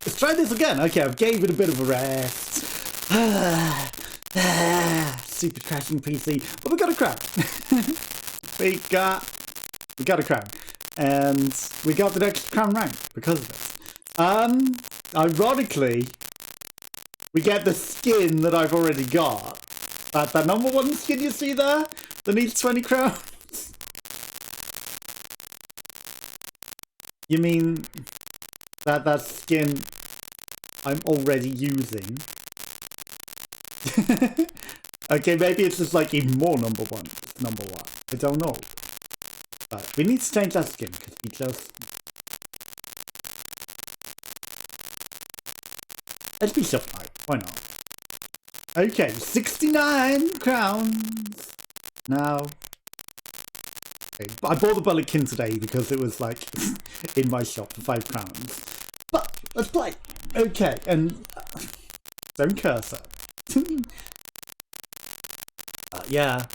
let's try this again. Okay, I've gave it a bit of a rest. Super crashing PC. But we got a crown. we got a crown. And we got the next crown rank because of it. Ironically, we get the skin that I've already got. That number 1 skin you see there? That needs 20 crowns? You mean that skin I'm already using? Okay, maybe it's just like even more number one. I don't know. But we need to change that skin because we just... Let's be shop now. Why not? Okay, 69 crowns. Now... Okay, I bought the bulletkin today because it was like in my shop for 5 crowns. But let's play. Okay, and don't curse her. Yeah.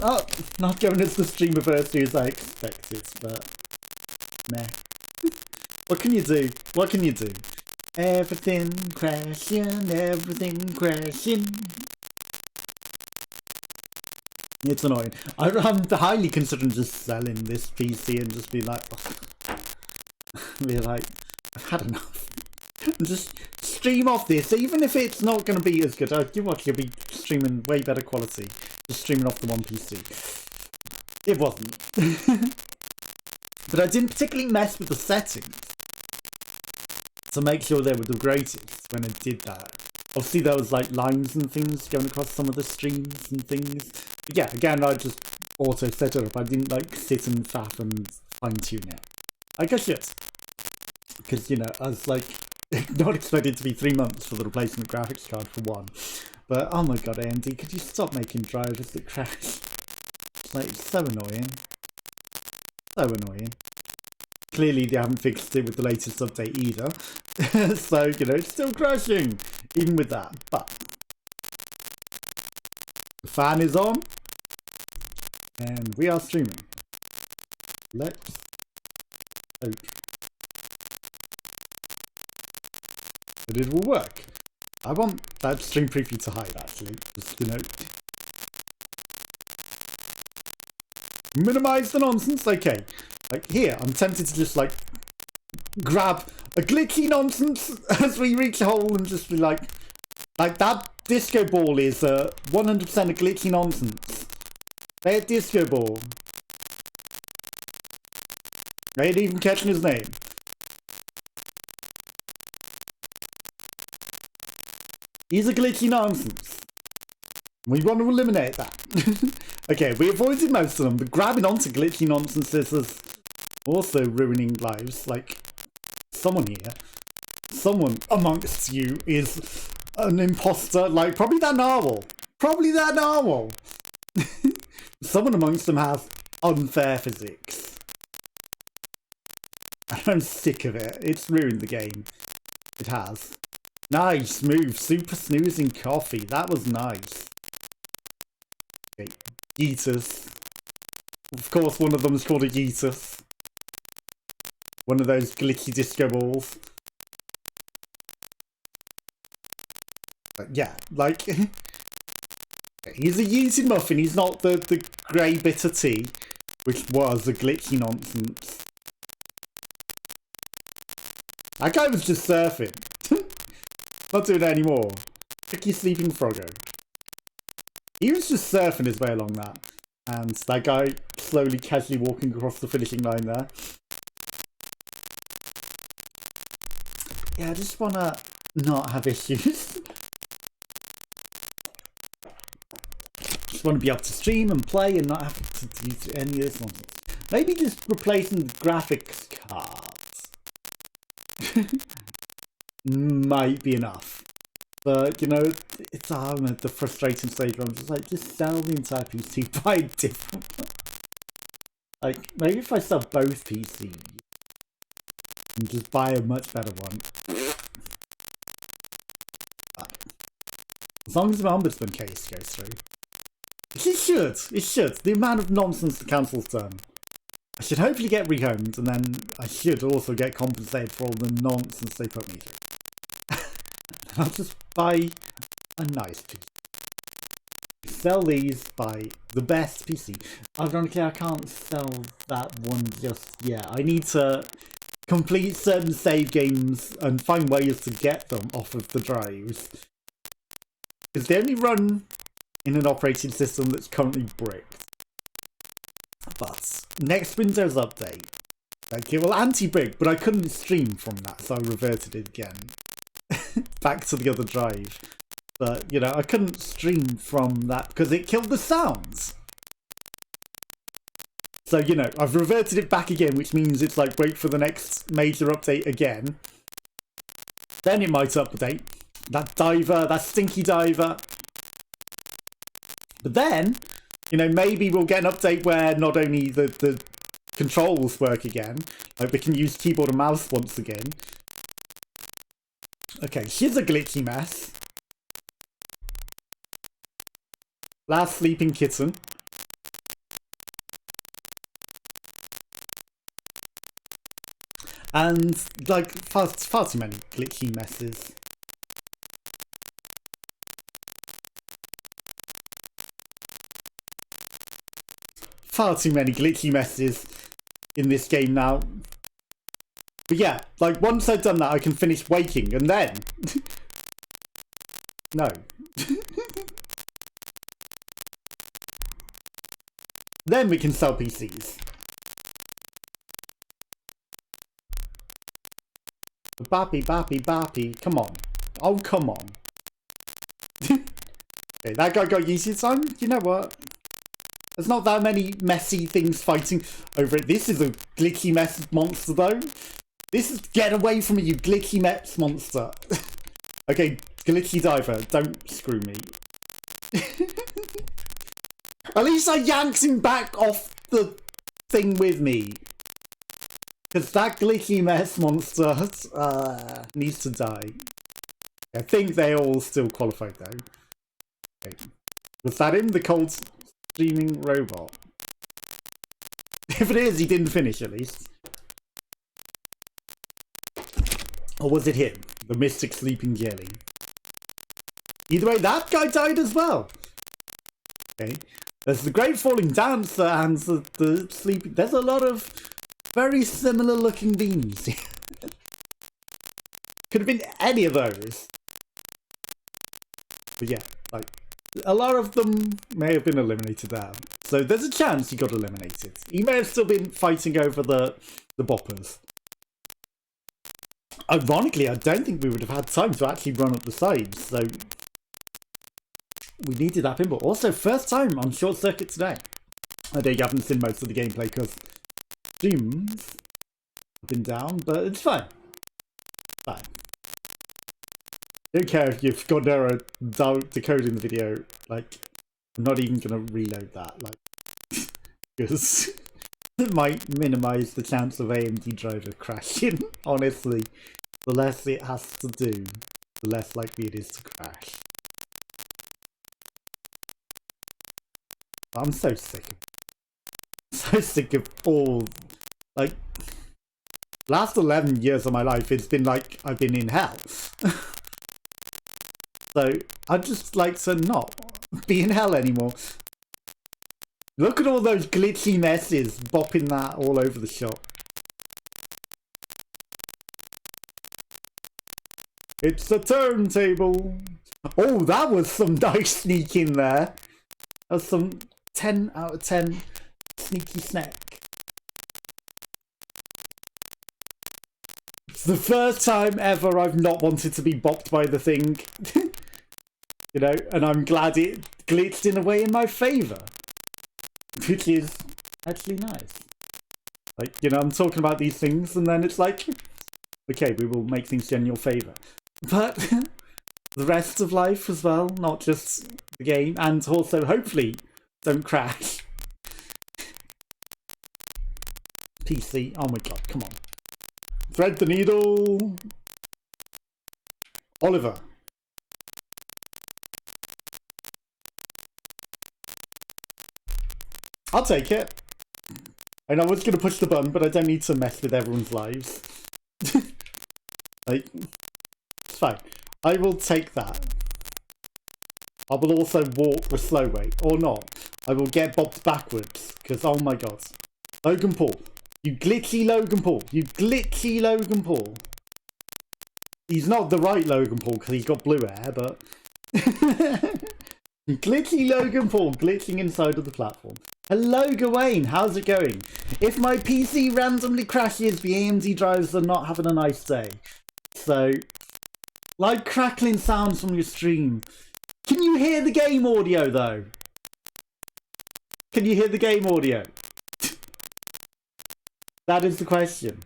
Oh, not going as the streamiversary as I expected, but meh. What can you do? What can you do? Everything crashing, everything crashing. It's annoying. I'm highly considering just selling this PC and just be like, I've had enough. And just stream off this, even if it's not going to be as good. You watch, you'll be streaming way better quality. Just streaming off the one PC. It wasn't. But I didn't particularly mess with the settings to make sure they were the greatest when I did that. Obviously there was like lines and things going across some of the streams and things. But yeah, again, I just auto set it up. I didn't like sit and faff and fine tune it. I guess yes. Because, you know, I was like not expected to be 3 months for the replacement graphics card for one. But oh my god, AMD, could you stop making drivers that crash? It's like so annoying. So annoying. Clearly they haven't fixed it with the latest update either. So, you know, it's still crashing, even with that. But the fan is on, and we are streaming. Let's hope that it will work. I want that stream preview to hide, actually. Just, you know, minimize the nonsense. Okay, like here, I'm tempted to just like grab a glitchy nonsense as we reach a hole and just be like that disco ball is 100% a glitchy nonsense. That disco ball. I ain't even catching his name. He's a glitchy nonsense. We want to eliminate that. Okay, we avoided most of them, but grabbing onto glitchy nonsenses is also ruining lives. Like, someone here, someone amongst you is an imposter. Like, probably that narwhal. Probably that narwhal. Someone amongst them has unfair physics. And I'm sick of it. It's ruined the game. It has. Nice move. Super snoozing coffee. That was nice. Okay. Yeetus. Of course, one of them is called a Yeetus. One of those glitchy disco balls. But yeah, like... he's a Yeeted muffin. He's not the grey bitter tea, which was a glitchy nonsense. That guy was just surfing. Not doing it anymore. Tricky sleeping froggo. He was just surfing his way along that. And that guy slowly, casually walking across the finishing line there. Yeah, I just want to not have issues. Just want to be able to stream and play and not have to do any of this nonsense. Maybe just replacing the graphics cards might be enough. But, you know, it's at the frustrating stage where I'm just like, just sell the entire PC, buy a different one. Like, maybe if I sell both PCs and just buy a much better one. As long as the Ombudsman case goes through. It should. It should. The amount of nonsense the council's done. I should hopefully get rehomed, and then I should also get compensated for all the nonsense they put me through. I'll just buy a nice PC. Sell these, buy the best PC. Ironically, I can't sell that one just yet. I need to complete certain save games and find ways to get them off of the drives. Because they only run in an operating system that's currently bricked. But next Windows update, like it will anti-brick, but I couldn't stream from that, so I reverted it again back to the other drive. But you know, I couldn't stream from that because it killed the sounds. So you know, I've reverted it back again, which means it's like wait for the next major update again. Then it might update that diver, that stinky diver. But then, you know, maybe we'll get an update where not only the controls work again, like we can use keyboard and mouse once again. Okay, here's a glitchy mess. Last sleeping kitten. And like far too many glitchy messes. Far too many glitchy messes in this game now. But yeah, like once I've done that, I can finish waking, and then no. Then we can sell PCs. Bappy, bappy, bappy. Come on. Oh, come on. Okay, that guy got yeeted time. You know what? There's not that many messy things fighting over it. This is a glitchy mess monster, though. This is... Get away from me, you glitchy mess monster. Okay, glitchy diver. Don't screw me. At least I yanked him back off the thing with me. Because that glitchy mess monster needs to die. I think they all still qualified though. Okay. Was that him? The cold streaming robot? If it is, he didn't finish at least. Or was it him? The mystic sleeping jelly? Either way, that guy died as well. Okay. There's the great falling dancer and the sleeping... There's a lot of very similar looking beams. Could have been any of those. But yeah, like, a lot of them may have been eliminated there. So there's a chance he got eliminated. He may have still been fighting over the boppers. Ironically, I don't think we would have had time to actually run up the sides, so... We needed that pinball. Also, first time on Short Circuit today. I know you haven't seen most of the gameplay because streams have been down, but it's fine. Fine. Don't care if you've got error decoding the video. Like, I'm not even gonna reload that. Like, because it might minimize the chance of AMD driver crashing. Honestly, the less it has to do, the less likely it is to crash. I'm so sick of it. So sick of all, like, last 11 years of my life, it's been like I've been in hell. So I'd just like to not be in hell anymore. Look at all those glitchy messes bopping that all over the shop. It's a turntable. Oh, that was some nice sneak in there. That's some 10 out of 10 sneaky snack. It's the first time ever I've not wanted to be bopped by the thing. You know, and I'm glad it glitched in a way in my favour. Which is actually nice. Like, you know, I'm talking about these things and then it's like, okay, we will make things in your favour. But the rest of life as well, not just the game, and also hopefully don't crash. PC, oh my god, come on. Thread the needle. Oliver. I'll take it. And I was going to push the button, but I don't need to mess with everyone's lives. Like, it's fine. I will take that. I will also walk the slow way, or not. I will get bopped backwards, because oh my god. Logan Paul. You glitchy Logan Paul. You glitchy Logan Paul. He's not the right Logan Paul, because he's got blue hair, but... Glitchy Logan Paul glitching inside of the platform. Hello Gawain, how's it going? If my PC randomly crashes, the AMD drivers are not having a nice day. So, like crackling sounds from your stream. Can you hear the game audio though? Can you hear the game audio? That is the question.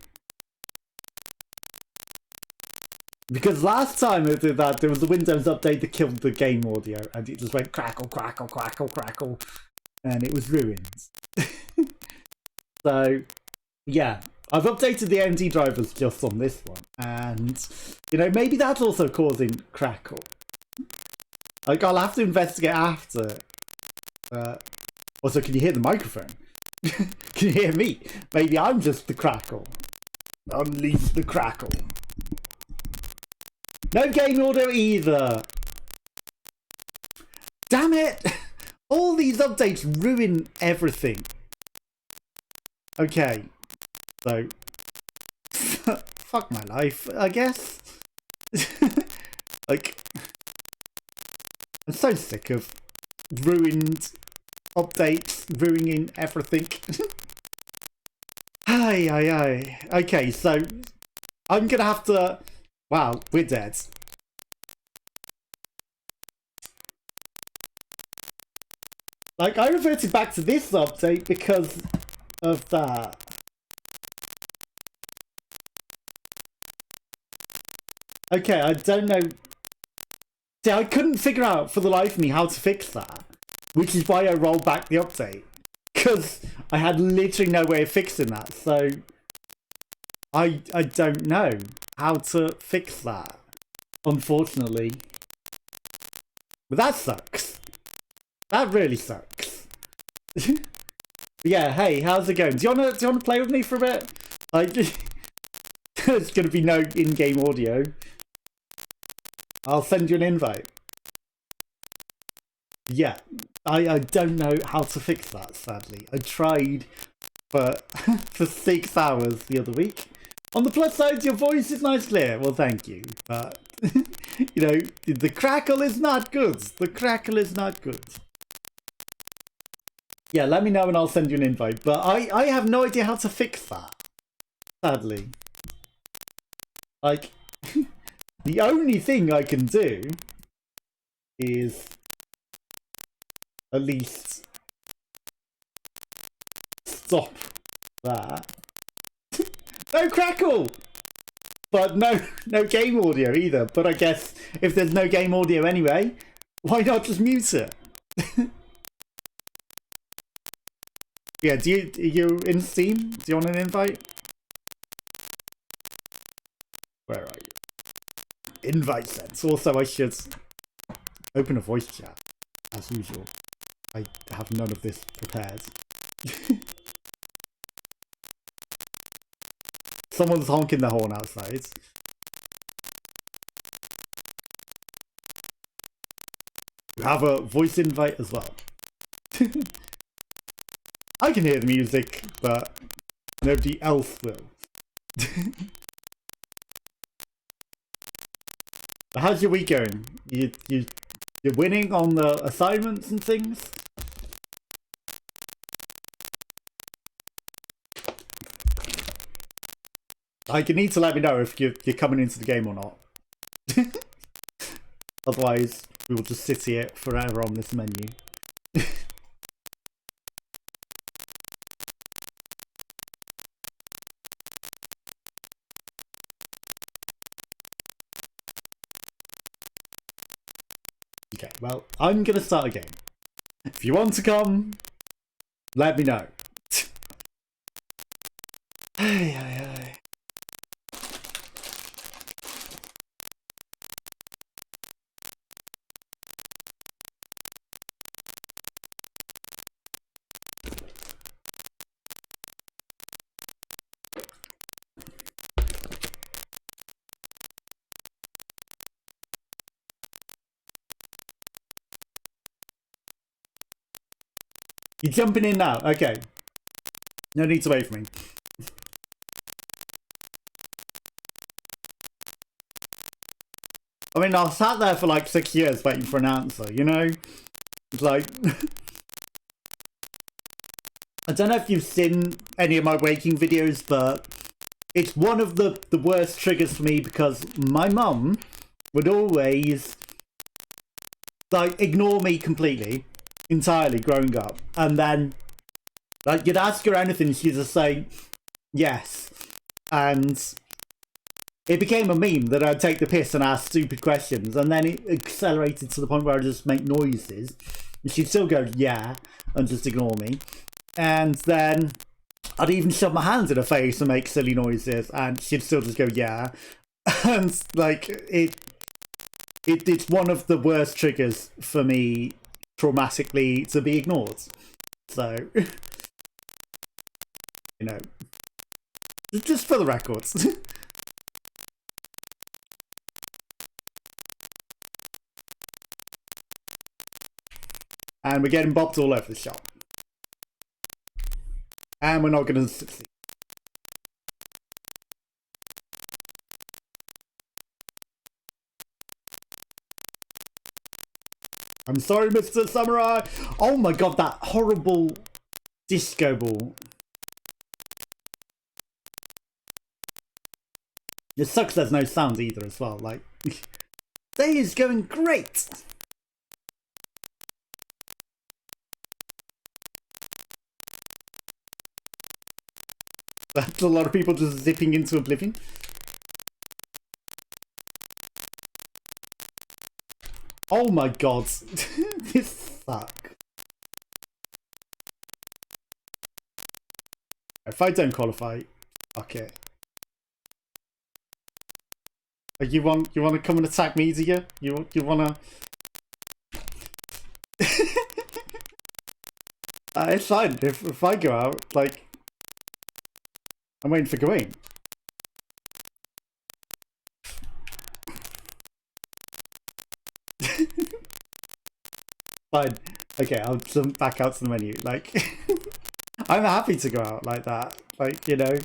Because last time it did that, there was a Windows update that killed the game audio, and it just went crackle, crackle, crackle, crackle, and it was ruined. So, yeah, I've updated the AMD drivers just on this one, and, you know, maybe that's also causing crackle. Like, I'll have to investigate after. Also, can you hear the microphone? Can you hear me? Maybe I'm just the crackle. Unleash the crackle. No game audio either. Damn it! All these updates ruin everything. Okay. So. Fuck my life, I guess. Like. I'm so sick of ruined updates, ruining everything. Aye, aye, aye. Okay, so. I'm gonna have to. Wow, we're dead. Like, I reverted back to this update because of that. Okay, I don't know. See, I couldn't figure out for the life of me how to fix that. Which is why I rolled back the update. Because I had literally no way of fixing that. So, I don't know how to fix that, unfortunately. But that sucks. That really sucks. Yeah, hey, how's it going? Do you wanna play with me for a bit? Like, there's gonna be no in-game audio. I'll send you an invite. Yeah, I don't know how to fix that, sadly. I tried for 6 hours the other week. On the plus side, your voice is nice clear. Well, thank you. But, you know, the crackle is not good. The crackle is not good. Yeah, let me know and I'll send you an invite. But I have no idea how to fix that. Sadly. Like, the only thing I can do is at least stop that. No crackle! But no game audio either. But I guess if there's no game audio anyway, why not just mute it? Yeah, are you in Steam? Do you want an invite? Where are you? Invite sent. Also, I should open a voice chat, as usual. I have none of this prepared. Someone's honking the horn outside. You have a voice invite as well. I can hear the music, but nobody else will. How's your week going? You're winning on the assignments and things? Like, you need to let me know if you're coming into the game or not. Otherwise, we will just sit here forever on this menu. Okay, well, I'm gonna start a game. If you want to come, let me know. Ay, ay, ay. You're jumping in now. Okay. No need to wait for me. I mean, I sat there for like 6 years waiting for an answer, you know? It's like... I don't know if you've seen any of my waking videos, but it's one of the worst triggers for me because my mum would always like ignore me completely, entirely growing up. And then like you'd ask her anything, she'd just say yes. And it became a meme that I'd take the piss and ask stupid questions, and then it accelerated to the point where I'd just make noises. And she'd still go, yeah, and just ignore me. And then I'd even shove my hands in her face and make silly noises, and she'd still just go, yeah. And, like, it's one of the worst triggers for me, traumatically, to be ignored. So, you know, just for the records. And we're getting bopped all over the shop. And we're not going to succeed. I'm sorry, Mr. Samurai. Oh my god, that horrible disco ball. It sucks there's no sound either as well. Like, day is going great. That's a lot of people just zipping into oblivion. Oh my god. This sucks. If I don't qualify, fuck it. You want to come and attack me, do you? You want to... it's fine. If I go out, like... I'm waiting for Gawain. Fine. Okay, I'll jump back out to the menu. Like, I'm happy to go out like that. Like, you know.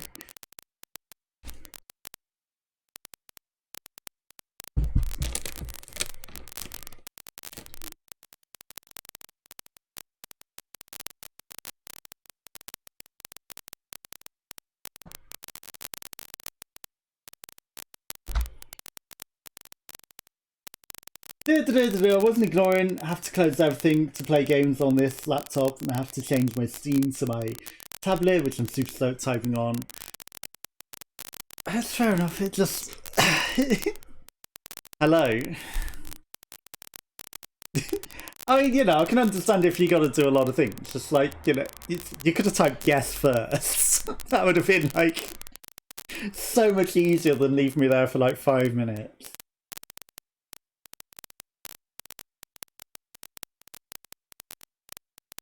I wasn't ignoring. I have to close everything to play games on this laptop, and I have to change my Steam to my tablet, which I'm super slow at typing on. That's fair enough. It just... Hello. I mean, you know, I can understand if you got to do a lot of things. Just like, you know, you could have typed yes first. That would have been, like, so much easier than leave me there for, like, 5 minutes.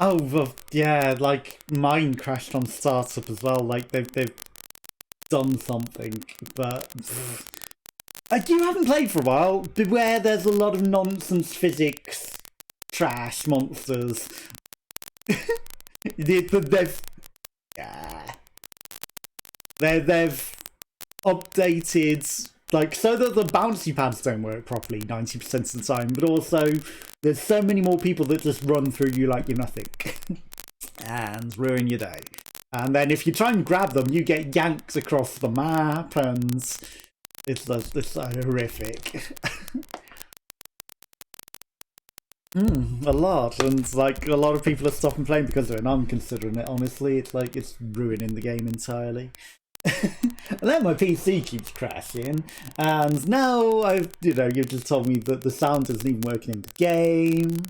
Oh, well, yeah, like, mine crashed on startup as well. Like, they've done something, but... you haven't played for a while. Beware, there's a lot of nonsense physics, trash, monsters. They've... Yeah. They've updated... Like, so that the bouncy pads don't work properly 90% of the time, but also there's so many more people that just run through you like you're nothing and ruin your day. And then if you try and grab them, you get yanked across the map, and it's horrific. A lot, and like a lot of people are stopping playing because of it, and I'm considering it, honestly. It's like it's ruining the game entirely. And then my PC keeps crashing, and now you've just told me that the sound isn't even working in the game.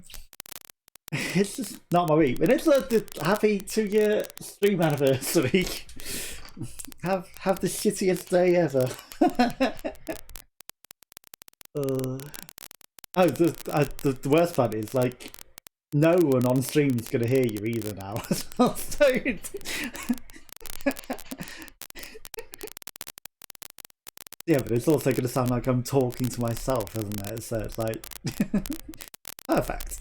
It's just not my week. And it's a happy 2-year stream anniversary. Have the shittiest day ever. Oh, the worst part is, like, no one on stream is going to hear you either now. So, yeah, but it's also going to sound like I'm talking to myself, isn't it? So it's like, perfect.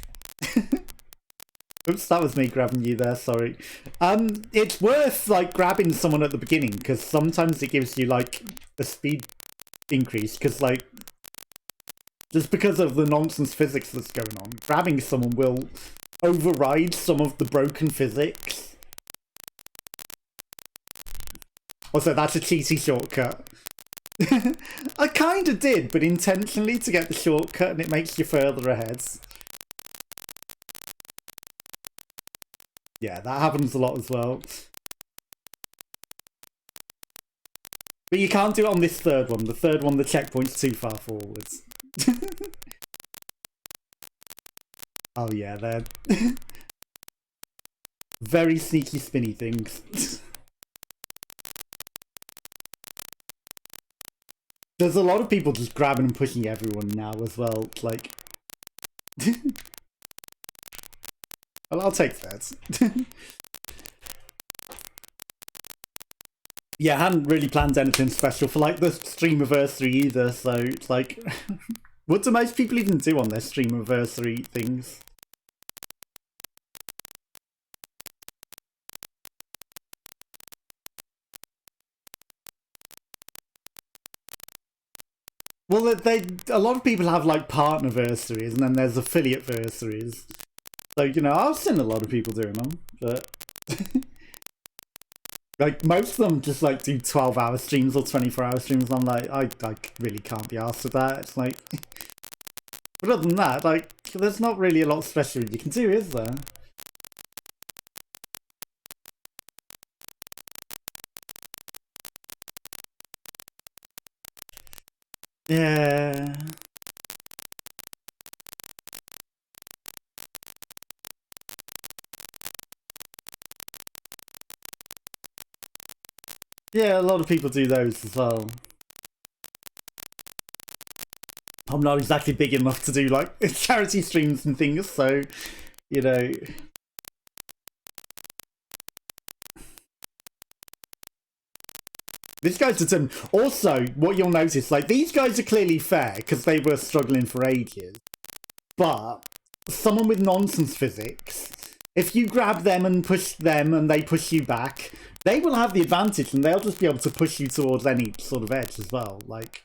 Oops, that was me grabbing you there, sorry. It's worth, like, grabbing someone at the beginning, because sometimes it gives you, like, a speed increase, because, like, just because of the nonsense physics that's going on, grabbing someone will override some of the broken physics. Also, that's a cheaty shortcut. I kinda did, but intentionally to get the shortcut, and it makes you further ahead. Yeah, that happens a lot as well. But you can't do it on this third one. The third one, the checkpoint's too far forwards. Oh yeah, they're very sneaky spinny things. There's a lot of people just grabbing and pushing everyone now as well. Like, well, I'll take that. Yeah, I hadn't really planned anything special for like the streamiversary either, so it's like, what do most people even do on their streamiversary things? Well, a lot of people have like partnerversaries, and then there's affiliateversaries. So, you know, I've seen a lot of people doing them, but like most of them just like do 12-hour streams or 24-hour streams. I'm like, I really can't be asked with that. It's like, but other than that, like, there's not really a lot special you can do, is there? Yeah. Yeah, a lot of people do those as well. I'm not exactly big enough to do like charity streams and things, so, you know. These guys are done. Also, what you'll notice, like, these guys are clearly fair because they were struggling for ages. But someone with nonsense physics, if you grab them and push them and they push you back, they will have the advantage and they'll just be able to push you towards any sort of edge as well. Like,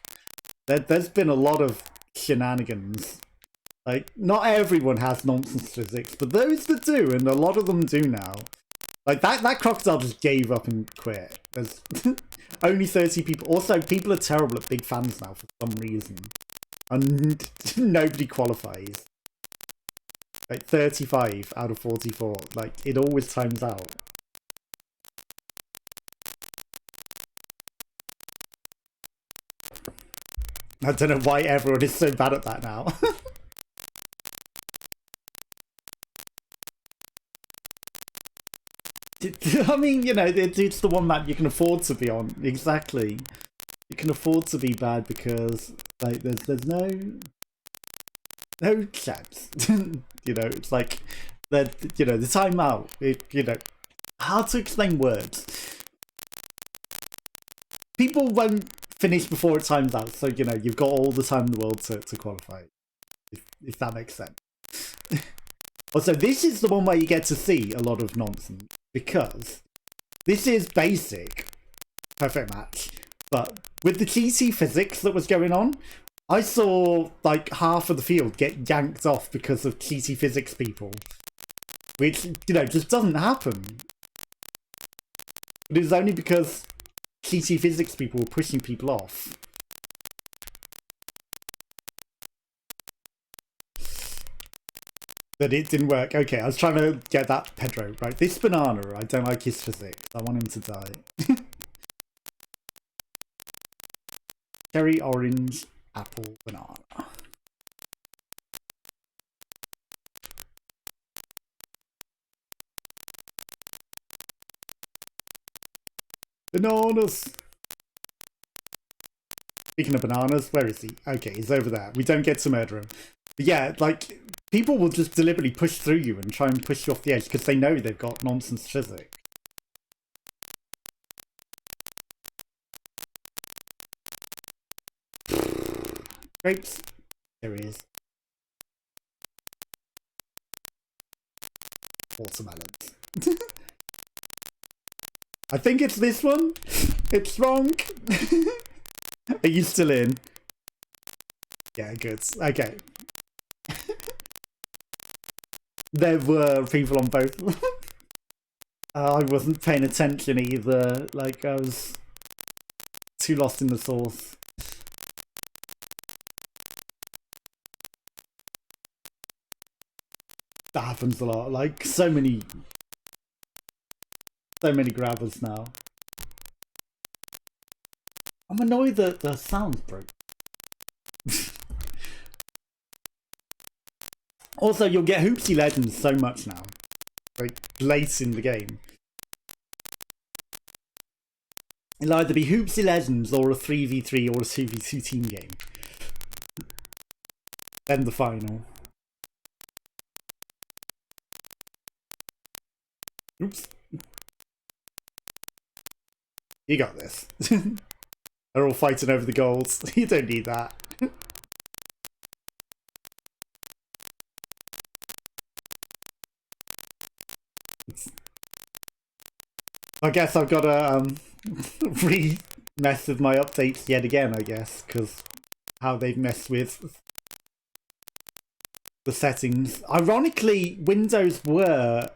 there's been a lot of shenanigans. Like, not everyone has nonsense physics, but those that do, and a lot of them do now. Like, that crocodile just gave up and quit. There's only 30 people. Also, people are terrible at big fans now for some reason. And nobody qualifies. Like, 35 out of 44. Like, it always times out. I don't know why everyone is so bad at that now. I mean, you know, it's the one map you can afford to be on. Exactly. You can afford to be bad because, like, there's no chance. You know, it's like, you know, the timeout. You know, hard to explain words. People won't finish before it times out, so, you know, you've got all the time in the world to qualify. If that makes sense. Also, this is the one where you get to see a lot of nonsense, because this is basic perfect match, but with the cheaty physics that was going on, I saw like half of the field get yanked off because of cheaty physics people, which, you know, just doesn't happen. It is only because cheaty physics people were pushing people off. But it didn't work. Okay, I was trying to get that Pedro. Right, this banana, I don't like his physics. I want him to die. Cherry, orange, apple, banana. Bananas! Speaking of bananas, where is he? Okay, he's over there. We don't get to murder him. But yeah, like, people will just deliberately push through you and try and push you off the edge because they know they've got nonsense physics. Grapes. There he is. watermelons. I think it's this one. It's wrong. Are you still in? Yeah, good. Okay. There were people on both. I wasn't paying attention either. Like, I was too lost in the sauce. That happens a lot. Like, so many grabbers now. I'm annoyed that the sound's broke. Also, you'll get Hoopsy Legends so much now. Like, late in the game. It'll either be Hoopsy Legends or a 3v3 or a 2v2 team game. Then the final. Oops. You got this. They're all fighting over the goals. You don't need that. I guess I've got to re-mess with my updates yet again, I guess, because how they've messed with the settings. Ironically, Windows were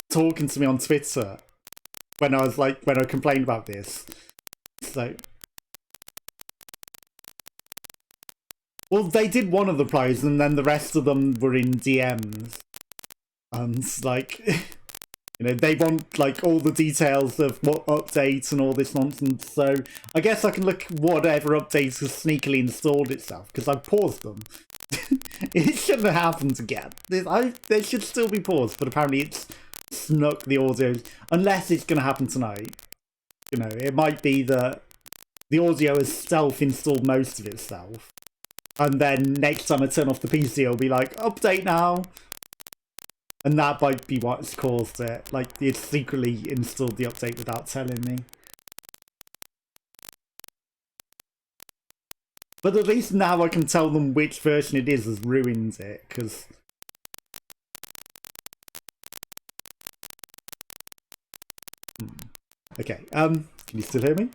talking to me on Twitter when I complained about this. So, well, they did one of the pros, and then the rest of them were in DMs, and like, you know, they want like all the details of what updates and all this nonsense. So I guess I can look whatever updates has sneakily installed itself because I paused them. It shouldn't have happened again. They should still be paused, but apparently it's snuck the audio, unless it's going to happen tonight. You know, it might be that the audio has self-installed most of itself, and then next time I turn off the PC it'll be like, update now, and that might be what's caused it. Like, it's secretly installed the update without telling me. But at least now I can tell them which version it is has ruined it, because okay, can you still hear me?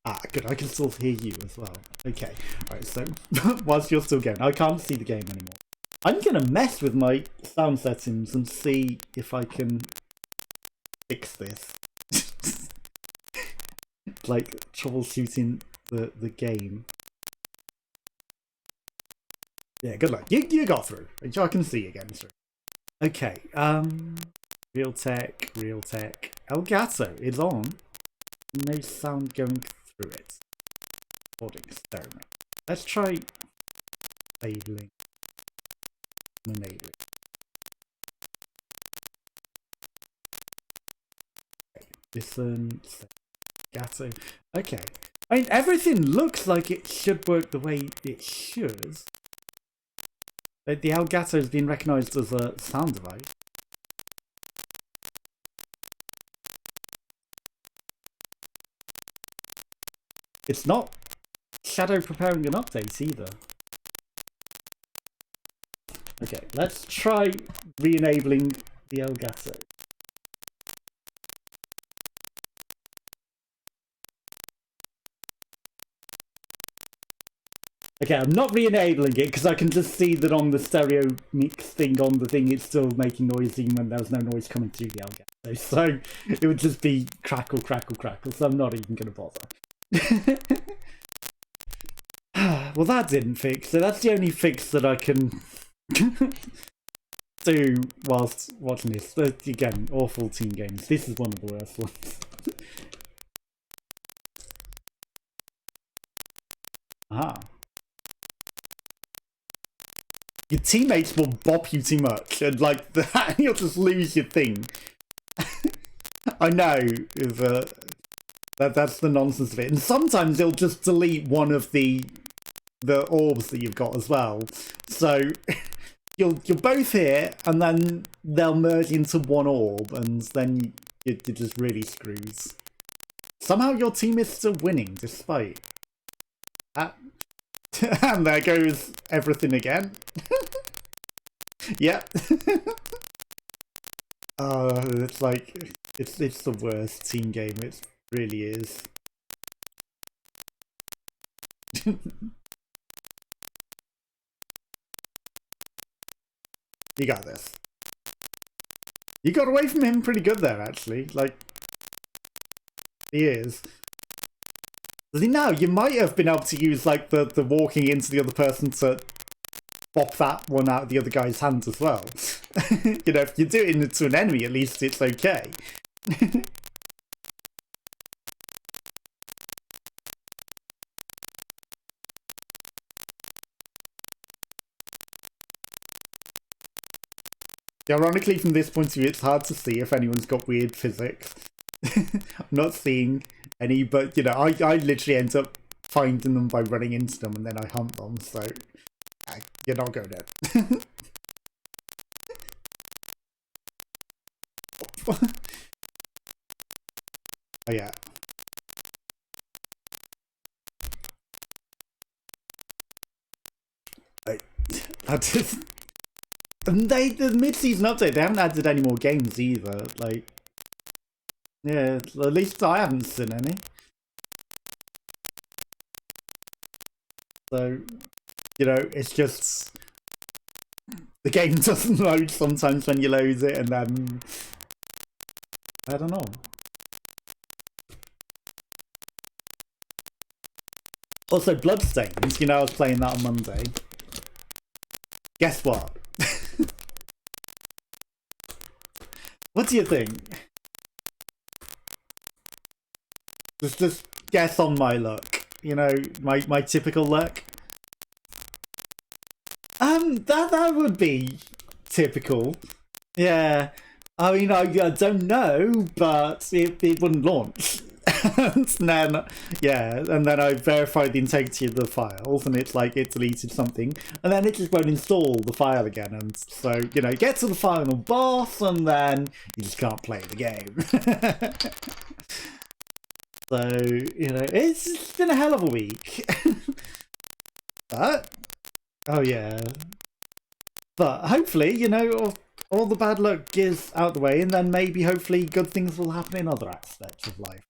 Ah, good, I can still hear you as well. Okay, alright, so whilst you're still going, I can't see the game anymore. I'm gonna mess with my sound settings and see if I can fix this. Like, troubleshooting the game. Yeah, good luck. You got through. I can see again through. Okay, Real Tech. Elgato is on. No sound going through it. Recording experiment. Let's try enabling. Okay, listen. Elgato. Okay. I mean, everything looks like it should work the way it should. The Elgato has been recognised as a sound device. It's not shadow preparing an update either. Okay, let's try re-enabling the Elgato. Okay, I'm not re-enabling it because I can just see that on the stereo mix thing on the thing it's still making noise even when there was no noise coming through the Elgato. So it would just be crackle, crackle, crackle, so I'm not even going to bother. Well, that didn't fix, so that's the only fix that I can do whilst watching this. Again, awful team games. This is one of the worst ones. Aha. Your teammates will bop you too much, and like that, you'll just lose your thing. I know, that's the nonsense of it. And sometimes they'll just delete one of the orbs that you've got as well. So you're both here, and then they'll merge into one orb, and then you're just really screwed. Somehow your team is still winning, despite that. And there goes everything again. Yep. It's like it's the worst team game. It really is. You got this. You got away from him pretty good there, actually. Like, he is. See, now you might have been able to use like the walking into the other person to pop that one out of the other guy's hands as well. You know, if you do it to an enemy, at least it's okay. Ironically, from this point of view, it's hard to see if anyone's got weird physics. I'm not seeing any, but you know, I literally end up finding them by running into them and then I hunt them, so you're not going in. Oh yeah. That is. And the mid-season update, they haven't added any more games either. Like, yeah, at least I haven't seen any. So, you know, it's just the game doesn't load sometimes when you load it, and then I don't know. Also, Bloodstains. You know, I was playing that on Monday. Guess what? What do you think? Just guess on my luck. You know, my typical luck. That would be typical. Yeah. I mean, I don't know, but it wouldn't launch. And then, yeah, and then I verified the integrity of the files, and it's like it deleted something, and then it just won't install the file again, and so, you know, get to the final boss, and then you just can't play the game. So, you know, it's been a hell of a week. But, oh yeah. But hopefully, you know, all the bad luck is out the way, and then maybe, hopefully, good things will happen in other aspects of life.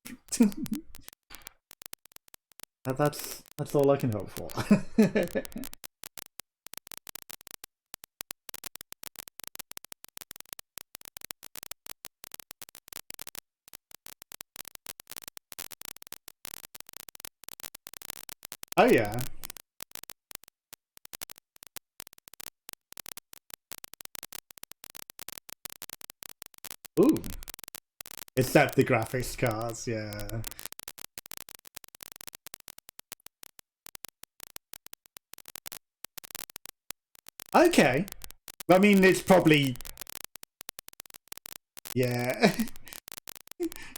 That's all I can hope for. Oh yeah. Ooh. Except the graphics cards, yeah. Okay. I mean, it's probably... Yeah.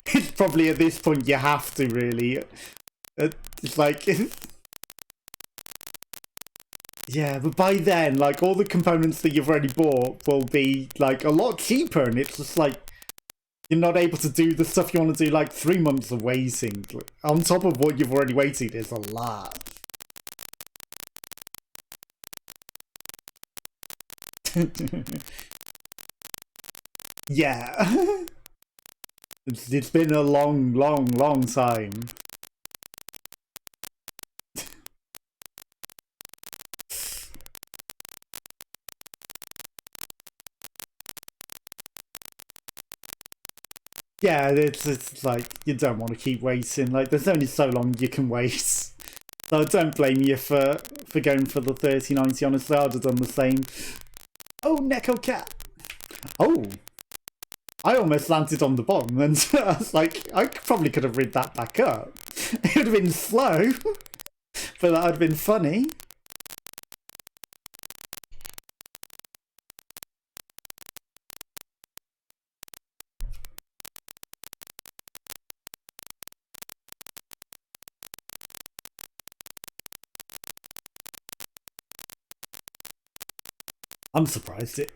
It's probably at this point you have to, really. It's like... Yeah, but by then, like, all the components that you've already bought will be, like, a lot cheaper, and it's just like... You're not able to do the stuff you want to do, like 3 months of waiting. On top of what you've already waited is a lot. Yeah. It's been a long time. Yeah, it's like, you don't want to keep waiting. Like, there's only so long you can wait. So I don't blame you for going for the 3090. Honestly, I'd have done the same. Oh, Neko Cat. Oh. I almost landed on the bottom, and I was like, I probably could have rid that back up. It would have been slow, but that would have been funny. I'm surprised it.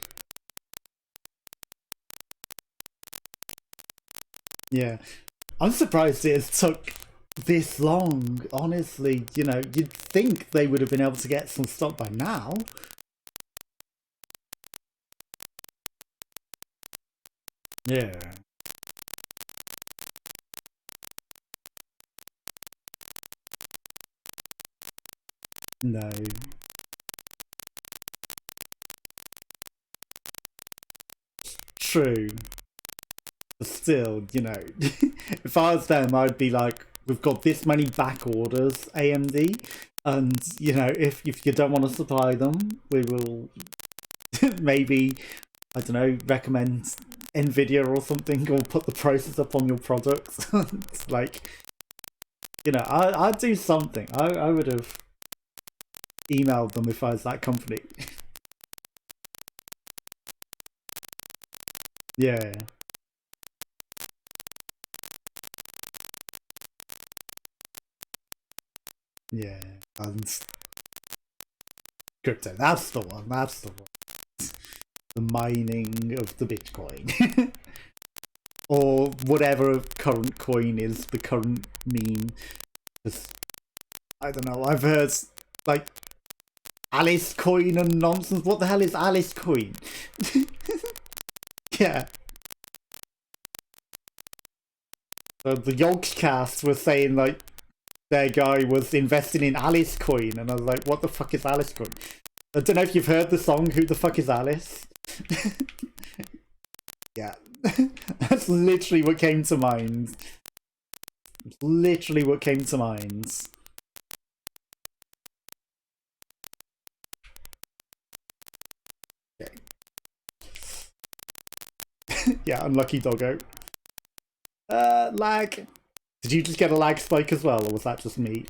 Yeah. I'm surprised it took this long, honestly. You know, you'd think they would have been able to get some stock by now. Yeah. No. True. But still, you know, if I was them, I'd be like, we've got this many back orders, AMD, and, you know, if you don't want to supply them, we will maybe, I don't know, recommend Nvidia or something, or put the prices up on your products. It's like, you know, I'd do something. I would have emailed them if I was that company. Yeah. Yeah. And crypto, that's the one. That's the one. The mining of the Bitcoin. Or whatever current coin is the current meme. Just, I don't know, I've heard like Alice coin and nonsense. What the hell is Alice coin? Yeah. The Yogscast was saying like their guy was investing in Alice coin, and I was like, what the fuck is Alice coin? I don't know if you've heard the song Who the Fuck is Alice? Yeah. That's literally what came to mind. Literally what came to mind. Okay. Yeah, unlucky doggo. Lag. Did you just get a lag spike as well, or was that just me?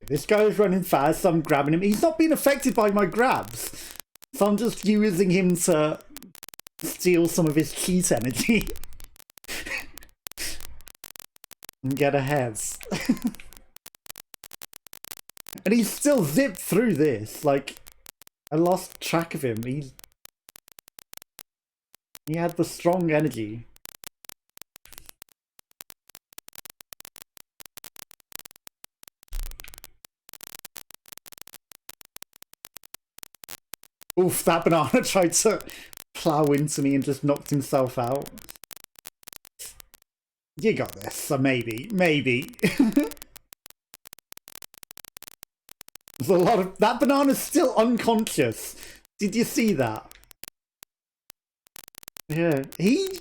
This guy is running fast, so I'm grabbing him. He's not being affected by my grabs. So I'm just using him to steal some of his cheat energy. And get ahead. And he's still zipped through this. Like, I lost track of him. He had the strong energy. Oof, that banana tried to plow into me and just knocked himself out. You got this, so maybe. There's a lot of... That banana's still unconscious. Did you see that? Yeah, he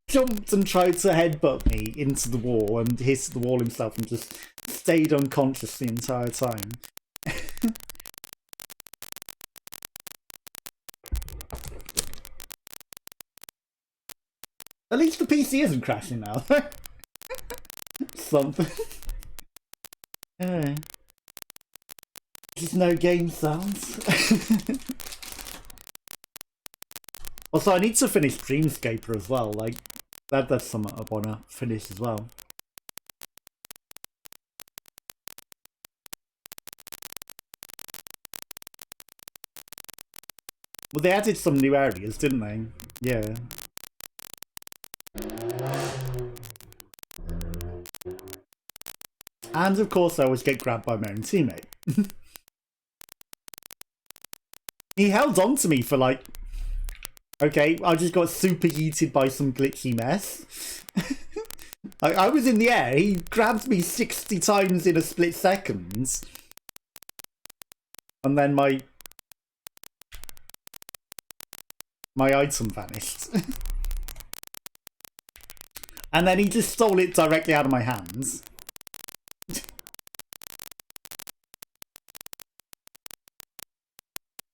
jumped and tried to headbutt me into the wall and hit the wall himself and just stayed unconscious the entire time. At least the PC isn't crashing now. Something. Yeah. Just no game sounds. Also, I need to finish Dreamscaper as well. Like, that's something I wanna finish as well. Well, they added some new areas, didn't they? Yeah. And of course, I always get grabbed by my own teammate. He held on to me for like... Okay, I just got super yeeted by some glitchy mess. I was in the air, he grabbed me 60 times in a split second. And then my item vanished. And then he just stole it directly out of my hands.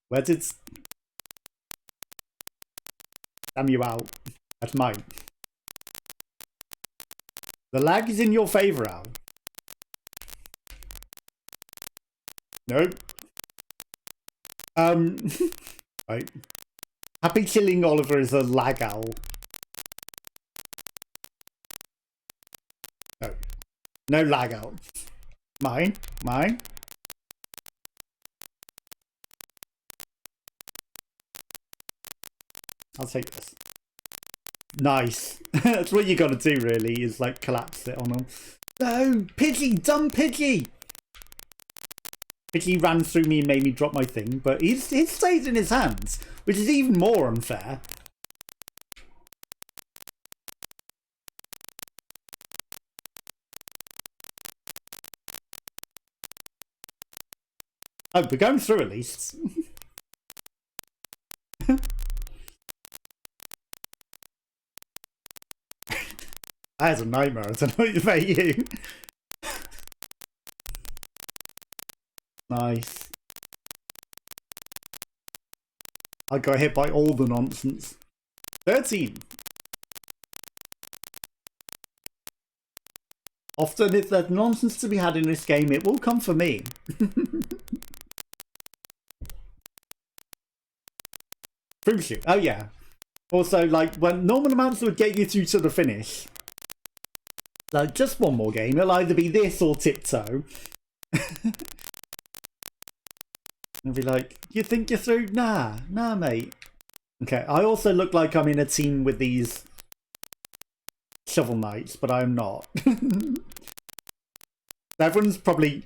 Where did... Damn you out. That's mine. The lag is in your favour, Al. Nope. Right. Happy killing Oliver is a lag owl. No. No lag owl. Mine. I'll take this. Nice. That's what you gotta do, really, is like collapse it on them. No! Pidgey! Dumb Pidgey! He ran through me and made me drop my thing, but it stayed in his hands, which is even more unfair. Oh, we're going through at least. That is a nightmare. I don't know about you. Nice. I got hit by all the nonsense. 13. Often, if there's nonsense to be had in this game, it will come for me. Fruit shoot. Oh yeah. Also, like, when normal amounts would get you through to the finish. Like, just one more game. It'll either be this or tiptoe. I'll be like, you think you're through? Nah, mate. Okay, I also look like I'm in a team with these shovel knights, but I'm not. Everyone's probably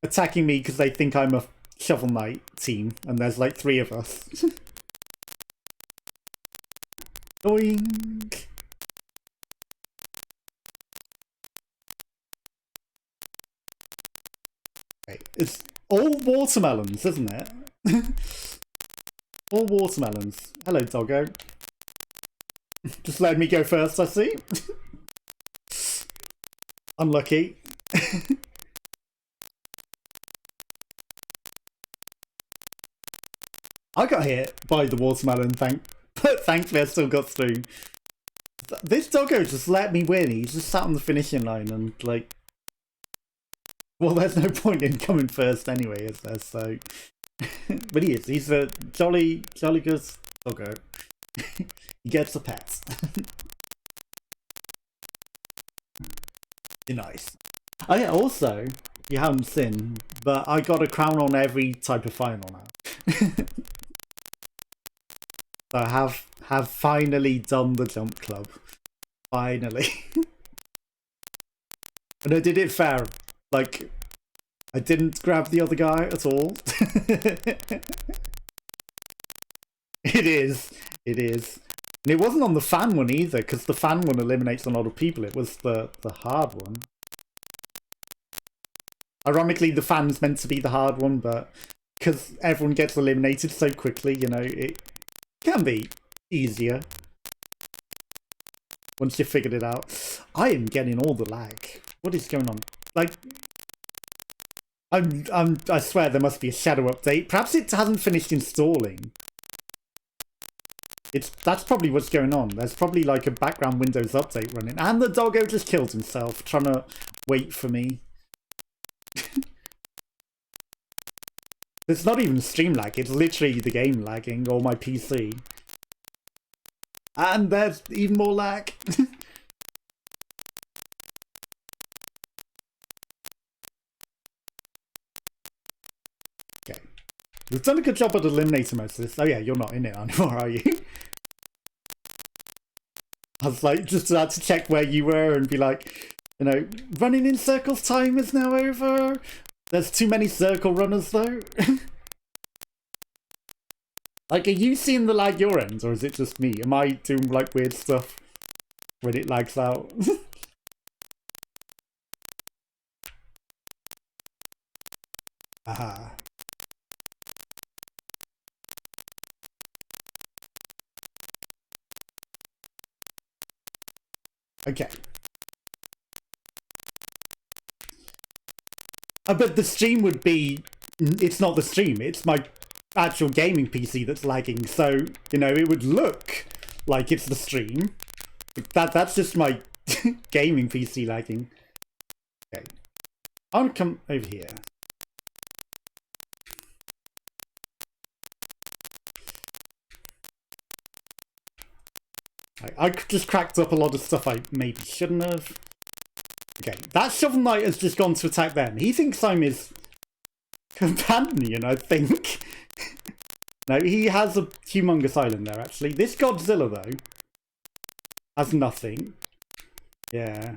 attacking me because they think I'm a shovel knight team, and there's like 3 of us. Doink. Okay, it's all watermelons, isn't it? All watermelons. Hello, doggo. Just let me go first, I see. Unlucky. I got hit by the watermelon, thankfully I still got through. This doggo just let me win. He just sat on the finishing line and, like... Well, there's no point in coming first anyway, is there? So... But he is. He's a jolly good doggo. He gets a pet. Nice. Oh yeah, also, you haven't seen, but I got a crown on every type of final now. So I have finally done the jump club. Finally. And I did it fair. Like, I didn't grab the other guy at all. It is. It is. And it wasn't on the fan one either, because the fan one eliminates a lot of people. It was the hard one. Ironically, the fan's meant to be the hard one, but because everyone gets eliminated so quickly, you know, it can be easier once you've figured it out. I am getting all the lag. What is going on? Like, I swear there must be a shadow update. Perhaps it hasn't finished installing. That's probably what's going on. There's probably like a background Windows update running. And the doggo just killed himself trying to wait for me. It's not even stream lag, it's literally the game lagging, or my PC. And there's even more lag. Okay. You've done a good job at eliminating most of this. Oh yeah, you're not in it anymore, are you? I was like, just had to check where you were and be like, you know, running in circles time is now over. There's too many circle runners though. Like, are you seeing the lag your end, or is it just me? Am I doing like weird stuff when it lags out? Aha. Okay. I bet the stream would be... It's not the stream, it's my actual gaming PC that's lagging, so, you know, it would look like it's the stream. That's just my gaming PC lagging. Okay. I'll come over here. I just cracked up a lot of stuff I maybe shouldn't have. Okay, that Shovel Knight has just gone to attack them. He thinks I'm his companion, I think. No, he has a humongous island there, actually. This Godzilla, though, has nothing. Yeah.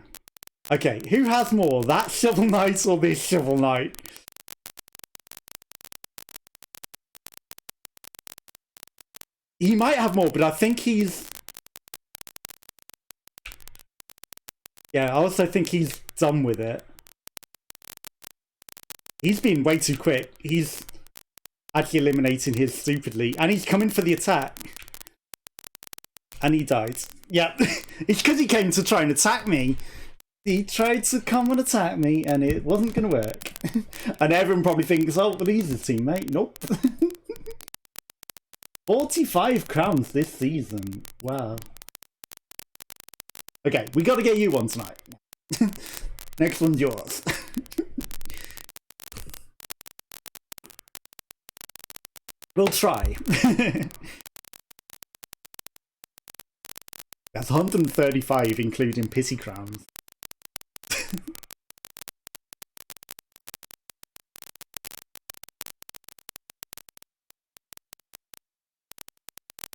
Okay, who has more? That Shovel Knight or this Shovel Knight? He might have more, but I think he's... Yeah, I also think he's done with it. He's been way too quick. He's actually eliminating his stupidly. And he's coming for the attack. And he died. Yeah, it's because he came to try and attack me. He tried to come and attack me, and it wasn't going to work. And everyone probably thinks, oh, well, he's his teammate. Nope. 45 crowns this season. Wow. Okay, we got to get you one tonight. Next one's yours. We'll try. That's 135, including pity crowns.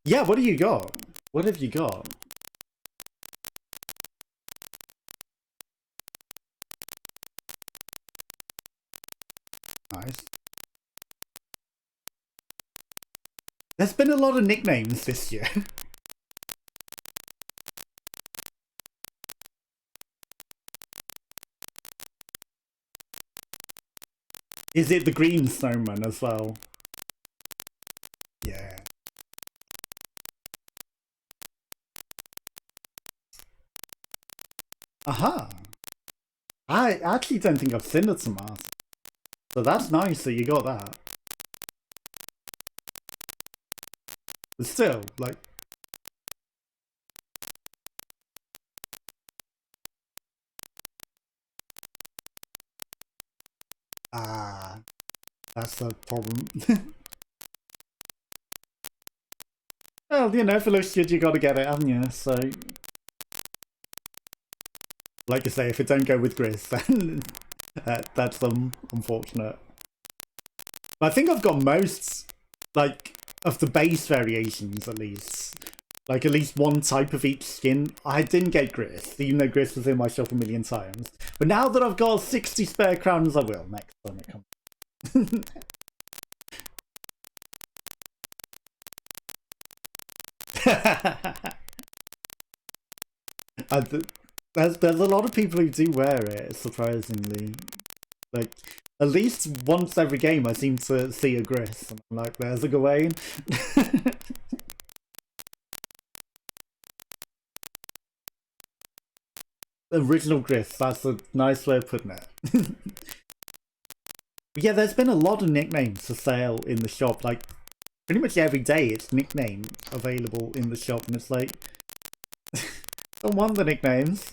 Yeah, what do you got? What have you got? Nice. There's been a lot of nicknames this year. Is it the green snowman as well? Yeah. Aha! I actually don't think I've seen a tomato. So that's nice that you got that. But still, like... Ah, that's the problem. Well, you know, if it looks good, you gotta get it, haven't you? So... Like I say, if it don't go with Grizz, then that's unfortunate. But I think I've got most, like, of the base variations at least. Like, at least one type of each skin. I didn't get Grizz, even though Grizz was in my shop a million times. But now that I've got 60 spare crowns, I will next time it comes. There's a lot of people who do wear it, surprisingly. Like, at least once every game I seem to see a Gris, and I'm like, there's a Gawain. Original Gris, that's a nice way of putting it. But yeah, there's been a lot of nicknames for sale in the shop. Like, pretty much every day it's nickname available in the shop, and it's like... Don't want the nicknames.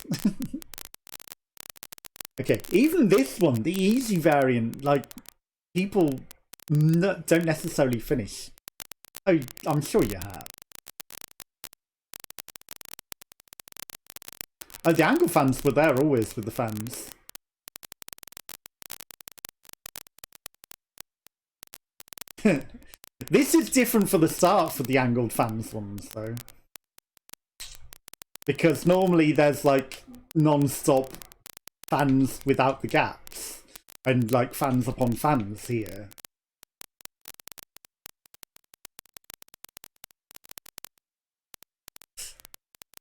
Okay, even this one, the easy variant, like, people don't necessarily finish. Oh, I'm sure you have. Oh, the Angle fans were there always with the fans. This is different for the start for the Angled fans ones, though. Because normally there's, like, non-stop fans without the gaps. And, like, fans upon fans here.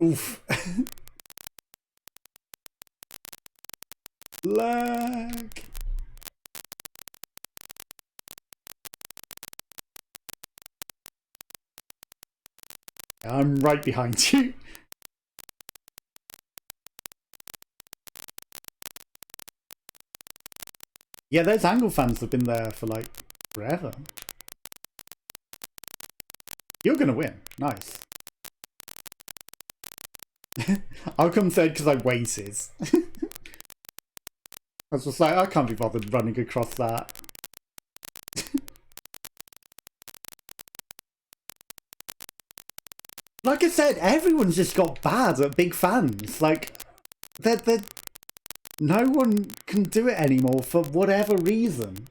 Oof. Lag. I'm right behind you. Yeah, those Angle fans have been there for, like, forever. You're gonna win. Nice. I'll come third because I waited. I was just like, I can't be bothered running across that. Like I said, everyone's just got bad at big fans. Like, no one can do it anymore for whatever reason.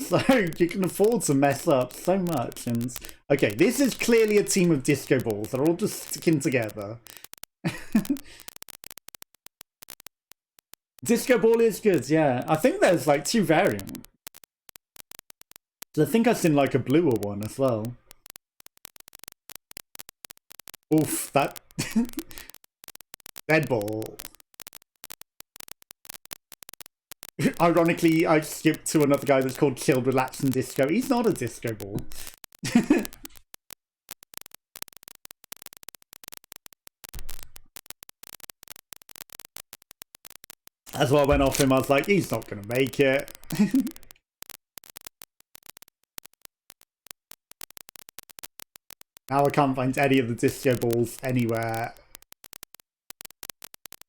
So you can afford to mess up so much. And okay, this is clearly a team of disco balls. They're all just sticking together. Disco ball is good, yeah. I think there's like 2 variants. So I think I've seen like a bluer one as well. Oof, that... Dead ball. Ironically, I skipped to another guy that's called Chill, Relax and Disco. He's not a disco ball. That's why I went off him. I was like, he's not going to make it. Now I can't find any of the disco balls anywhere.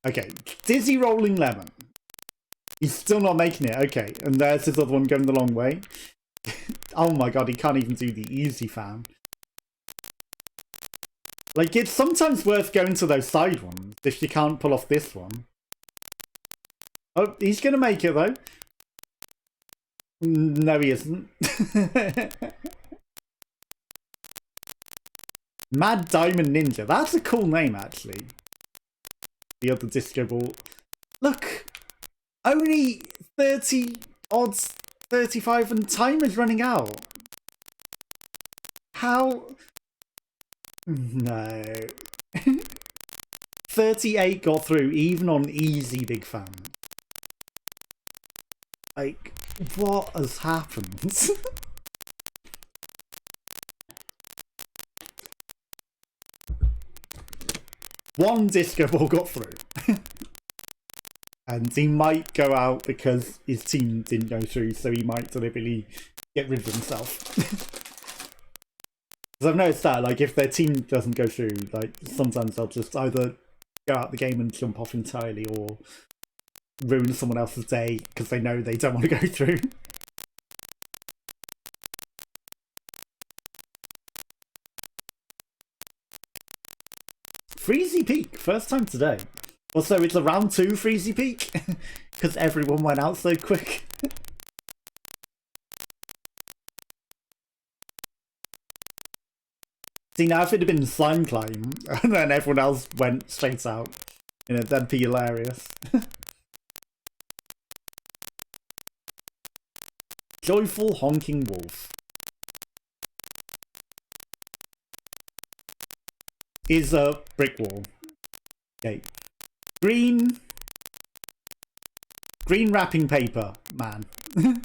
Okay, Dizzy Rolling Lemon. He's still not making it. Okay, and there's his other one going the long way. Oh my god, he can't even do the easy fan. Like, it's sometimes worth going to those side ones if you can't pull off this one. Oh, he's gonna make it though. No, he isn't. Mad Diamond Ninja. That's a cool name, actually. The other disco ball. Look! Only 30 odds, 35, and time is running out. How? No. 38 got through, even on easy big fan. Like, what has happened? One disco ball got through. And he might go out because his team didn't go through, so he might deliberately get rid of himself. Because I've noticed that, like, if their team doesn't go through, like, sometimes they'll just either go out the game and jump off entirely, or ruin someone else's day because they know they don't want to go through. Freezy Peak, first time today. Also, it's a round 2 Freezy Peak, because everyone went out so quick. See, now if it had been Slime Climb, and then everyone else went straight out, you know, that'd be hilarious. Joyful Honking Wolf. Is a brick wall. Okay. Green wrapping paper, man. I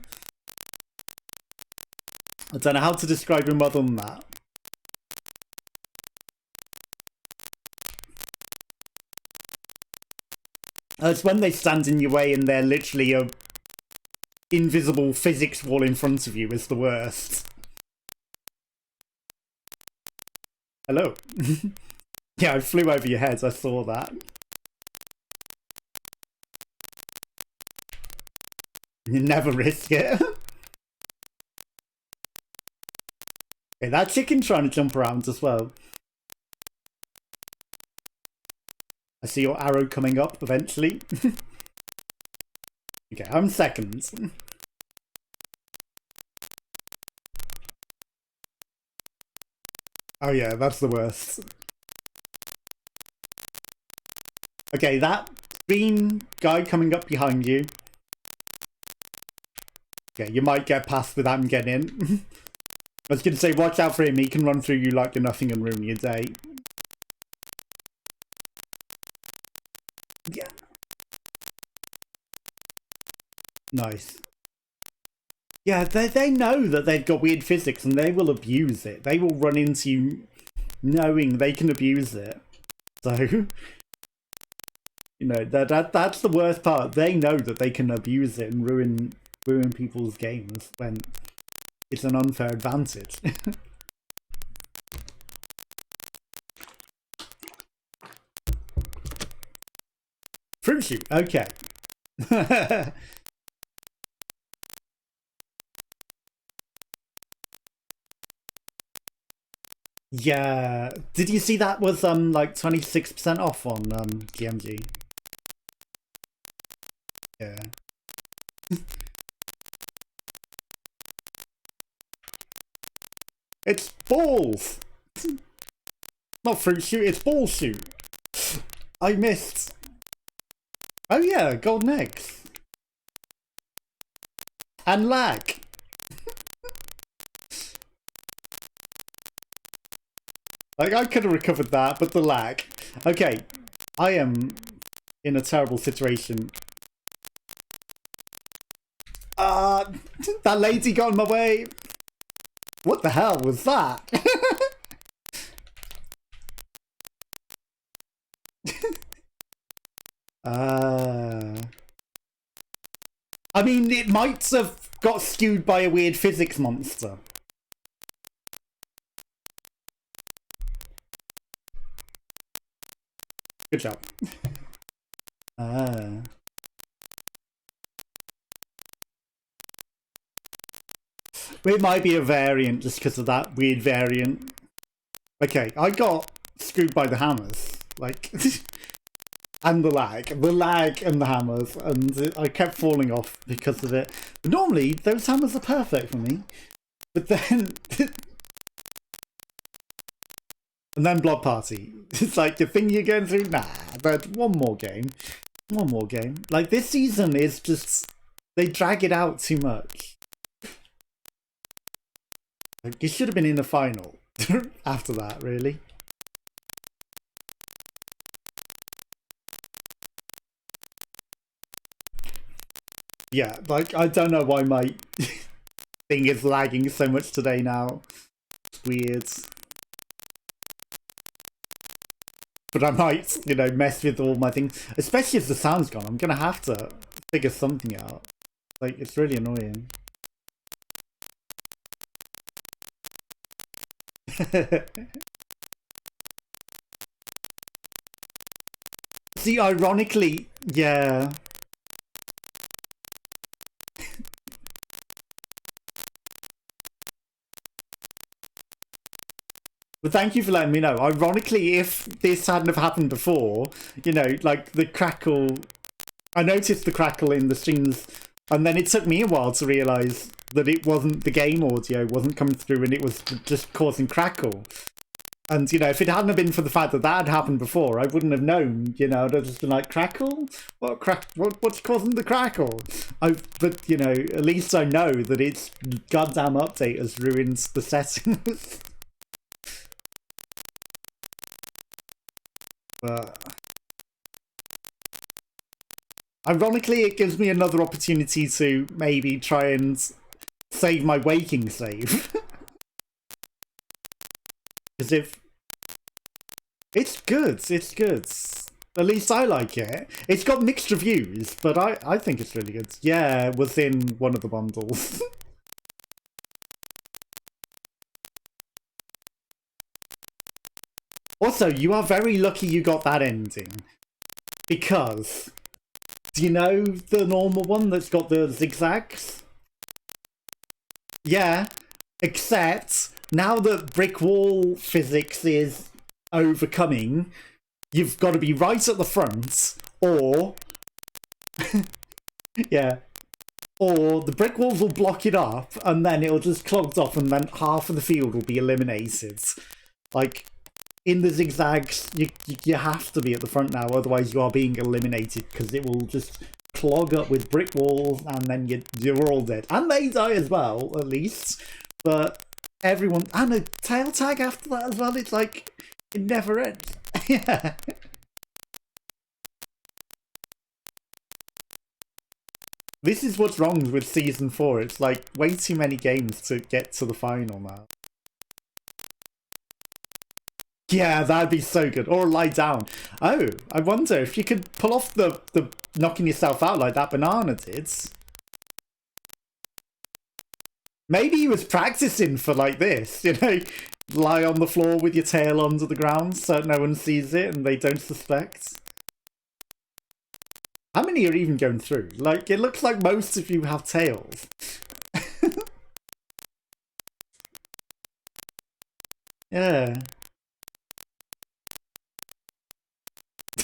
don't know how to describe him other than that. It's when they stand in your way and they're literally a invisible physics wall in front of you is the worst. Hello. Yeah, I flew over your head, I saw that. You never risk it. Okay, that chicken trying to jump around as well. I see your arrow coming up eventually. Okay, I'm second. Oh yeah, that's the worst. Okay, that green guy coming up behind you. Okay, you might get past without him getting in. I was going to say, watch out for him. He can run through you like you're nothing and ruin your day. Yeah. Nice. Yeah, they know that they've got weird physics and they will abuse it. They will run into you knowing they can abuse it. So, you know, that's the worst part. They know that they can abuse it and ruin people's games when it's an unfair advantage. Fruit shoot, okay. Yeah, did you see that was like 26% off on GMG? Yeah. It's balls! Not fruit shoot, it's ball shoot. I missed. Oh yeah, golden eggs. And lag. Like, I could have recovered that, but the lag. Okay, I am in a terrible situation. That lady got in my way. What the hell was that? I mean, it might have got skewed by a weird physics monster. Good job. It might be a variant just because of that weird variant. Okay, I got screwed by the hammers. Like, and the lag and the hammers, and I kept falling off because of it. But normally, those hammers are perfect for me. But then... and then Blood Party. It's like, the thing you're going through? Nah, but one more game. One more game. Like, this season is just... they drag it out too much. Like, it should have been in the final. After that, really. Yeah, like, I don't know why my thing is lagging so much today now. It's weird. But I might, you know, mess with all my things. Especially if the sound's gone. I'm gonna have to figure something out. Like, it's really annoying. See, ironically, yeah. But thank you for letting me know. Ironically, if this hadn't have happened before, you know, like the crackle... I noticed the crackle in the streams, and then it took me a while to realise that it wasn't the game audio, wasn't coming through, and it was just causing crackle. And, you know, if it hadn't have been for the fact that that had happened before, I wouldn't have known, you know, I'd have just been like, crackle? What's causing the crackle? But, you know, at least I know that its goddamn update has ruined the settings. But ironically, it gives me another opportunity to maybe try and save my waking save. Because if... it's good, it's good. At least I like it. It's got mixed reviews, but I think it's really good. Yeah, it was in one of the bundles. Also, you are very lucky you got that ending. Because... do you know the normal one that's got the zigzags? Yeah, except now that brick wall physics is overcoming, you've got to be right at the front, or... yeah. Or the brick walls will block it up, and then it'll just clogged off, and then half of the field will be eliminated. Like... in the zigzags, you have to be at the front now, otherwise you are being eliminated, because it will just clog up with brick walls, and then you're all dead. And they die as well, at least. But everyone... and a tail tag after that as well, it's like... it never ends. Yeah. This is what's wrong with Season 4, it's like way too many games to get to the final now. Yeah, that'd be so good. Or lie down. Oh, I wonder if you could pull off the knocking yourself out like that banana did. Maybe he was practicing for like this, you know? Lie on the floor with your tail under the ground so no one sees it and they don't suspect. How many are even going through? Like, it looks like most of you have tails. Yeah.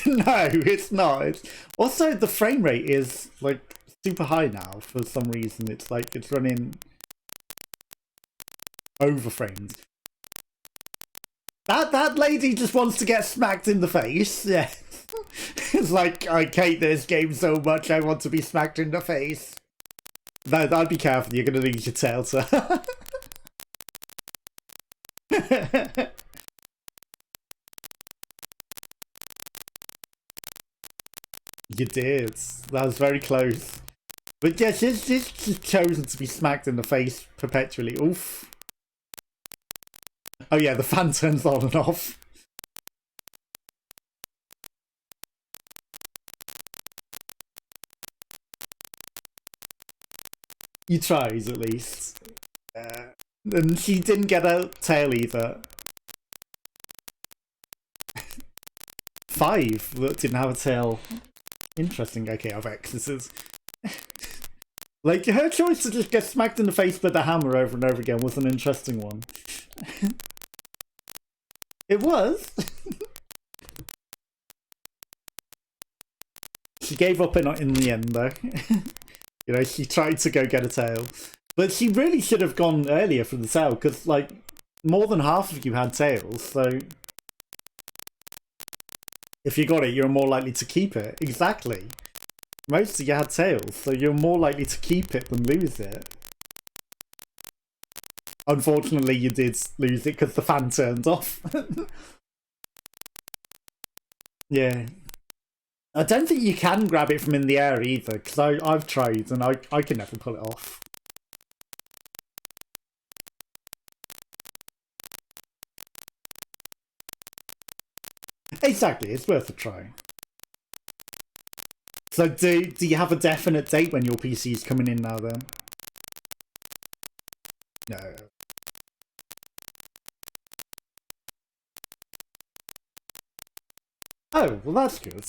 No, it's not. Also, the frame rate is like super high now for some reason. It's like it's running overframed. That lady just wants to get smacked in the face. Yeah. It's like, I hate this game so much, I want to be smacked in the face. No, I'd be careful, you're gonna lose your tail, sir. You did. That was very close. But yeah, she's chosen to be smacked in the face perpetually. Oof. Oh yeah, the fan turns on and off. You tried, at least. And she didn't get a tail either. 5 that didn't have a tail. Interesting. Okay, I've X's. Like, her choice to just get smacked in the face with the hammer over and over again was an interesting one. It was. She gave up in the end, though. You know, she tried to go get a tail. But she really should have gone earlier for the tail, because, like, more than half of you had tails, so... If you got it, you're more likely to keep it. Exactly. Most of you had tails, so you're more likely to keep it than lose it. Unfortunately, you did lose it because the fan turned off. Yeah. I don't think you can grab it from in the air either, because I've tried and I can never pull it off. Exactly, it's worth a try. So do you have a definite date when your PC is coming in now then? No. Oh, well that's good.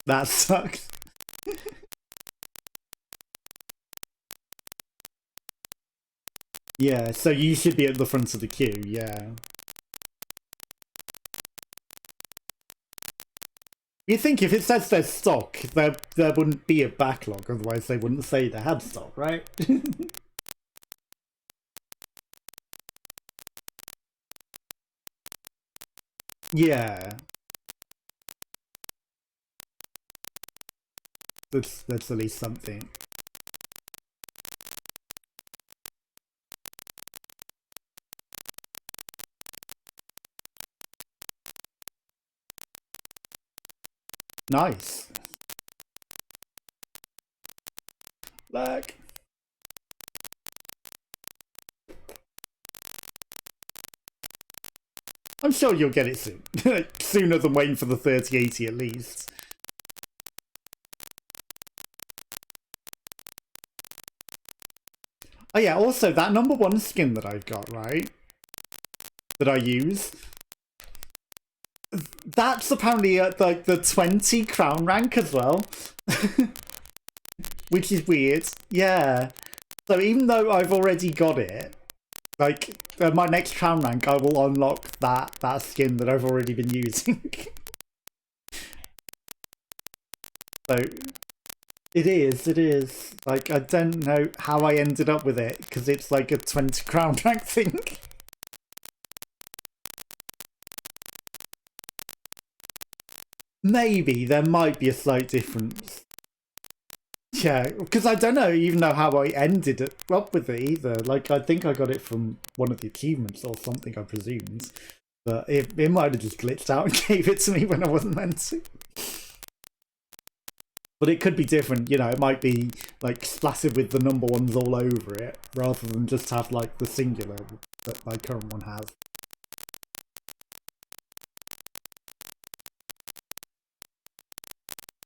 That sucks. Yeah, so you should be at the front of the queue, yeah. You think if it says there's stock, there wouldn't be a backlog, otherwise they wouldn't say they had stock, right? Yeah. That's at least something. Nice. Look. I'm sure you'll get it soon. Sooner than waiting for the 3080 at least. Oh yeah, also that #1 skin that I've got, right? That I use. That's apparently at like the 20 crown rank as well. Which is weird. Yeah. So even though I've already got it, like my next crown rank, I will unlock that skin that I've already been using. So it is. Like, I don't know how I ended up with it, because it's like a 20 crown rank thing. Maybe there might be a slight difference. Yeah, because I don't even know how I ended up with it either. Like, I think I got it from one of the achievements or something, I presumed. But it might have just glitched out and gave it to me when I wasn't meant to. But it could be different, you know, it might be like splattered with the #1s all over it, rather than just have like the singular that my current one has.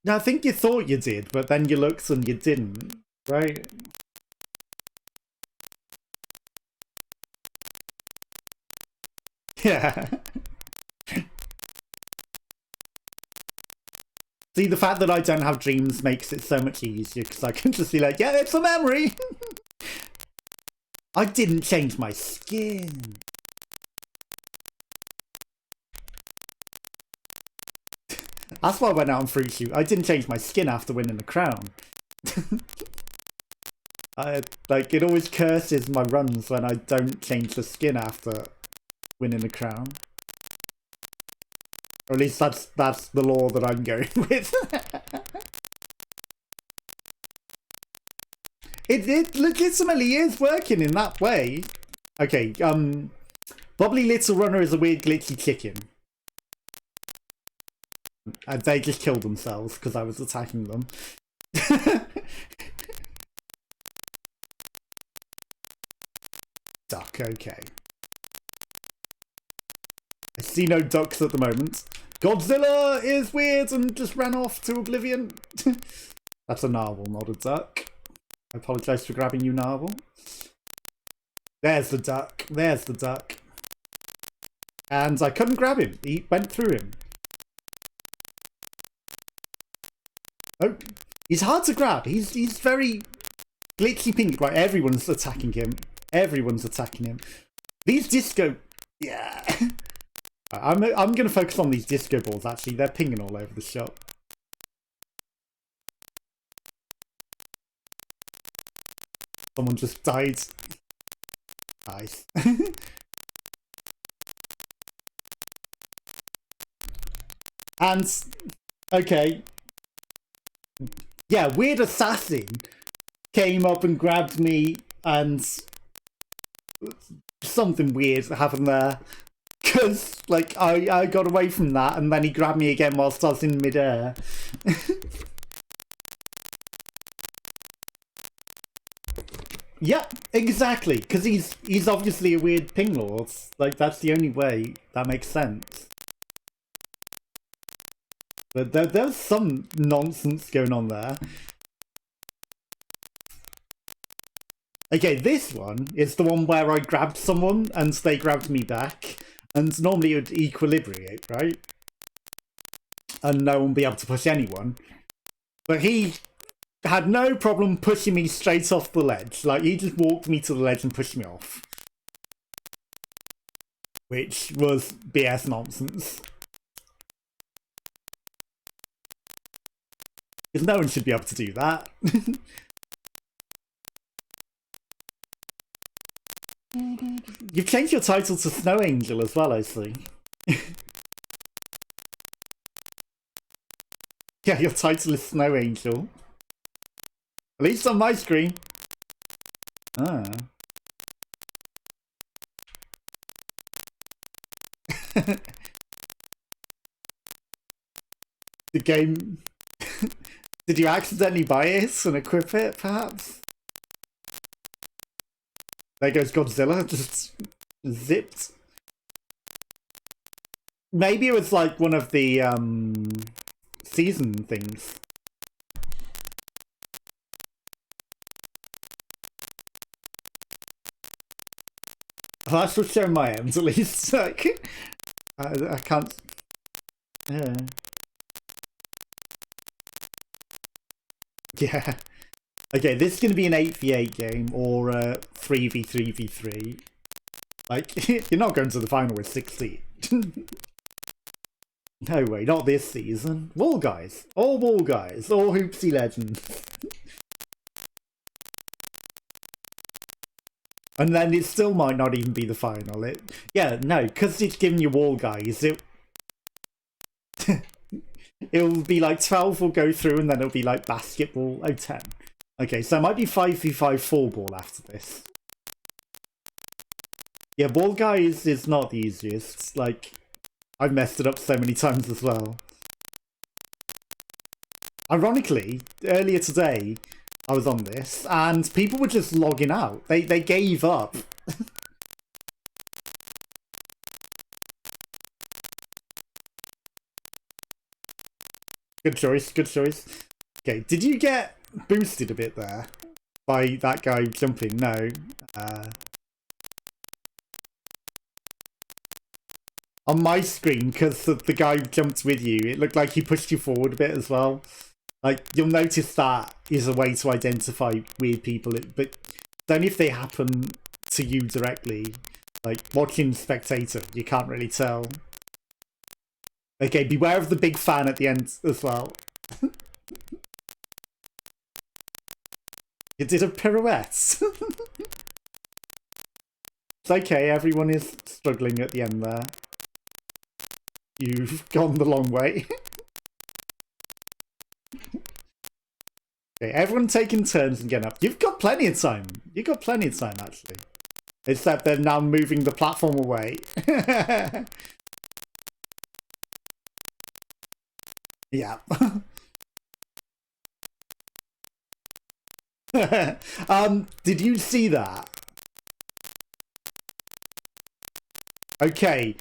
Now, I think you thought you did, but then you looked and you didn't, right? Yeah. See, the fact that I don't have dreams makes it so much easier, because I can just be like, yeah, it's a memory! I didn't change my skin. That's why I went out on Fruit Shoot. I didn't change my skin after winning the crown. Like, it always curses my runs when I don't change the skin after winning the crown. Or at least that's the law that I'm going with. It legitimately is working in that way. Okay, Bubbly Little Runner is a weird glitchy chicken. And they just killed themselves because I was attacking them. Duck, okay. I see no ducks at the moment. Godzilla is weird and just ran off to oblivion. That's a narwhal, not a duck. I apologise for grabbing you, narwhal. There's the duck. There's the duck. And I couldn't grab him. He went through him. Oh, he's hard to grab. He's very glitchy pink. Right, everyone's attacking him. Everyone's attacking him. These disco... Yeah. I'm going to focus on these disco balls, actually. They're pinging all over the shop. Someone just died. Nice. And, okay. Yeah, Weird Assassin came up and grabbed me and something weird happened there. Because, like, I got away from that and then he grabbed me again whilst I was in midair. Yeah, exactly. Because he's obviously a weird ping lord. Like, that's the only way that makes sense. But there's some nonsense going on there. Okay, this one is the one where I grabbed someone and they grabbed me back. And normally it would equilibrate, right? And no one would be able to push anyone. But he had no problem pushing me straight off the ledge. Like, he just walked me to the ledge and pushed me off. Which was BS nonsense. Because no one should be able to do that. You've changed your title to Snow Angel as well, I see. Yeah, your title is Snow Angel. At least on my screen. Ah. The game... Did you accidentally buy it and equip it, perhaps? There goes Godzilla, just zipped. Maybe it was like one of the season things. Well, that's what's showing my end, at least. Like, I can't... Yeah. Yeah. Okay, this is going to be an 8v8 game or a 3v3v3. Like, you're not going to the final with 60. No way, not this season. Wall guys. All wall guys. All Hoopsy legends. And then it still might not even be the final. Yeah, no, because it's giving you wall guys, it'll be like 12 will go through and then it'll be like basketball. Oh, 10. Okay, so it might be 5v5 full ball after this. Yeah, wall guys is not the easiest. Like, I've messed it up so many times as well. Ironically, earlier today, I was on this, and people were just logging out. They gave up. Good choice, good choice. Okay, did you get boosted a bit there by that guy jumping? No. On my screen, because the guy jumped with you, it looked like he pushed you forward a bit as well. Like, you'll notice that is a way to identify weird people, but only if they happen to you directly. Like, watching Spectator, you can't really tell. Okay, beware of the big fan at the end as well. You did a pirouette. It's okay, everyone is struggling at the end there. You've gone the long way. Okay, everyone taking turns and getting up. You've got plenty of time. You've got plenty of time, actually. Except they're now moving the platform away. Yeah. Did you see that? Okay.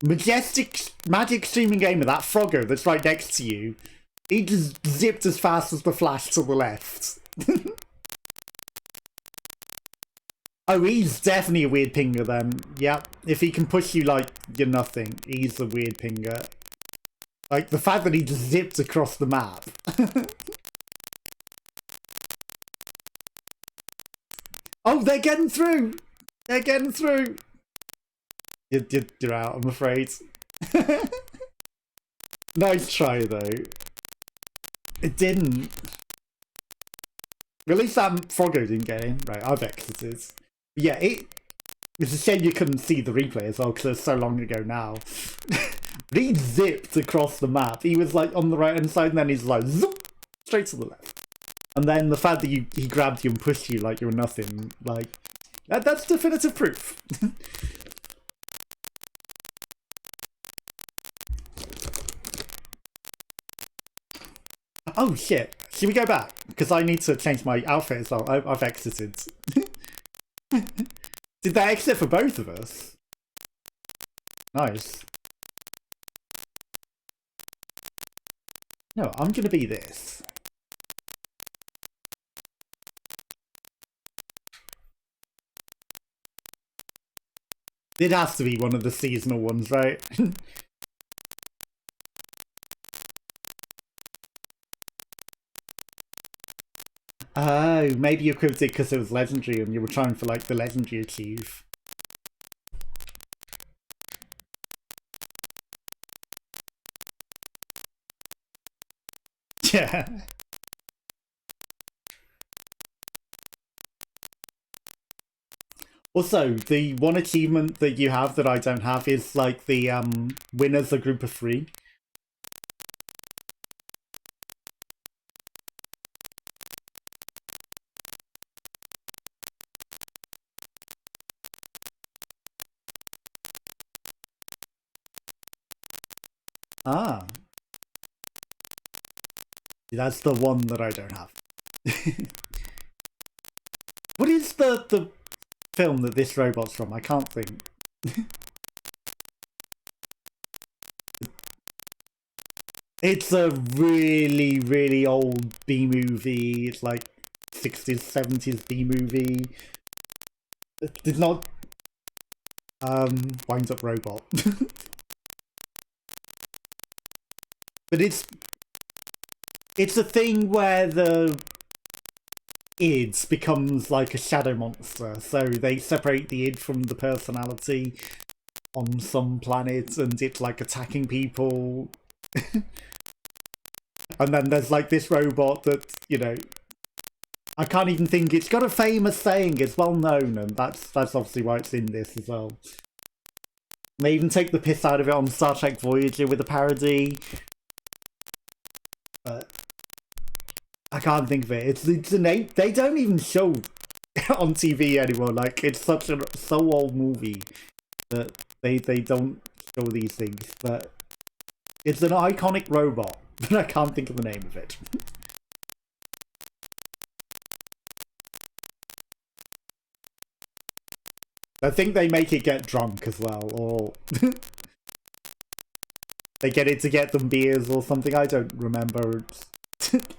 Magic streaming gamer, that Froggo that's right next to you, he just zipped as fast as the Flash to the left. Oh, he's definitely a weird pinger then. Yep. If he can push you like you're nothing, he's a weird pinger. Like, the fact that he just zipped across the map. Oh, they're getting through! They're getting through! You're out, I'm afraid. Nice try, though. It didn't. At least that Froggo didn't get in. Right, I've exited. Yeah, it's a shame you couldn't see the replay as well, because it was so long ago now. But he zipped across the map. He was like on the right hand side, and then he's like zoop, straight to the left. And then the fact that he grabbed you and pushed you like you were nothing, like that's definitive proof. Oh shit! Should we go back? Because I need to change my outfit as well. I've exited. Did they exit for both of us? Nice. No, I'm gonna be this. It has to be one of the seasonal ones, right? Oh, maybe you equipped it because it was legendary and you were trying for like the legendary achieve. Yeah. Also, the one achievement that you have that I don't have is like the winners a group of 3. Ah. That's the one that I don't have. What is the film that this robot's from? I can't think. It's a really, really old B-movie. It's like 60s, 70s B-movie. It's not... Wind Up Robot. But it's a thing where the id becomes like a shadow monster, so they separate the id from the personality on some planets, and it's like attacking people. And then there's like this robot that, you know, I can't even think, it's got a famous saying, it's well known, and that's obviously why it's in this as well. They even take the piss out of it on Star Trek Voyager with a parody. But I can't think of it. It's a name they don't even show on TV anymore. Like, it's so old movie that they don't show these things. But it's an iconic robot, but I can't think of the name of it. I think they make it get drunk as well, or they get it to get them beers or something. I don't remember.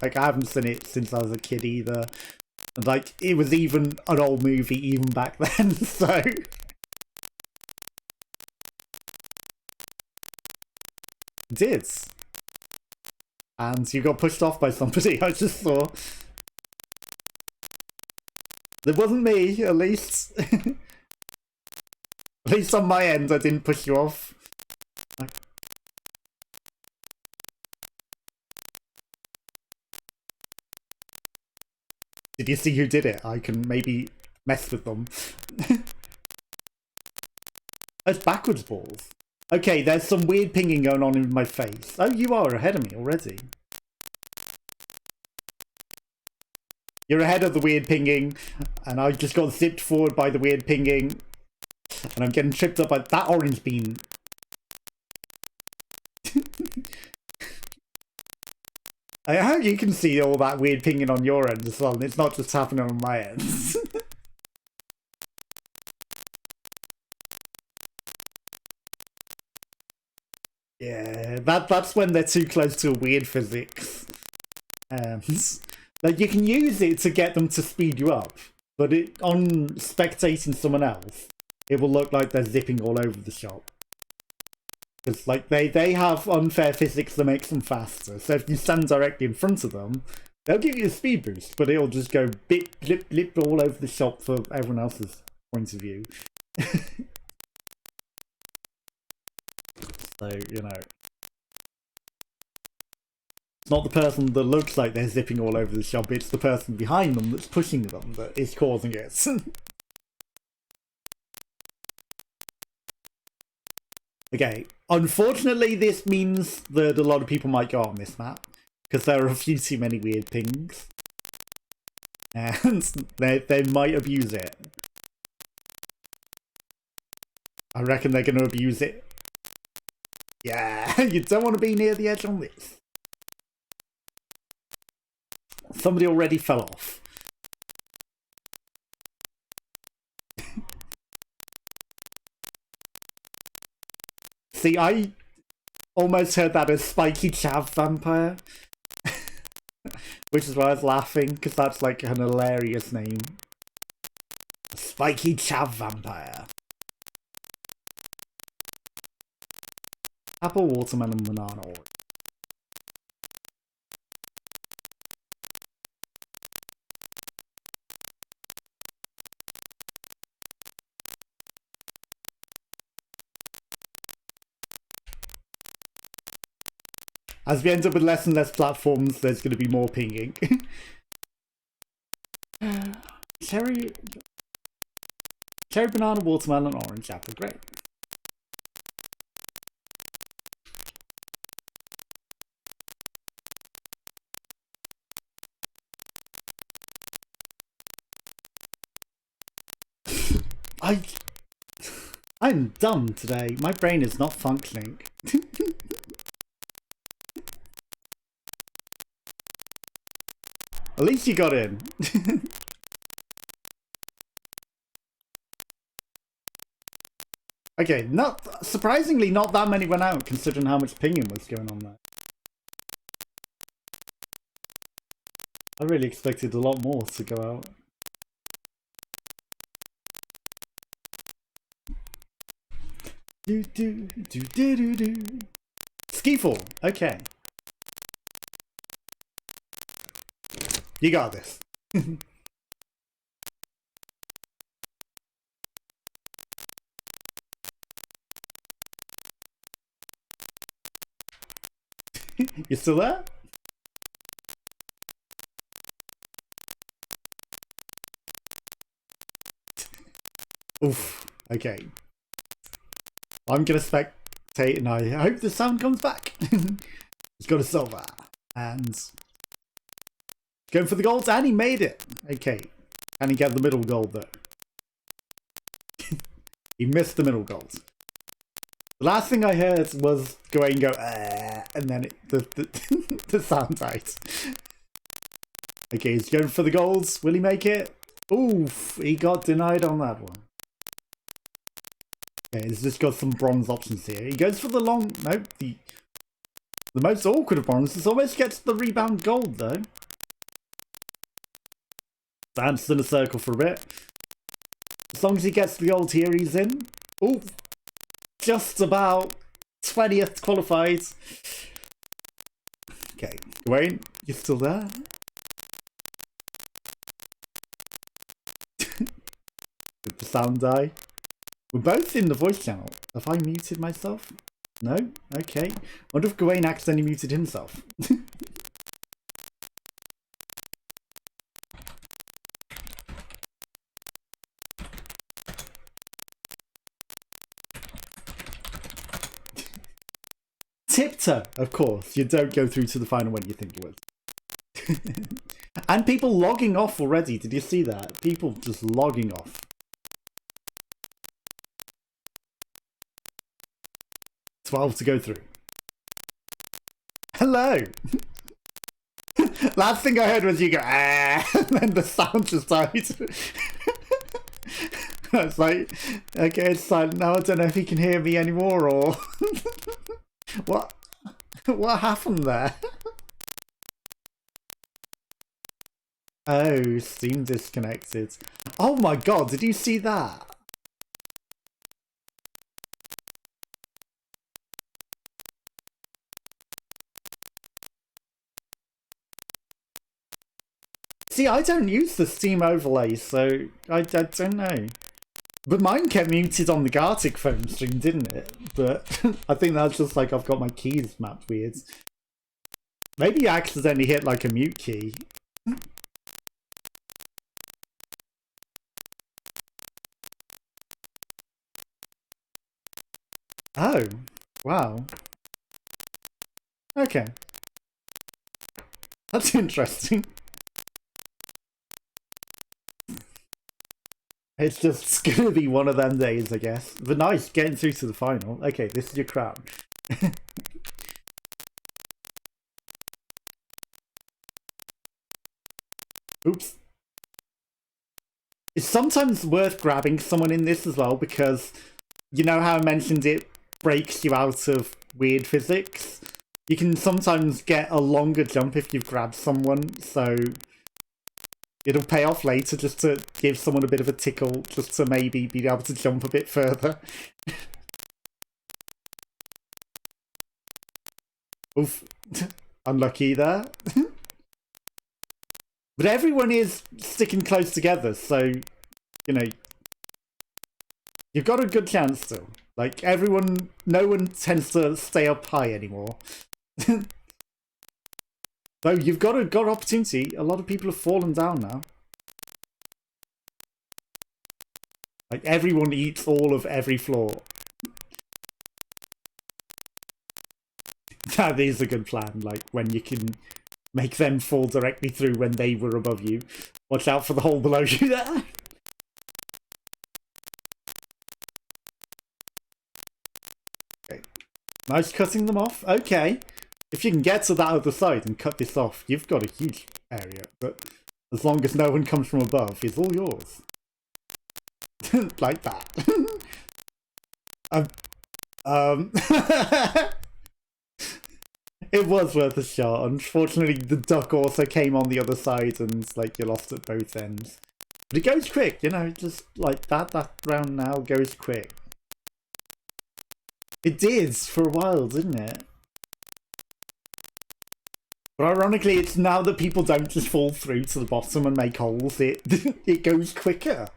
Like, I haven't seen it since I was a kid either. And like, it was even an old movie even back then, so... It did. And you got pushed off by somebody, I just saw. It wasn't me, at least. At least on my end, I didn't push you off. Did you see who did it? I can maybe mess with them. It's backwards balls. Okay, there's some weird pinging going on in my face. Oh, you are ahead of me already. You're ahead of the weird pinging, and I just got zipped forward by the weird pinging, and I'm getting tripped up by that orange beam. I hope you can see all that weird pinging on your end as well, and it's not just happening on my end. Yeah, that's when they're too close to a weird physics. Like, you can use it to get them to speed you up, but on spectating someone else, it will look like they're zipping all over the shop. Because, like, they have unfair physics that makes them faster, so if you stand directly in front of them, they'll give you a speed boost, but it'll just go blip, blip, blip all over the shop for everyone else's point of view. So, you know. It's not the person that looks like they're zipping all over the shop, it's the person behind them that's pushing them that is causing it. Okay, unfortunately this means that a lot of people might go on this map, because there are a few too many weird pings. And they might abuse it. I reckon they're going to abuse it. Yeah, you don't want to be near the edge on this. Somebody already fell off. See, I almost heard that as Spiky Chav Vampire. Which is why I was laughing, because that's like an hilarious name. Spiky Chav Vampire. Apple, watermelon, banana, orange. As we end up with less and less platforms, there's going to be more pinging. Cherry, banana, watermelon, orange, apple, grape. I'm dumb today. My brain is not functioning. At least you got in. Okay, surprisingly not that many went out considering how much pinging was going on there. I really expected a lot more to go out. Skiffle, okay. You got this. You still there? Oof, okay. I'm gonna spectate and I hope the sound comes back. He's got a silver. And going for the golds, and he made it. Okay. Can he get the middle gold though? He missed the middle gold. The last thing I heard was going go and then the sound died. Okay, he's going for the golds. Will he make it? Oof, he got denied on that one. Okay, he's just got some bronze options here. He goes for the long... Nope, the most awkward of bronzes almost gets the rebound gold, though. Danced in a circle for a bit. As long as he gets the gold here, he's in. Ooh, just about 20th qualified. Okay, Wayne, you still there? Did the sound die? We're both in the voice channel. Have I muted myself? No? Okay. Wonder if Gawain accidentally muted himself. Tiptoe, of course. You don't go through to the final when you think you would. And people logging off already. Did you see that? People just logging off. 12 to go through. Hello! Last thing I heard was you go, ah, and then the sound just died. It's like, okay, it's silent now. I don't know if he can hear me anymore or... What? What happened there? Oh, Steam disconnected. Oh my god, did you see that? See, I don't use the Steam overlay, so I don't know. But mine kept muted on the Gartic phone stream, didn't it? But I think that's just like I've got my keys mapped weird. Maybe I accidentally hit like a mute key. Oh, wow. Okay. That's interesting. It's just gonna be one of them days, I guess. But nice, getting through to the final. Okay, this is your crown. Oops. It's sometimes worth grabbing someone in this as well, because you know how I mentioned it breaks you out of weird physics? You can sometimes get a longer jump if you've grabbed someone, so it'll pay off later just to give someone a bit of a tickle, just to maybe be able to jump a bit further. Oof. Unlucky there. But everyone is sticking close together, so, you know, you've got a good chance still. Like, everyone, no one tends to stay up high anymore. Though you've got a good opportunity. A lot of people have fallen down now. Like, everyone eats all of every floor. That is a good plan, like, when you can make them fall directly through when they were above you. Watch out for the hole below you there. Okay. Nice cutting them off. Okay. If you can get to that other side and cut this off, you've got a huge area. But as long as no one comes from above, it's all yours. Like that. It was worth a shot. Unfortunately, the duck also came on the other side and, like, you lost at both ends. But it goes quick, you know, just like that round now goes quick. It did for a while, didn't it? But ironically, it's now that people don't just fall through to the bottom and make holes, it it goes quicker.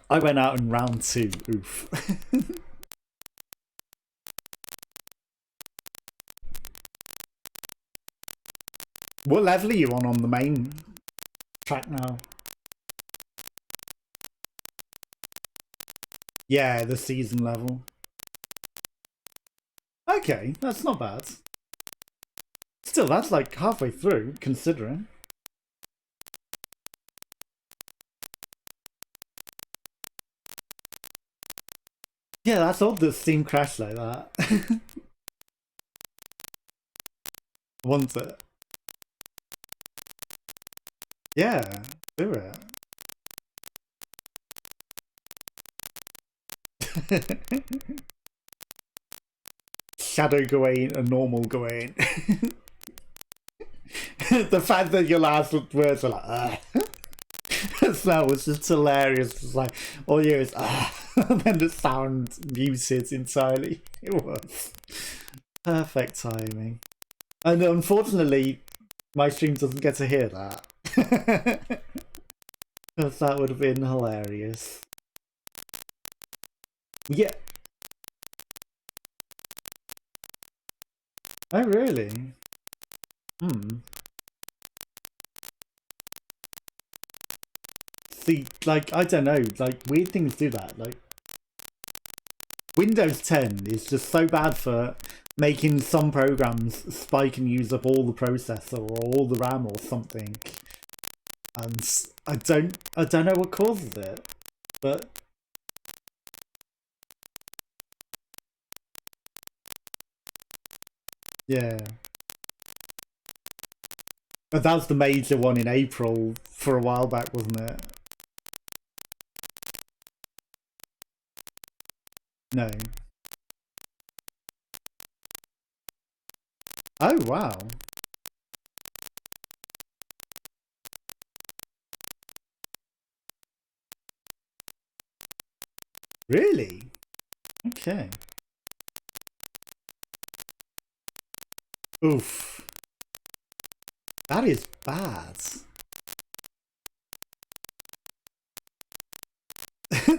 I went out in round 2. Oof. What level are you on the main track now? Yeah, the season level. Okay, that's not bad. Still, that's like halfway through, considering. Yeah, that's odd that Steam crashed like that. Want it? Yeah, do it. Shadow Gawain and normal Gawain. The fact that your last words were like, that was just hilarious. It's like, all you hear is, and then the sound muted entirely. It was perfect timing. And unfortunately, my stream doesn't get to hear that. Because that would have been hilarious. Yeah. Oh, really? See, like, I don't know, like, weird things do that, like... Windows 10 is just so bad for making some programs spike and use up all the processor or all the RAM or something. And I don't know what causes it, but yeah. But that was the major one in April for a while back, wasn't it? No. Oh, wow. Really? Okay. Oof. That is bad.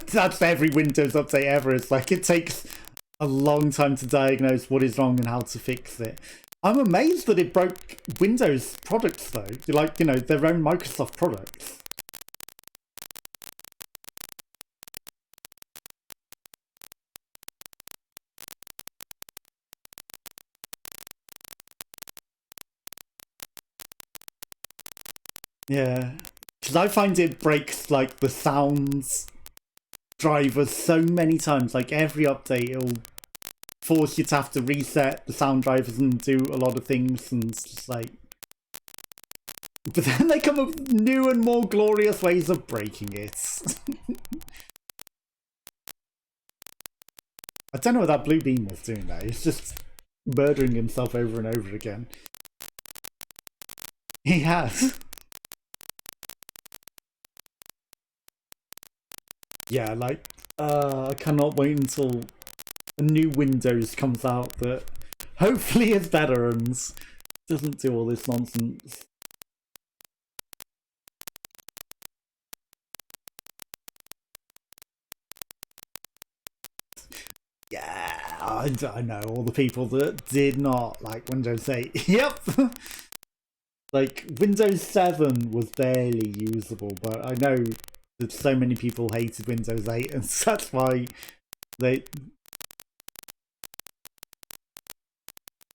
That's every Windows update ever. It's like it takes a long time to diagnose what is wrong and how to fix it. I'm amazed that it broke Windows products though. Like, you know, their own Microsoft products. Yeah. Because I find it breaks like the sounds drivers so many times. Like every update, it'll force you to have to reset the sound drivers and do a lot of things, and it's just like. But then they come up with new and more glorious ways of breaking it. I don't know what that blue beam was doing there. He's just murdering himself over and over again. He has. Yeah, like, I cannot wait until a new Windows comes out that hopefully is better and doesn't do all this nonsense. Yeah, I know all the people that did not like Windows 8. Yep! Like, Windows 7 was barely usable, but I know that so many people hated Windows 8, and that's why they...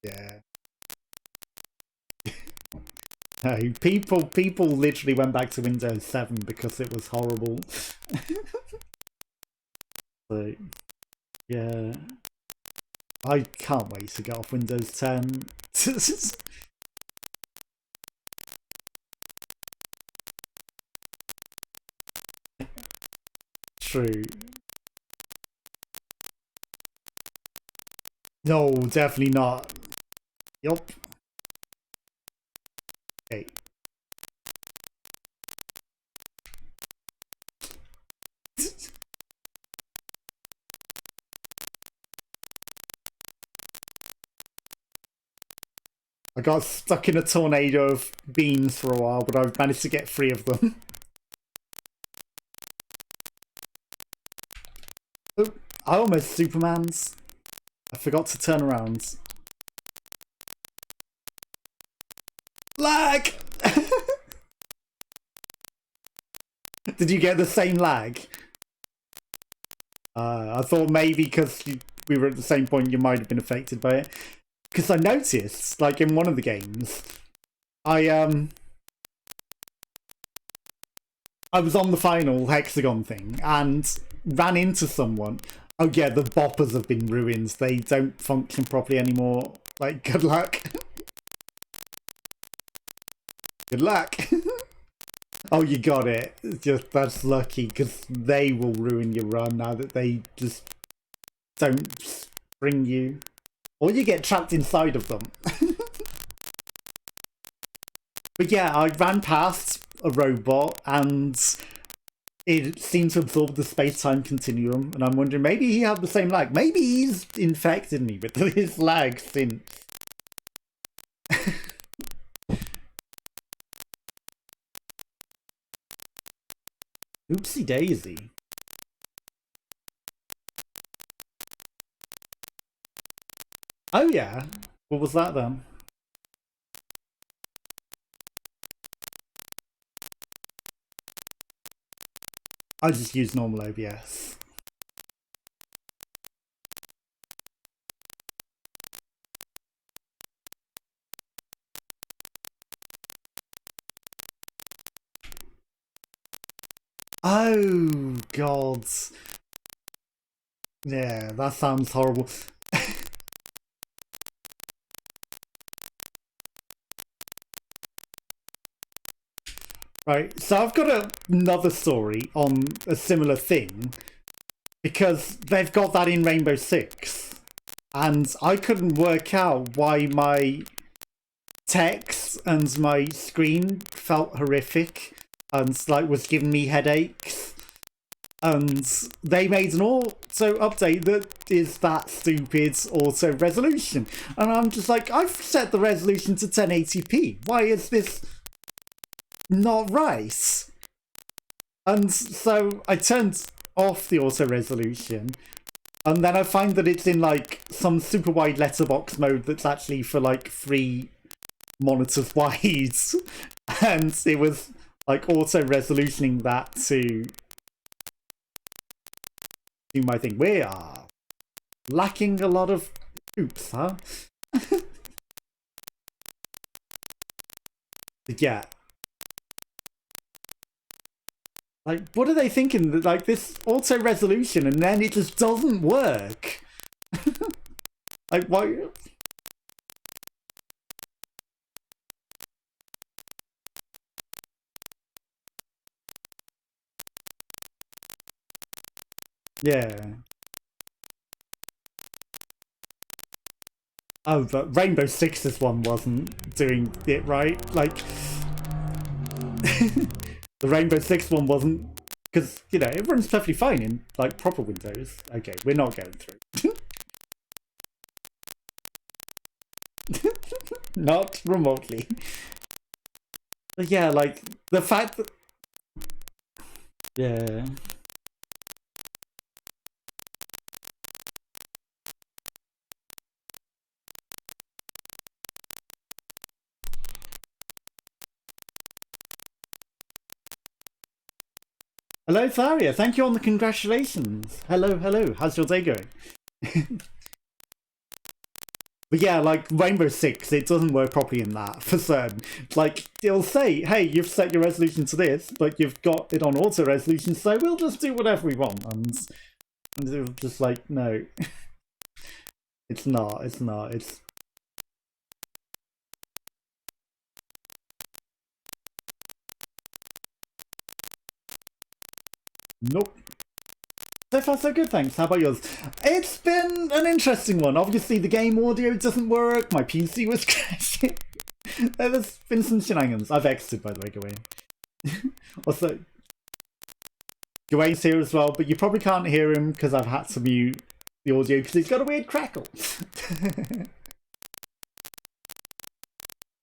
Yeah. No, people literally went back to Windows 7 because it was horrible. So, yeah. I can't wait to get off Windows 10. True. No, definitely not. Yup. Okay. I got stuck in a tornado of beans for a while, but I've managed to get free of them. Oh, I almost Superman's. I forgot to turn around. Lag! Did you get the same lag? I thought maybe because we were at the same point you might have been affected by it. Because I noticed, like in one of the games, I was on the final hexagon thing and ran into someone. Oh yeah, the boppers have been ruined. They don't function properly anymore. Like, good luck. Good luck. Oh, you got it. Just that's lucky because they will ruin your run now that they just don't spring you. Or you get trapped inside of them. But yeah, I ran past a robot and it seemed to absorb the space-time continuum, and I'm wondering, maybe he had the same lag. Maybe he's infected me with his lag since. Oopsie daisy. Oh yeah. What was that then? I just use normal OBS. Oh, God. Yeah, that sounds horrible. Right, so I've got another story on a similar thing, because they've got that in Rainbow Six, and I couldn't work out why my text and my screen felt horrific and like was giving me headaches. And they made an auto update that is that stupid auto resolution, and I'm just like, I've set the resolution to 1080p. Why is this not right? And so I turned off the auto resolution, and then I find that it's in like some super wide letterbox mode that's actually for like 3 monitors wide, and it was like auto resolutioning that to do my thing. We are lacking a lot of oops, huh? Yeah. Like, what are they thinking? Like, this auto resolution, and then it just doesn't work. Like, why? Yeah. Oh, but Rainbow Six's one wasn't doing it right. Like, the Rainbow Six one wasn't, because, you know, it runs perfectly fine in, like, proper Windows. Okay, we're not going through. Not remotely. But yeah, like, the fact that... Yeah. Hello, Tharia. Thank you on the congratulations. Hello, hello. How's your day going? But yeah, like Rainbow Six, it doesn't work properly in that for certain. Like, it'll say, hey, you've set your resolution to this, but you've got it on auto resolution, so we'll just do whatever we want. And it's just like, no. It's not, it's... Nope. So far, so good, thanks. How about yours? It's been an interesting one. Obviously, the game audio doesn't work. My PC was crashing. There's been some shenanigans. I've exited, by the way, Gawain. Also, Gawain's here as well, but you probably can't hear him because I've had to mute the audio because he's got a weird crackle.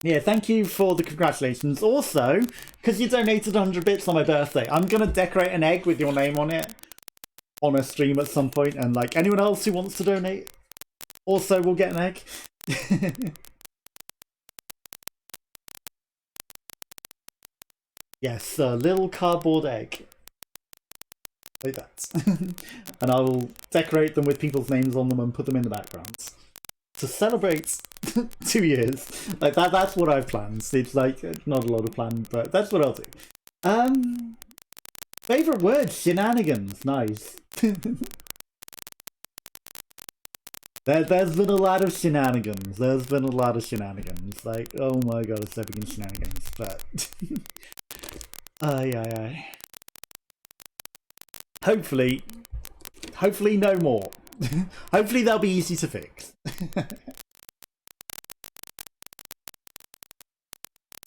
Yeah, thank you for the congratulations. Also, because you donated 100 bits on my birthday, I'm going to decorate an egg with your name on it on a stream at some point, and like anyone else who wants to donate also will get an egg. Yes, a little cardboard egg. Like that. And I will decorate them with people's names on them and put them in the background. To celebrate 2 years. Like that's what I've planned. It's like not a lot of plan, but that's what I'll do. Favorite word, shenanigans. Nice. There's been a lot of shenanigans. There's been a lot of shenanigans. Like, oh my god, it's stepping in shenanigans. But aye. Hopefully no more. Hopefully they'll be easy to fix.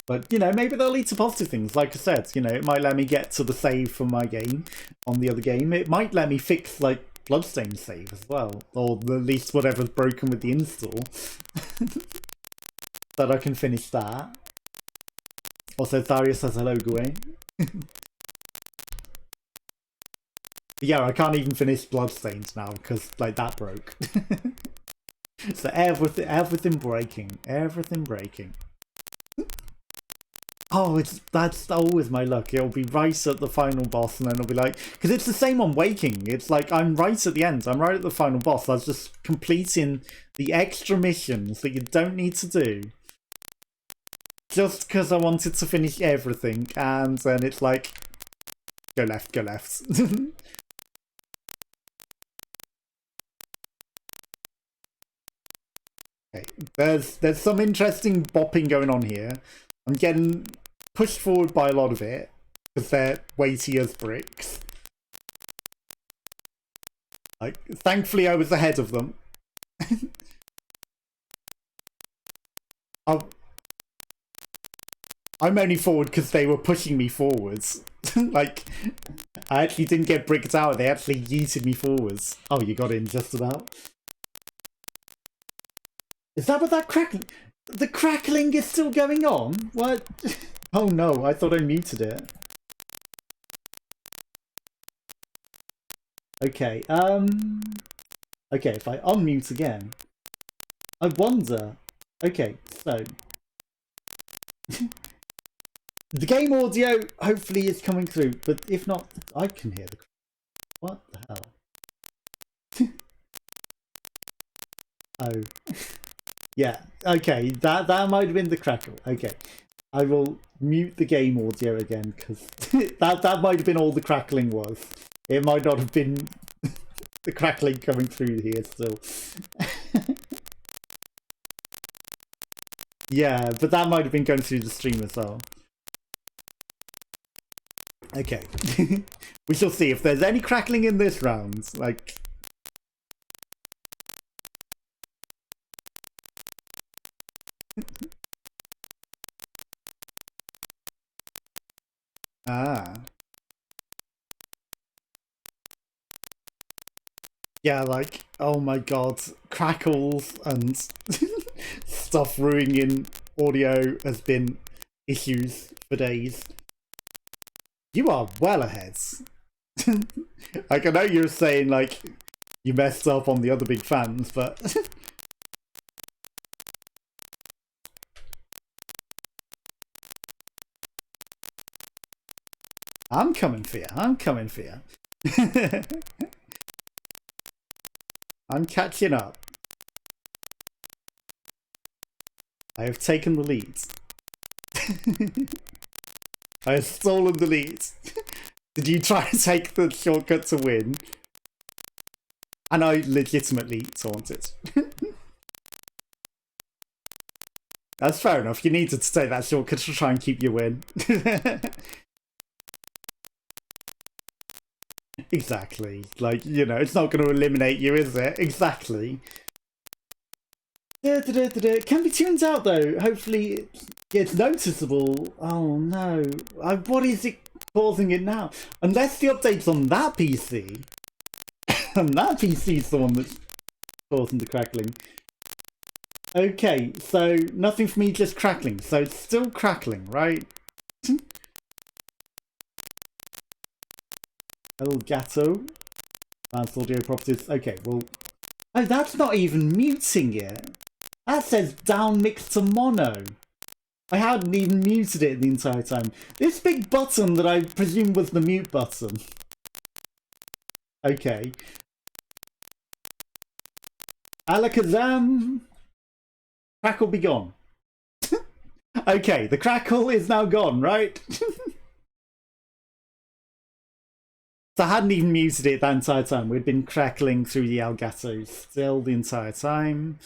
But, you know, maybe they'll lead to positive things. Like I said, you know, it might let me get to the save from my game on the other game. It might let me fix, like, Bloodstained save as well. Or at least whatever's broken with the install. That I can finish that. Also, Tharia says hello, Gawain. Yeah, I can't even finish Bloodstained now because, like, that broke. So everything breaking. Everything breaking. Oh, that's always my luck. It'll be right at the final boss, and then it'll be like... Because it's the same on Waking. It's like, I'm right at the end. I'm right at the final boss. I was just completing the extra missions that you don't need to do. Just because I wanted to finish everything. And then it's like... Go left, go left. Okay, there's some interesting bopping going on here. I'm getting pushed forward by a lot of it because they're weighty as bricks. Like, thankfully I was ahead of them. I'm only forward because they were pushing me forwards. Like, I actually didn't get bricked out, they actually yeeted me forwards. Oh, you got in just about. Is that what that crackling? The crackling is still going on? What? Oh no, I thought I muted it. Okay, okay, if I unmute again. I wonder. Okay, so the game audio hopefully is coming through, but if not, I can hear the. What the hell? Oh, yeah. Okay, that might have been the crackle. Okay, I will mute the game audio again because that might have been all the crackling was. It might not have been the crackling coming through here still. Yeah, but that might have been going through the stream as well. Okay. We shall see if there's any crackling in this round. Like... Ah. Yeah, like, oh my god, crackles and stuff ruining audio has been issues for days. You are well ahead. Like, I know you're saying, like, you messed up on the other big fans, but... I'm coming for you, I'm coming for you. I'm catching up. I have taken the lead. I have stolen the lead. Did you try to take the shortcut to win? And I legitimately taunted. That's fair enough. You needed to take that shortcut to try and keep your win. Exactly. Like, you know, it's not going to eliminate you, is it? Exactly. It can be tuned out, though. Hopefully it's noticeable. Oh, no. What is it causing it now? Unless the update's on that PC. And that PC's the one that's causing the crackling. Okay, so nothing for me, just crackling. So it's still crackling, right? Elgato. Advanced audio properties. Okay, well... Oh, that's not even muting it. That says down mix to mono. I hadn't even muted it the entire time. This big button that I presume was the mute button. Okay. Alakazam. Crackle be gone. Okay, the crackle is now gone, right? So I hadn't even muted it that entire time. We'd been crackling through the Elgato still the entire time.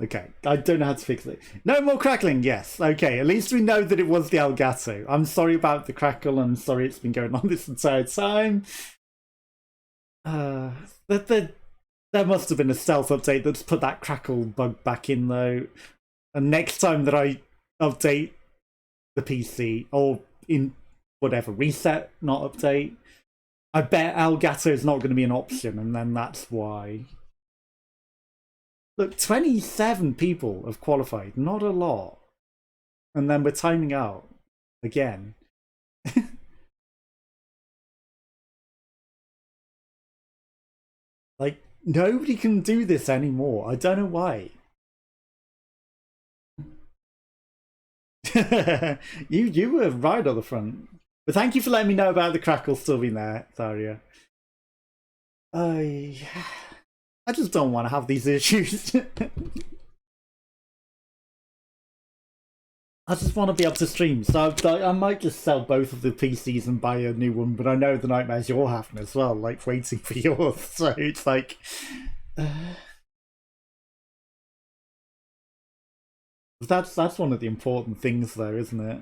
Okay, I don't know how to fix it. No more crackling, yes. Okay, at least we know that it was the Elgato. I'm sorry about the crackle. I'm sorry it's been going on this entire time. There must have been a stealth update that's put that crackle bug back in, though. And next time that I update the PC, or in whatever, reset, not update, I bet Elgato is not going to be an option, and then that's why. Look, 27 people have qualified, not a lot. And then we're timing out again. Like, nobody can do this anymore. I don't know why. you were right on the front. But thank you for letting me know about the crackle still being there, Tharia. I just don't want to have these issues. I just want to be able to stream, so I might just sell both of the PCs and buy a new one. But I know the nightmares you're having as well, like waiting for yours. So it's like, that's one of the important things, though, isn't it?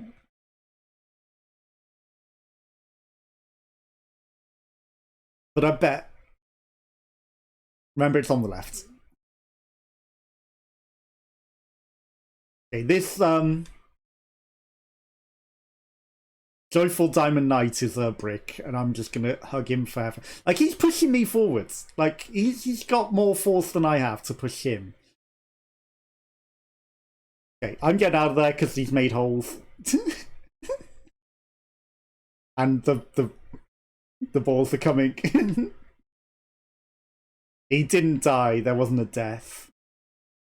But I bet. Remember, it's on the left. Okay, this Joyful Diamond Knight is a brick, and I'm just gonna hug him forever. Like, he's pushing me forwards. Like, he's got more force than I have to push him. Okay, I'm getting out of there because he's made holes. And the balls are coming. He didn't die, there wasn't a death.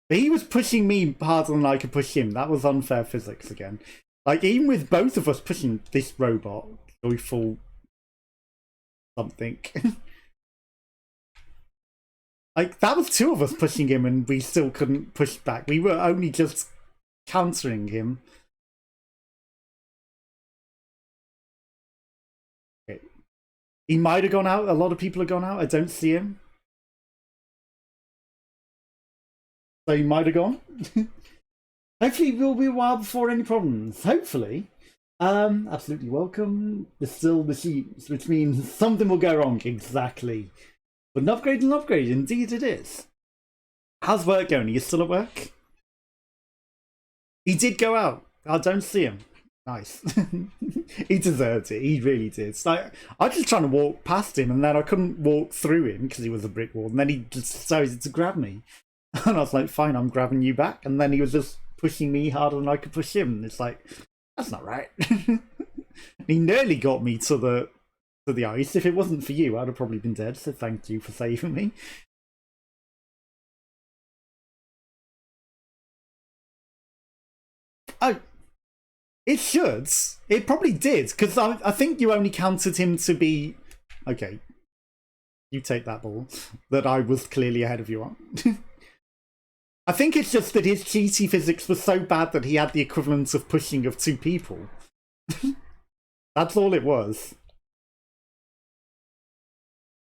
But he was pushing me harder than I could push him. That was unfair physics again. Like, even with both of us pushing this robot, Joyful something. Like, that was two of us pushing him and we still couldn't push back. We were only just countering him. Okay. He might have gone out. A lot of people have gone out. I don't see him. So he might have gone. Hopefully it will be a while before any problems. Hopefully. Absolutely welcome. There's still the sheets, which means something will go wrong. Exactly. But an upgrade, indeed it is. How's work going? Are you still at work? He did go out. I don't see him. Nice. He deserved it. He really did. It's like, I was just trying to walk past him and then I couldn't walk through him because he was a brick wall. And then he just decided to grab me. And I was like, fine, I'm grabbing you back. And then he was just pushing me harder than I could push him. And it's like, that's not right. He nearly got me to the ice. If it wasn't for you, I'd have probably been dead. So thank you for saving me. Oh, it should. It probably did, because I think you only counted him to be... Okay. You take that ball. That I was clearly ahead of you on. I think it's just that his cheaty physics was so bad that he had the equivalent of pushing of two people. That's all it was.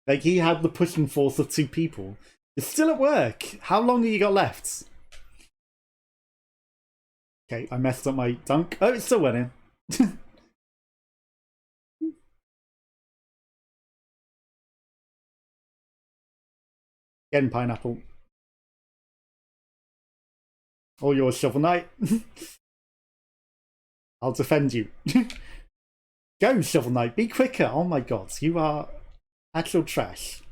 Like, he had the pushing force of two people. It's still at work. How long have you got left? Okay, I messed up my dunk. Oh, it still went in. Again, pineapple. All yours, Shovel Knight. I'll defend you. Go, Shovel Knight. Be quicker. Oh my god, you are actual trash.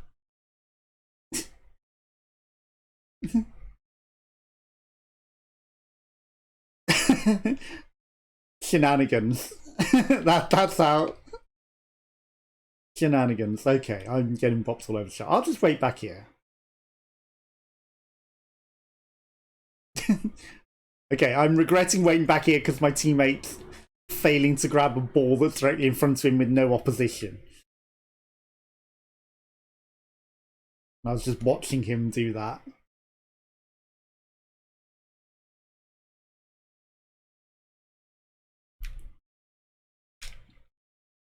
Shenanigans. That's how. Shenanigans. Okay, I'm getting bops all over the shop. I'll just wait back here. Okay, I'm regretting waiting back here because my teammate's failing to grab a ball that's directly in front of him with no opposition. I was just watching him do that.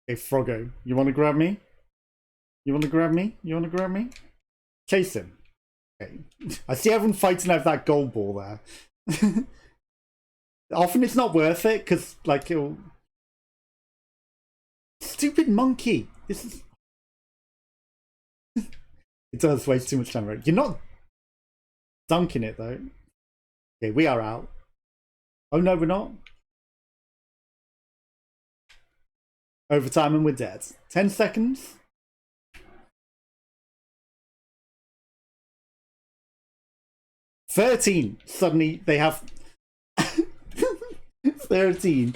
Hey, Froggo, you want to grab me? You want to grab me? You want to grab me? Chase him. Okay. I see everyone fighting over that gold ball there. Often it's not worth it, because, like, it'll... Stupid monkey! This is... It does waste too much time, right? You're not dunking it, though. Okay, we are out. Oh, no, we're not. Overtime and we're dead. 10 seconds. $13. Suddenly they have 13.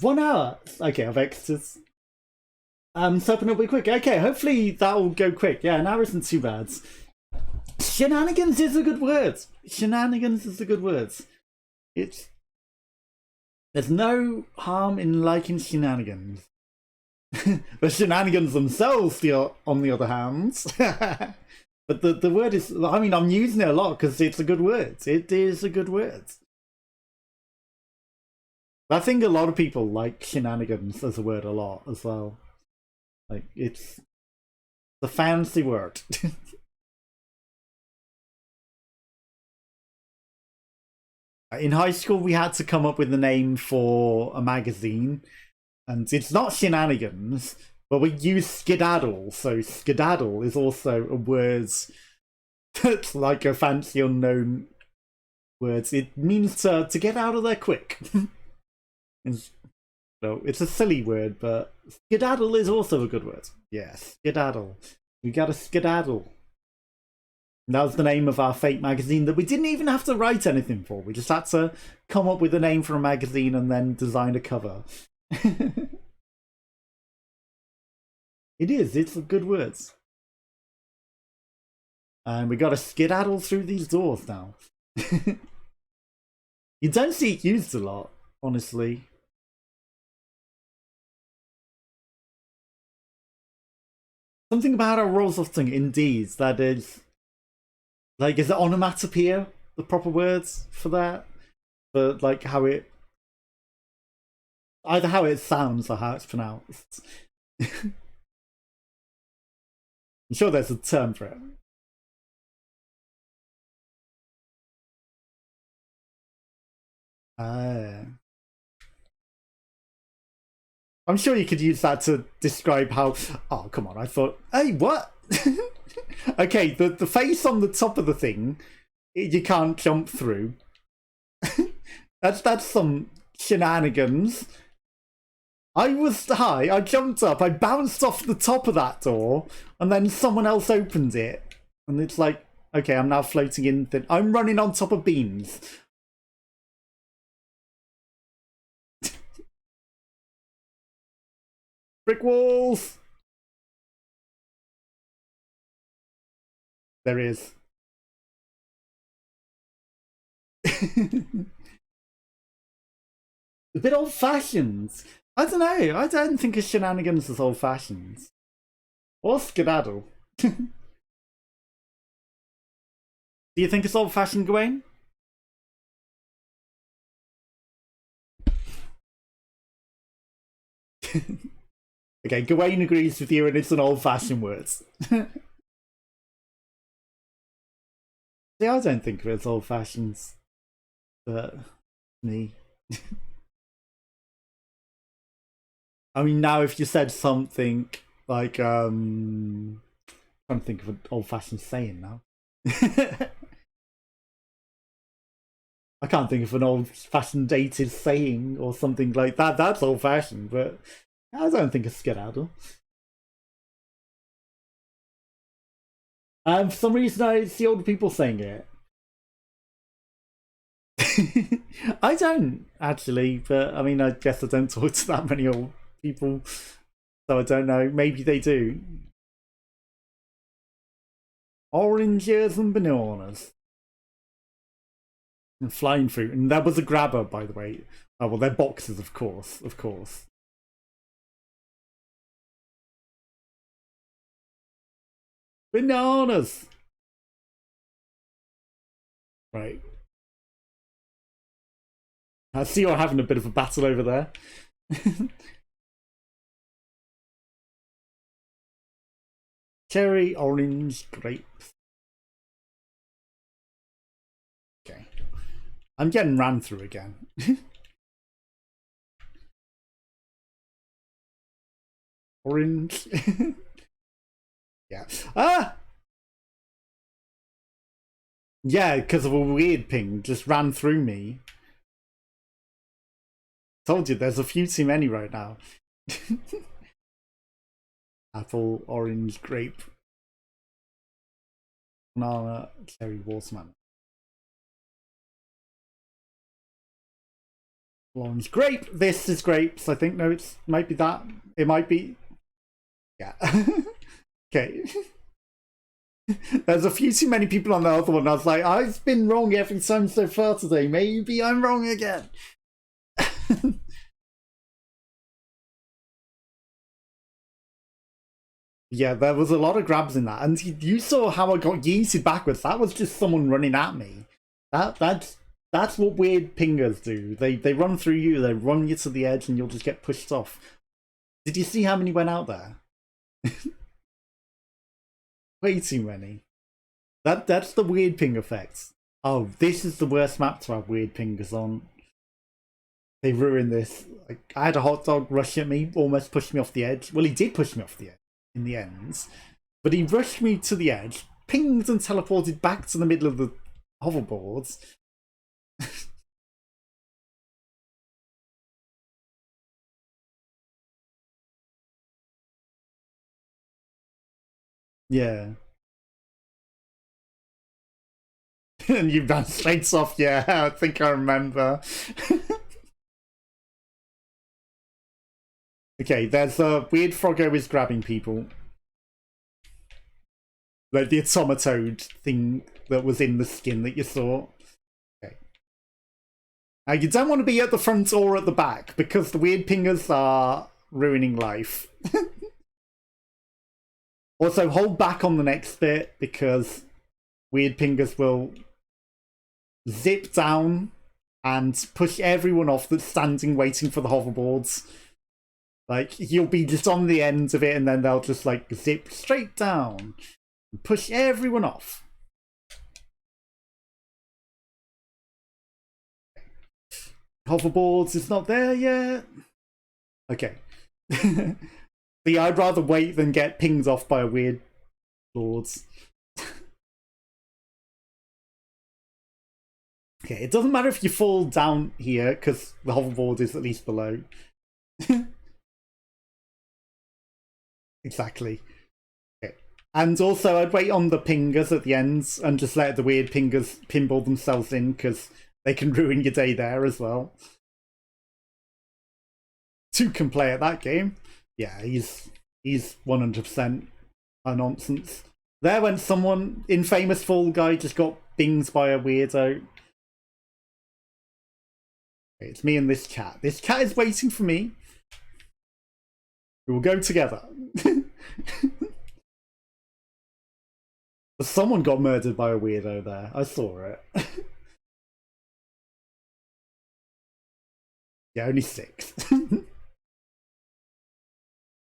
1 hour. Okay, I've exited. Stepping up quick. Okay, hopefully that'll go quick. Yeah, an hour isn't too bad. Shenanigans is a good word. Shenanigans is a good word. There's no harm in liking shenanigans. The shenanigans themselves, on the other hand. But the word is, I mean, I'm using it a lot because it's a good word. It is a good word. I think a lot of people like shenanigans as a word a lot as well. Like, it's a fancy word. In high school, we had to come up with a name for a magazine, and it's not shenanigans, but we use skedaddle. So skedaddle is also a word that's like a fancy unknown word. It means to get out of there quick. So it's a silly word, but skedaddle is also a good word. Yes, skedaddle. We got a skedaddle. And that was the name of our fake magazine that we didn't even have to write anything for. We just had to come up with a name for a magazine and then design a cover. It's a good words. And we got to skedaddle through these doors now. You don't see it used a lot, honestly. Something about our roles of thing, indeed, that is... Like, is it onomatopoeia the proper words for that? But, like, how it... Either how it sounds or how it's pronounced. I'm sure there's a term for it. I'm sure you could use that to describe how... Oh, come on, I thought... Hey, what? Okay, the face on the top of the thing, you can't jump through. That's some shenanigans. I was high, I jumped up, I bounced off the top of that door, and then someone else opened it. And it's like, okay, I'm now floating in... I'm running on top of beams. Brick walls! There is. A bit old-fashioned. I don't know. I don't think of shenanigans as old-fashioned. Or skedaddle. Do you think it's old-fashioned, Gawain? Okay, Gawain agrees with you and it's an old-fashioned word. See, I don't think of it as old-fashioned. But me. I mean, now if you said something like, I'm trying to think of an old-fashioned saying now. I can't think of an old-fashioned dated saying or something like that. That's old-fashioned, but I don't think it's skedaddle. For some reason, I see older people saying it. I don't, actually, but I mean, I guess I don't talk to that many old people, so I don't know. Maybe they do. Oranges and bananas. And flying fruit. And that was a grabber, by the way. Oh, well, they're boxes, of course. Of course. Bananas! Right. I see you're having a bit of a battle over there. Cherry, orange, grape. Okay. I'm getting ran through again. Orange. Yeah. Ah! Yeah, because of a weird ping just ran through me. Told you, there's a few too many right now. Apple, orange, grape, banana, cherry, watermelon. Orange, grape. This is grapes, I think. No, it might be that. It might be. Yeah. Okay. There's a few too many people on the other one. I was like, I've been wrong every time so far today. Maybe I'm wrong again. Yeah, there was a lot of grabs in that, and you saw how I got yeeted backwards. That was just someone running at me. That's That's what weird pingers do. They run through you, they run you to the edge, and you'll just get pushed off. Did you see how many went out there? Way too many. That's the weird ping effect. Oh, this is the worst map to have weird pingers on. They ruined this. Like, I had a hot dog rush at me, almost pushed me off the edge. Well, he did push me off the edge in the end, but he rushed me to the edge, pinged and teleported back to the middle of the hoverboards. Yeah. And you ran straight off, yeah, I think I remember. Okay, there's a weird froggo is grabbing people. Like the automatoad thing that was in the skin that you saw. Okay. Now you don't want to be at the front or at the back because the weird pingers are ruining life. Also, hold back on the next bit because weird pingers will zip down and push everyone off that's standing waiting for the hoverboards. Like, you'll be just on the end of it and then they'll just like zip straight down and push everyone off. Hoverboards is not there yet. Okay. See, I'd rather wait than get pinged off by a weird lords. Okay, it doesn't matter if you fall down here because the hoverboard is at least below. Exactly. Okay. And also, I'd wait on the pingers at the ends and just let the weird pingers pinball themselves in because they can ruin your day there as well. Two can play at that game. Yeah, he's 100% a nonsense. There went someone, infamous Fall Guy, just got binged by a weirdo. Okay, it's me and this cat. This cat is waiting for me. We will go together. Someone got murdered by a weirdo there. I saw it. Yeah, only 6.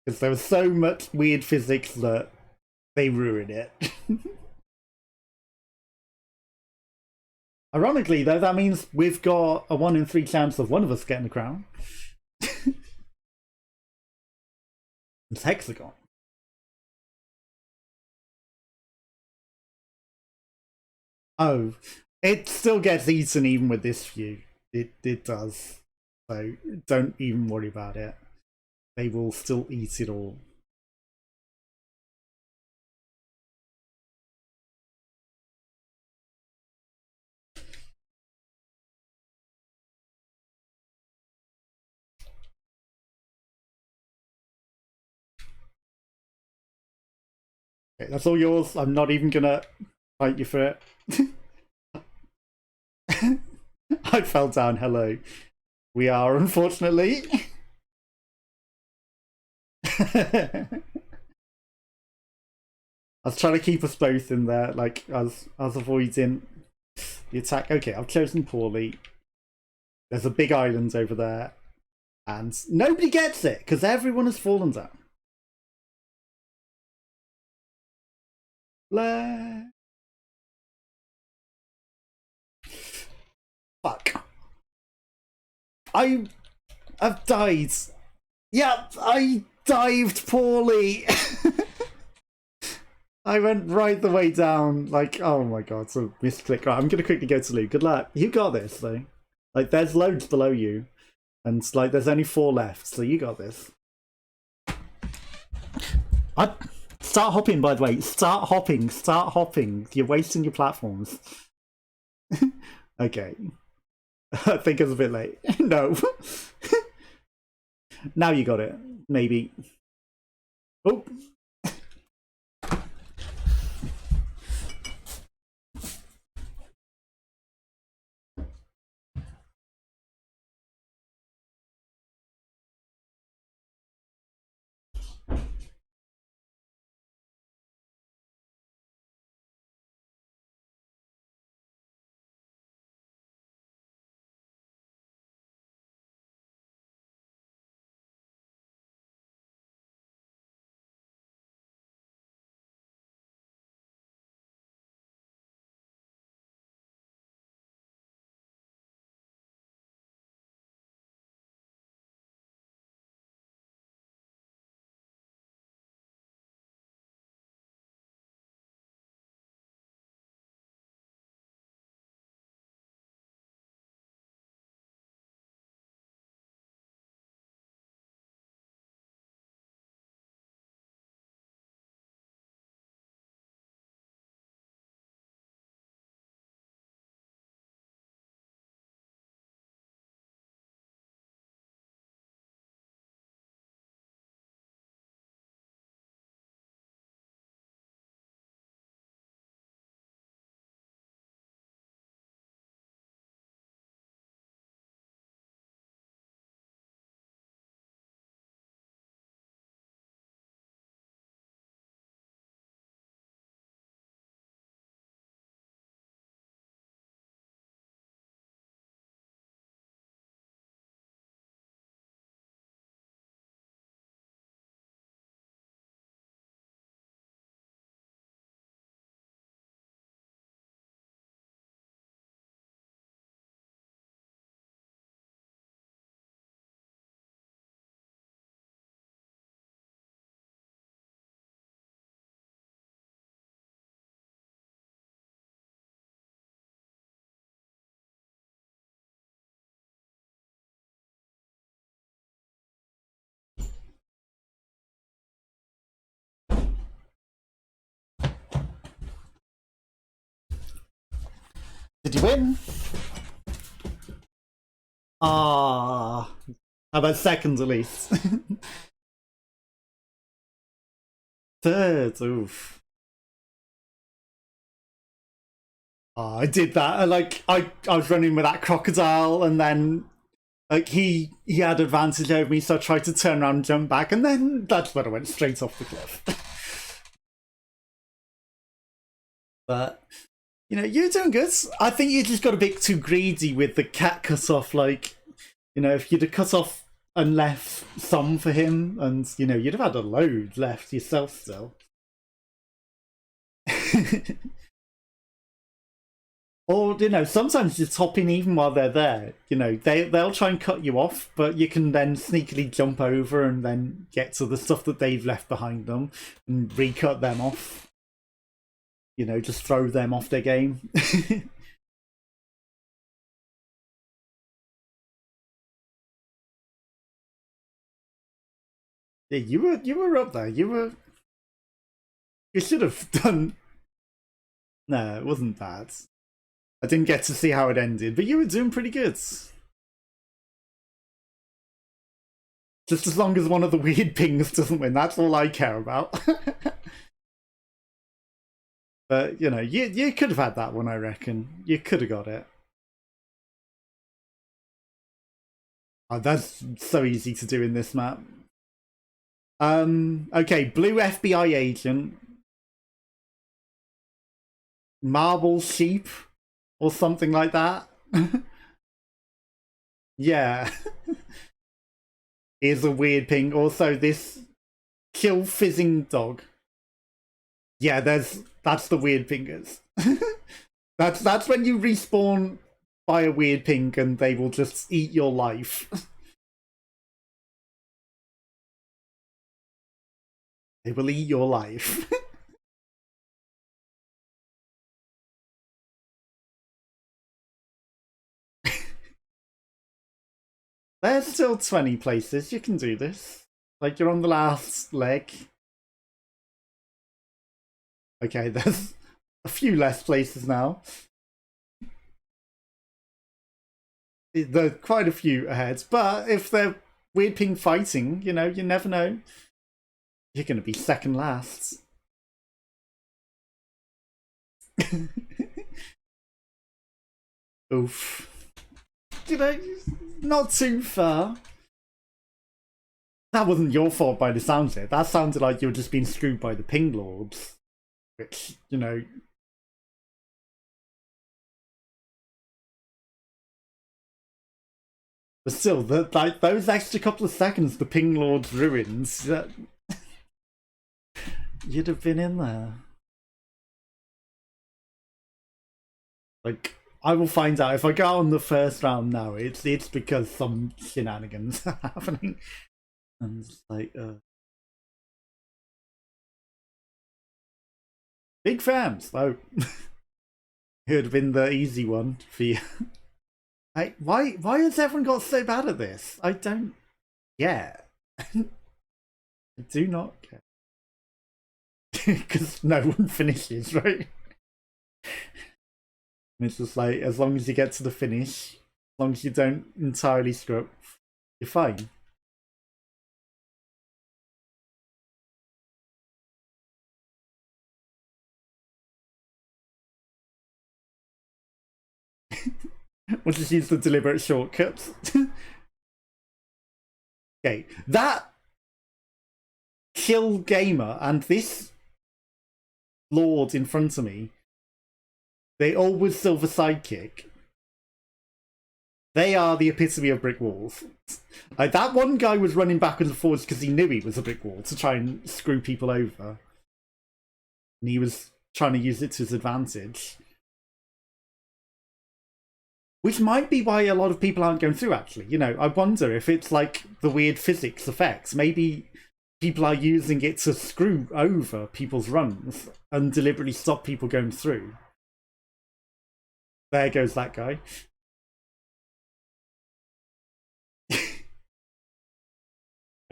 Because there was so much weird physics that they ruined it. Ironically, though, that means we've got a 1 in 3 chance of one of us getting the crown. It's Hexagon. Oh, it still gets eaten even with this view. It does. So don't even worry about it. They will still eat it all. Okay, that's all yours. I'm not even gonna fight you for it. I fell down. Hello. We are, unfortunately. I was trying to keep us both in there, like, I was avoiding the attack. Okay, I've chosen poorly. There's a big island over there. And nobody gets it, because everyone has fallen down. Fuck. I've died. Yeah, I dived poorly. I went right the way down. Like, oh my god, so misclick. Right, I'm gonna quickly go to Luke. Good luck. You got this, though. Like, there's loads below you. And, like, there's only 4 left, so you got this. Start hopping, by the way. Start hopping. Start hopping. You're wasting your platforms. Okay. I think it's a bit late. No. Now you got it. Maybe. Oh. Did you win? Ah, how about seconds at least? Third, oof. Oh, I did that. Like I was running with that crocodile, and then like he had advantage over me, so I tried to turn around and jump back, and then that's when I went straight off the cliff. But you know, you're doing good. I think you just got a bit too greedy with the cat cut off. Like, you know, if you'd have cut off and left some for him, and you know, you'd have had a load left yourself still. Or, you know, sometimes just hop in even while they're there. You know, they'll try and cut you off, but you can then sneakily jump over and then get to the stuff that they've left behind them and recut them off. You know, just throw them off their game. Yeah, you were up there. You should have done. No, it wasn't bad. I didn't get to see how it ended, but you were doing pretty good. Just as long as one of the weird pings doesn't win, that's all I care about. But, you know, you could have had that one, I reckon. You could have got it. Oh, that's so easy to do in this map. Okay, blue FBI agent. Marble sheep or something like that. Yeah. Is a weird ping. Also, this kill fizzing dog. Yeah, that's the weird pingers. That's when you respawn by a weird ping and they will just eat your life. They will eat your life. There's still 20 places. You can do this. Like, you're on the last leg. Okay, there's a few less places now. There's quite a few ahead, but if they're weird ping fighting, you know, you never know. You're going to be second last. Oof. You know, not too far. That wasn't your fault by the sounds of it. That sounded like you were just being screwed by the ping lords. Which, you know... But still, like those extra couple of seconds the ping lords ruins, you'd have been in there. Like, I will find out if I go on the first round now. It's because some shenanigans are happening, and it's like, big fams though. It would have been the easy one for you. Why has everyone got so bad at this? I don't. Yeah, I do not care because no one finishes, right? And it's just like, as long as you get to the finish, as long as you don't entirely screw up, you're fine. We'll just use the deliberate shortcuts. Okay, that kill gamer and this lord in front of me, they all with silver sidekick. They are the epitome of brick walls. Like, that one guy was running backwards and forwards because he knew he was a brick wall to try and screw people over. And he was trying to use it to his advantage. Which might be why a lot of people aren't going through, actually. You know, I wonder if it's like the weird physics effects. Maybe people are using it to screw over people's runs and deliberately stop people going through. There goes that guy.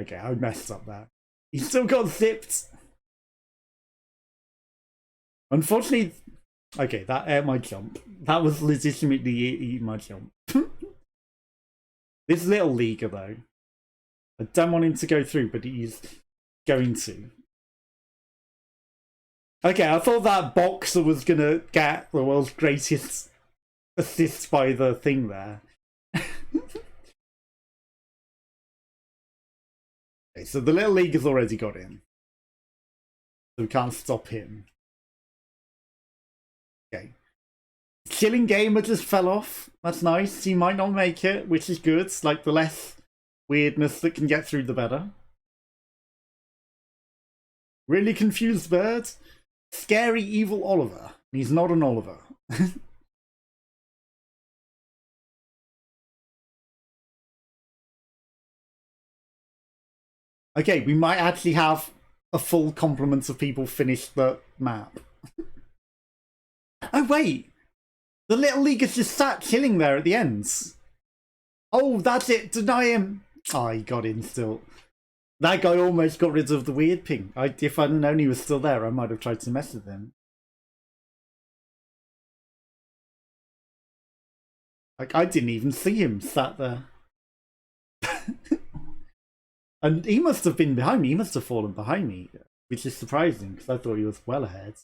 Okay, I messed up there. He still got zipped. Unfortunately, Okay, that ate my jump. That was legitimately eating my jump. This little leaguer, though. I don't want him to go through, but he's going to. Okay, I thought that boxer was going to get the world's greatest assist by the thing there. Okay, so the little leaguer's already got in. So we can't stop him. Okay. Chilling Gamer just fell off. That's nice. He might not make it, which is good. Like, the less weirdness that can get through, the better. Really confused bird. Scary evil Oliver. He's not an Oliver. Okay, we might actually have a full complement of people finish the map. Oh, wait! The little leaguer's just sat chilling there at the ends. Oh, that's it! Deny him! Oh, he got in still. That guy almost got rid of the weird ping. If I'd known he was still there, I might have tried to mess with him. Like, I didn't even see him sat there. And he must have been behind me. He must have fallen behind me, which is surprising because I thought he was well ahead.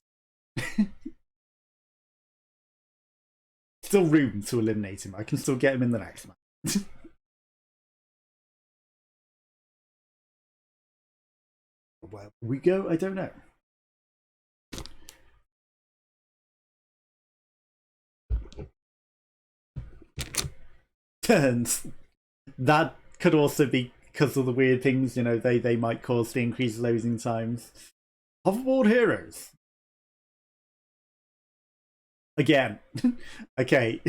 Still room to eliminate him. I can still get him in the next match. Where we go, I don't know. Turns. That could also be because of the weird things, you know, they might cause the increased loading times. Hoverboard heroes. Again. Okay.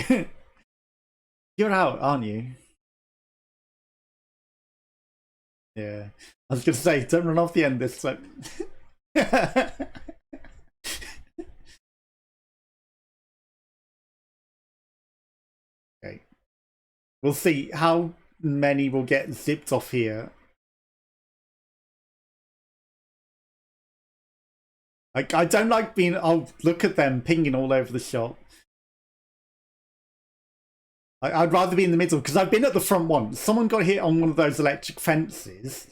You're out, aren't you? Yeah. I was gonna say, don't run off the end this time. Okay. We'll see how many will get zipped off here. Like, I don't like being, oh, look at them pinging all over the shop. I'd rather be in the middle, because I've been at the front once. Someone got hit on one of those electric fences,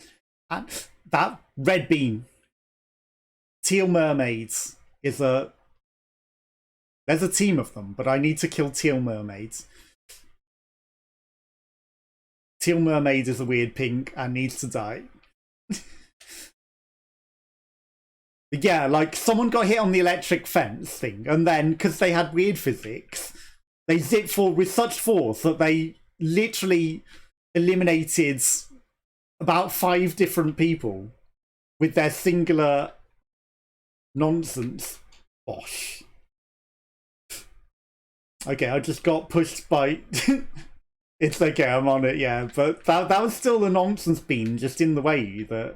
and that red beam, Teal Mermaids, is a... There's a team of them, but I need to kill Teal Mermaids. Teal Mermaid is a weird pink and needs to die. Yeah, like, someone got hit on the electric fence thing, and then, because they had weird physics, they zipped forward with such force that they literally eliminated about 5 different people with their singular nonsense. Bosh. Okay, I just got pushed by... It's okay, I'm on it, yeah, but that was still a nonsense beam just in the way that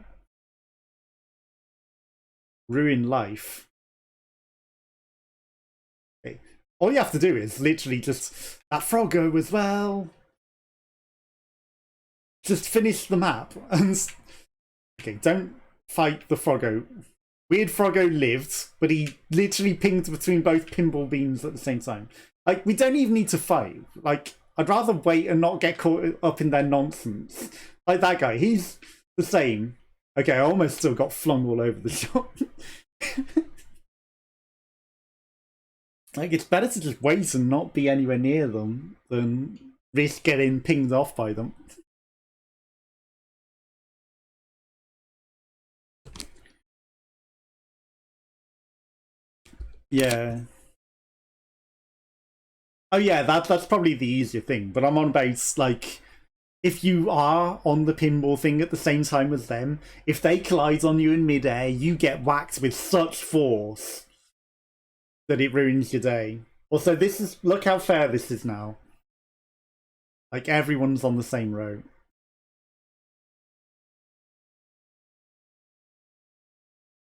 ruined life. Okay. All you have to do is literally just... That Froggo as well. Just finish the map and... Okay, don't fight the Froggo. Weird Froggo lived, but he literally pinged between both pinball beams at the same time. Like, we don't even need to fight. Like, I'd rather wait and not get caught up in their nonsense. Like that guy, he's the same. Okay, I almost still got flung all over the shop. Like, it's better to just wait and not be anywhere near them than risk getting pinged off by them. Yeah. Oh yeah, that's probably the easier thing, but I'm on base, like, if you are on the pinball thing at the same time as them, if they collide on you in midair, you get whacked with such force that it ruins your day. Also, this is, look how fair this is now. Like, everyone's on the same row.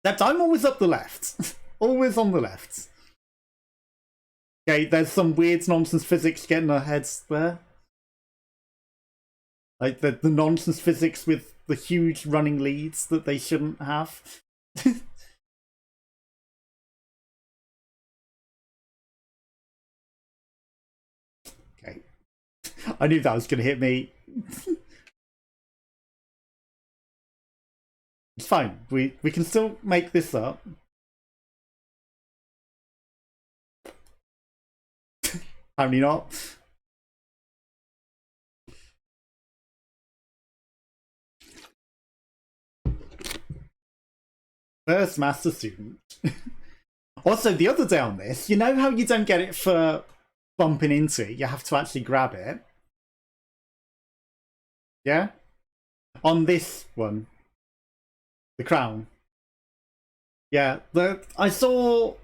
Except I'm always up the left. Always on the left. Okay, there's some weird nonsense physics getting our heads there. Like the nonsense physics with the huge running leads that they shouldn't have. I knew that was going to hit me. It's fine. We can still make this up. Apparently not. First master student. Also, the other day on this, you know how you don't get it for bumping into it? You have to actually grab it. Yeah? On this one. The crown. Yeah, I saw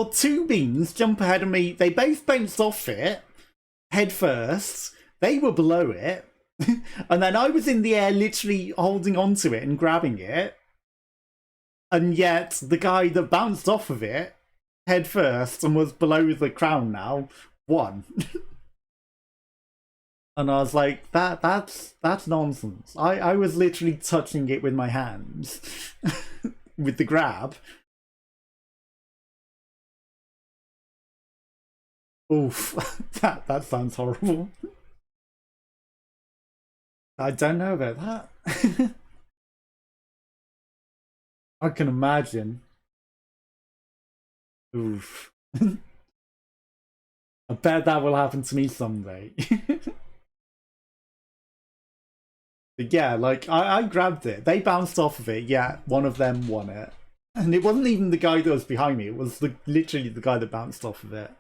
two beans jump ahead of me. They both bounced off it, head first. They were below it. And then I was in the air literally holding onto it and grabbing it. And yet the guy that bounced off of it head first and was below the crown now won. And I was like, that's nonsense. I was literally touching it with my hands with the grab. Oof, that sounds horrible. I don't know about that. I can imagine. Oof. I bet that will happen to me someday. But yeah, like, I grabbed it. They bounced off of it. Yeah, one of them won it. And it wasn't even the guy that was behind me. It was literally the guy that bounced off of it.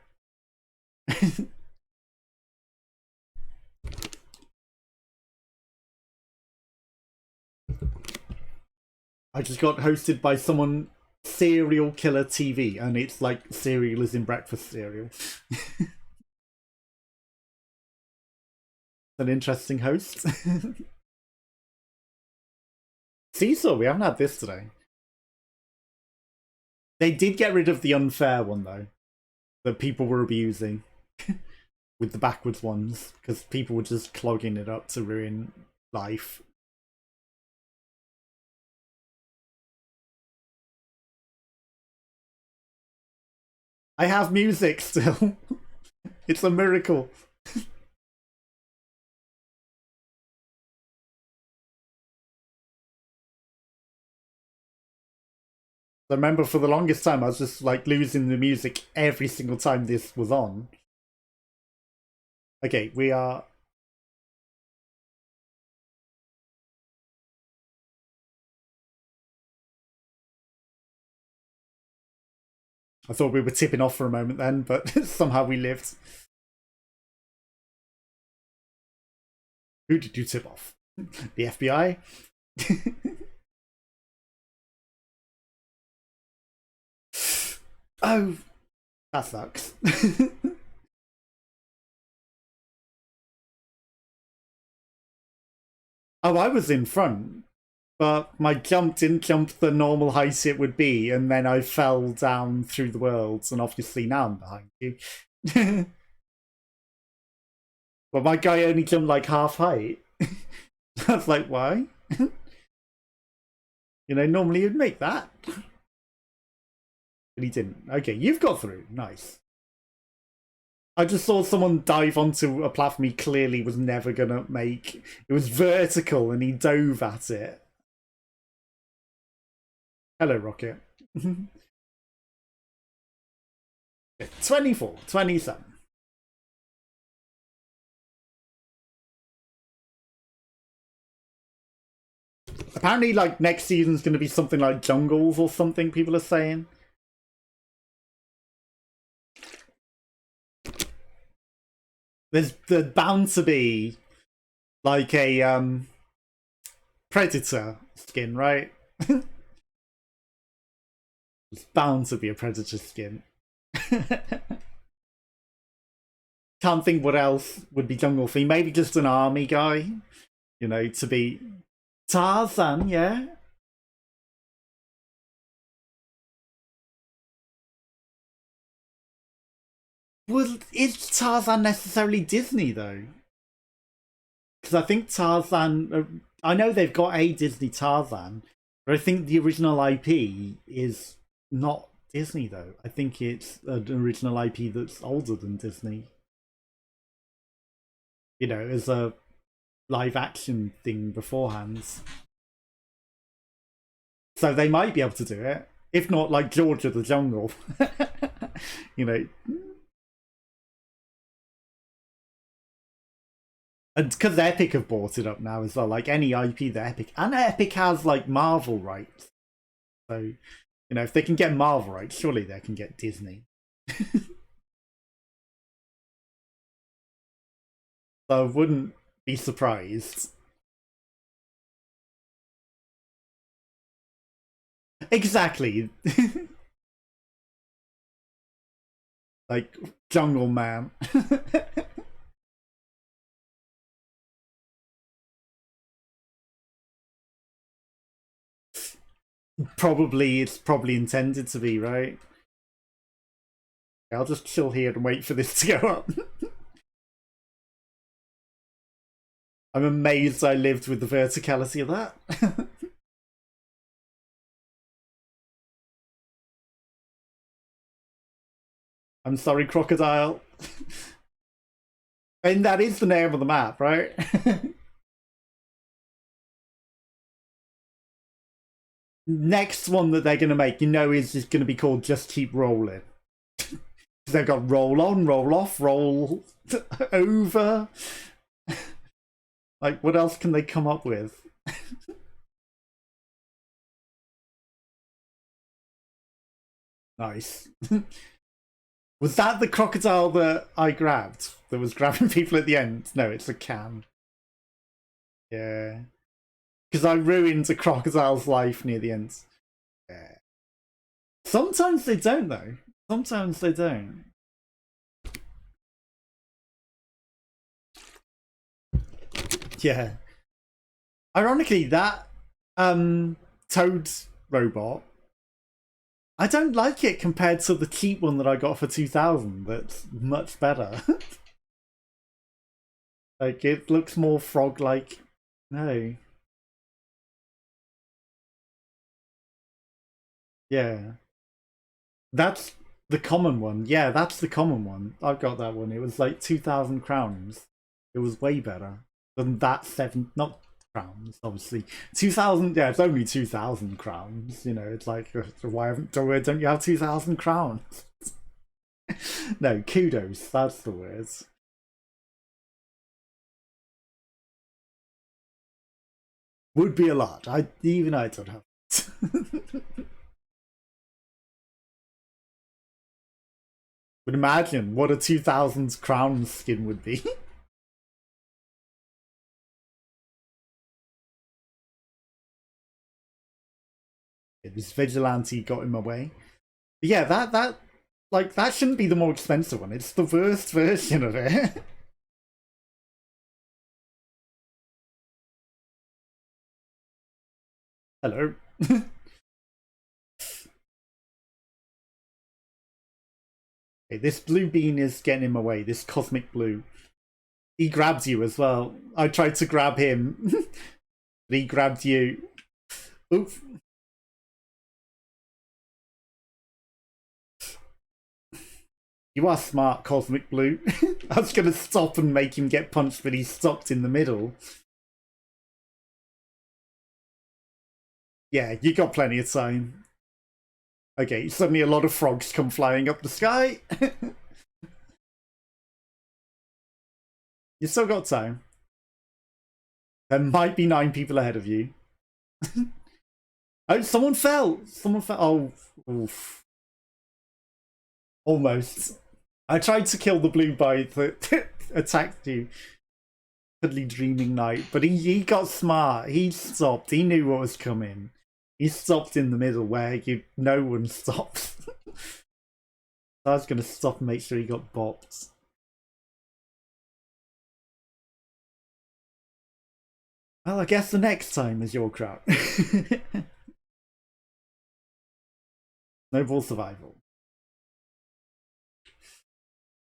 I just got hosted by someone Serial Killer TV, and it's like cereal is in breakfast cereal. An interesting host. Seesaw, we haven't had this today. They did get rid of the unfair one though, that people were abusing with the backwards ones, because people were just clogging it up to ruin life. I have music still. It's a miracle. I remember for the longest time I was just like losing the music every single time this was on. Okay, we are... I thought we were tipping off for a moment then, but somehow we lived. Who did you tip off? The FBI? Oh, that sucks. Oh, I was in front, but my jump didn't jump the normal height it would be, and then I fell down through the worlds, and obviously now I'm behind you. But my guy only jumped like half height. I was like, why? You know, normally you'd make that. But he didn't. Okay, you've got through. Nice. I just saw someone dive onto a platform he clearly was never gonna make. It was vertical and he dove at it. Hello, Rocket. 24, 27. Apparently, like, next season's going to be something like Jungles or something, people are saying. There's bound to be, like, a, Predator skin, right? There's bound to be a Predator skin. Can't think what else would be jungle theme. Maybe just an army guy, you know, to be Tarzan, yeah. Well, is Tarzan necessarily Disney though? Because I think Tarzan, I know they've got a Disney Tarzan, but I think the original IP is not Disney though. I think it's an original IP that's older than Disney. you know, as a live action thing beforehand. So they might be able to do it. If not, like George of the Jungle. You know. And because Epic have bought it up now as well, like any IP that Epic, and Epic has like Marvel rights. So, you know, if they can get Marvel rights, surely they can get Disney. So I wouldn't be surprised. Exactly. Like Jungle Man. Probably, it's probably intended to be, right? I'll just chill here and wait for this to go up. I'm amazed I lived with the verticality of that. I'm sorry, crocodile. And that is the name of the map, right? Next one that they're going to make, you know, is just going to be called Just Keep Rolling. They've got roll on, roll off, roll over. Like, what else can they come up with? Nice. Was that the crocodile that I grabbed? That was grabbing people at the end? No, it's a can. Yeah. Because I ruined a crocodile's life near the end. Yeah. Sometimes they don't, though. Sometimes they don't. Yeah. Ironically, that Toad robot, I don't like it compared to the cheap one that I got for 2000. That's much better. Like, it looks more frog-like. No. Yeah. That's the common one. Yeah, that's the common one. I've got that one. It was like 2,000 crowns. It was way better than that not crowns, obviously. 2,000, yeah, it's only 2,000 crowns. You know, it's like, don't you have 2,000 crowns? No, kudos, that's the word. Would be a lot. Even I don't have it. But imagine what a 2,000 crown skin would be. This vigilante got in my way. But yeah, that shouldn't be the more expensive one. It's the worst version of it. Hello. Okay, this blue bean is getting in my way. This cosmic blue. He grabs you as well. I tried to grab him, but he grabbed you. Oof. You are smart, Cosmic Blue. I was going to stop and make him get punched, but he stopped in the middle. Yeah, you got plenty of time. Okay, suddenly a lot of frogs come flying up the sky. You still got time. There might be 9 people ahead of you. Oh, someone fell! Someone fell. Oh, oof. Almost. I tried to kill the blue boy that attacked you. Cuddly dreaming night, but he got smart. He stopped. He knew what was coming. He stopped in the middle where no one stops. I was going to stop and make sure he got bopped. Well, I guess the next time is your crowd. Snowball survival.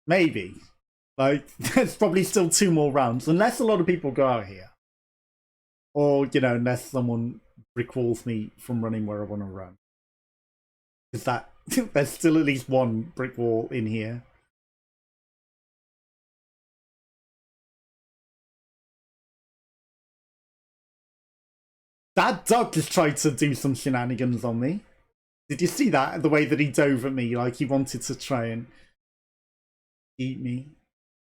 Maybe. Like, there's probably still 2 more rounds, unless a lot of people go out here. Or, you know, unless someone recalls me from running where I want to run. Is that there's still at least 1 brick wall in here. That duck just tried to do some shenanigans on me. Did you see that? The way that he dove at me, like he wanted to try and eat me.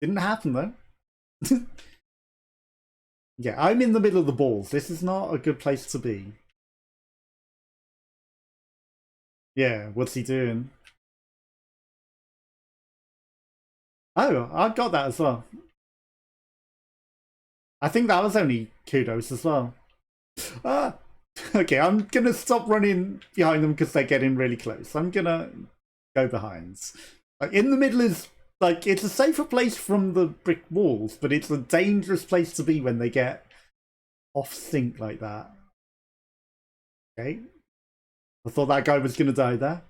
Didn't happen though. Yeah, I'm in the middle of the balls. This is not a good place to be. Yeah, what's he doing? Oh, I got that as well. I think that was only kudos as well. Ah, okay, I'm gonna stop running behind them because they're getting really close. I'm gonna go behind. Like, in the middle is like it's a safer place from the brick walls, but it's a dangerous place to be when they get off sync like that. Okay, I thought that guy was gonna die there.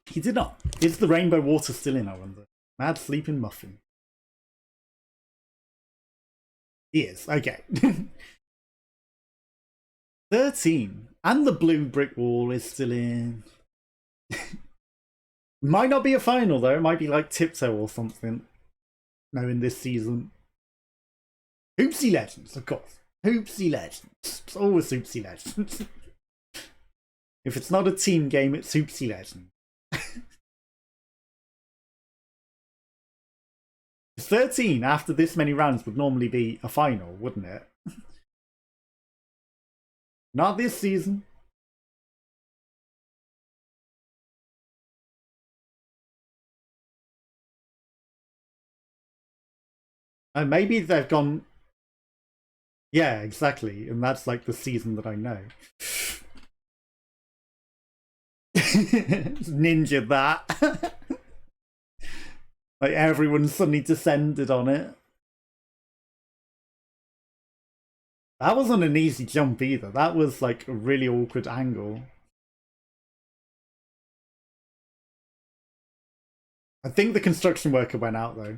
He did not. Is the rainbow water still in, I wonder? Mad sleeping muffin. He is. Okay. 13. And the blue brick wall is still in. Might not be a final though. It might be like Tiptoe or something. No, in this season. Hoopsy Legends, of course. Hoopsy Legends. It's always Hoopsy Legends. If it's not a team game, it's Hoopsy Legends. 13 after this many rounds would normally be a final, wouldn't it? Not this season. And maybe they've gone. Yeah, exactly. And that's like the season that I know. Ninja that. Like everyone suddenly descended on it. That wasn't an easy jump either. That was like a really awkward angle. I think the construction worker went out though.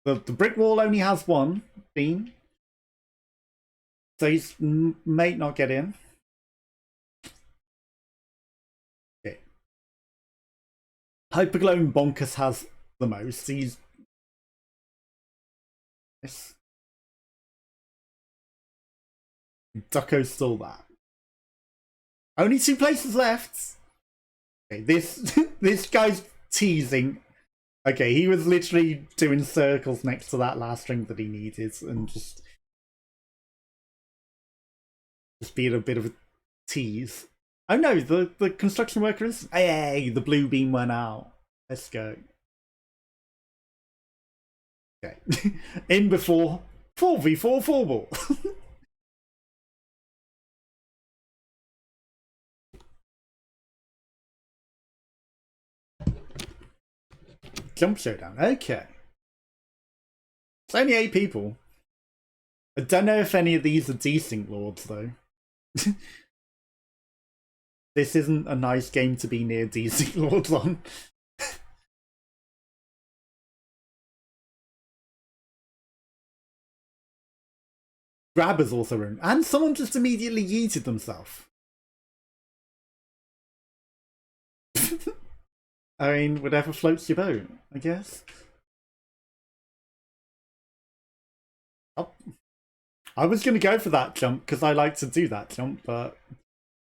The brick wall only has one beam. So he's might not get in. Okay. Hyperglowing Bonkers has the most. He's... Yes. Ducko stole that. Only 2 places left. Okay, this this guy's teasing. Okay, he was literally doing circles next to that last string that he needed and just being a bit of a tease. Oh no, the construction workers. Hey, the blue beam went out. Let's go. Okay. In before 4v4 4 ball. Jump showdown. Okay. It's only 8 people. I don't know if any of these are desync lords though. This isn't a nice game to be near desync lords on. Grabber's also in. And someone just immediately yeeted themselves. I mean, whatever floats your boat, I guess. Oh. I was going to go for that jump because I like to do that jump, but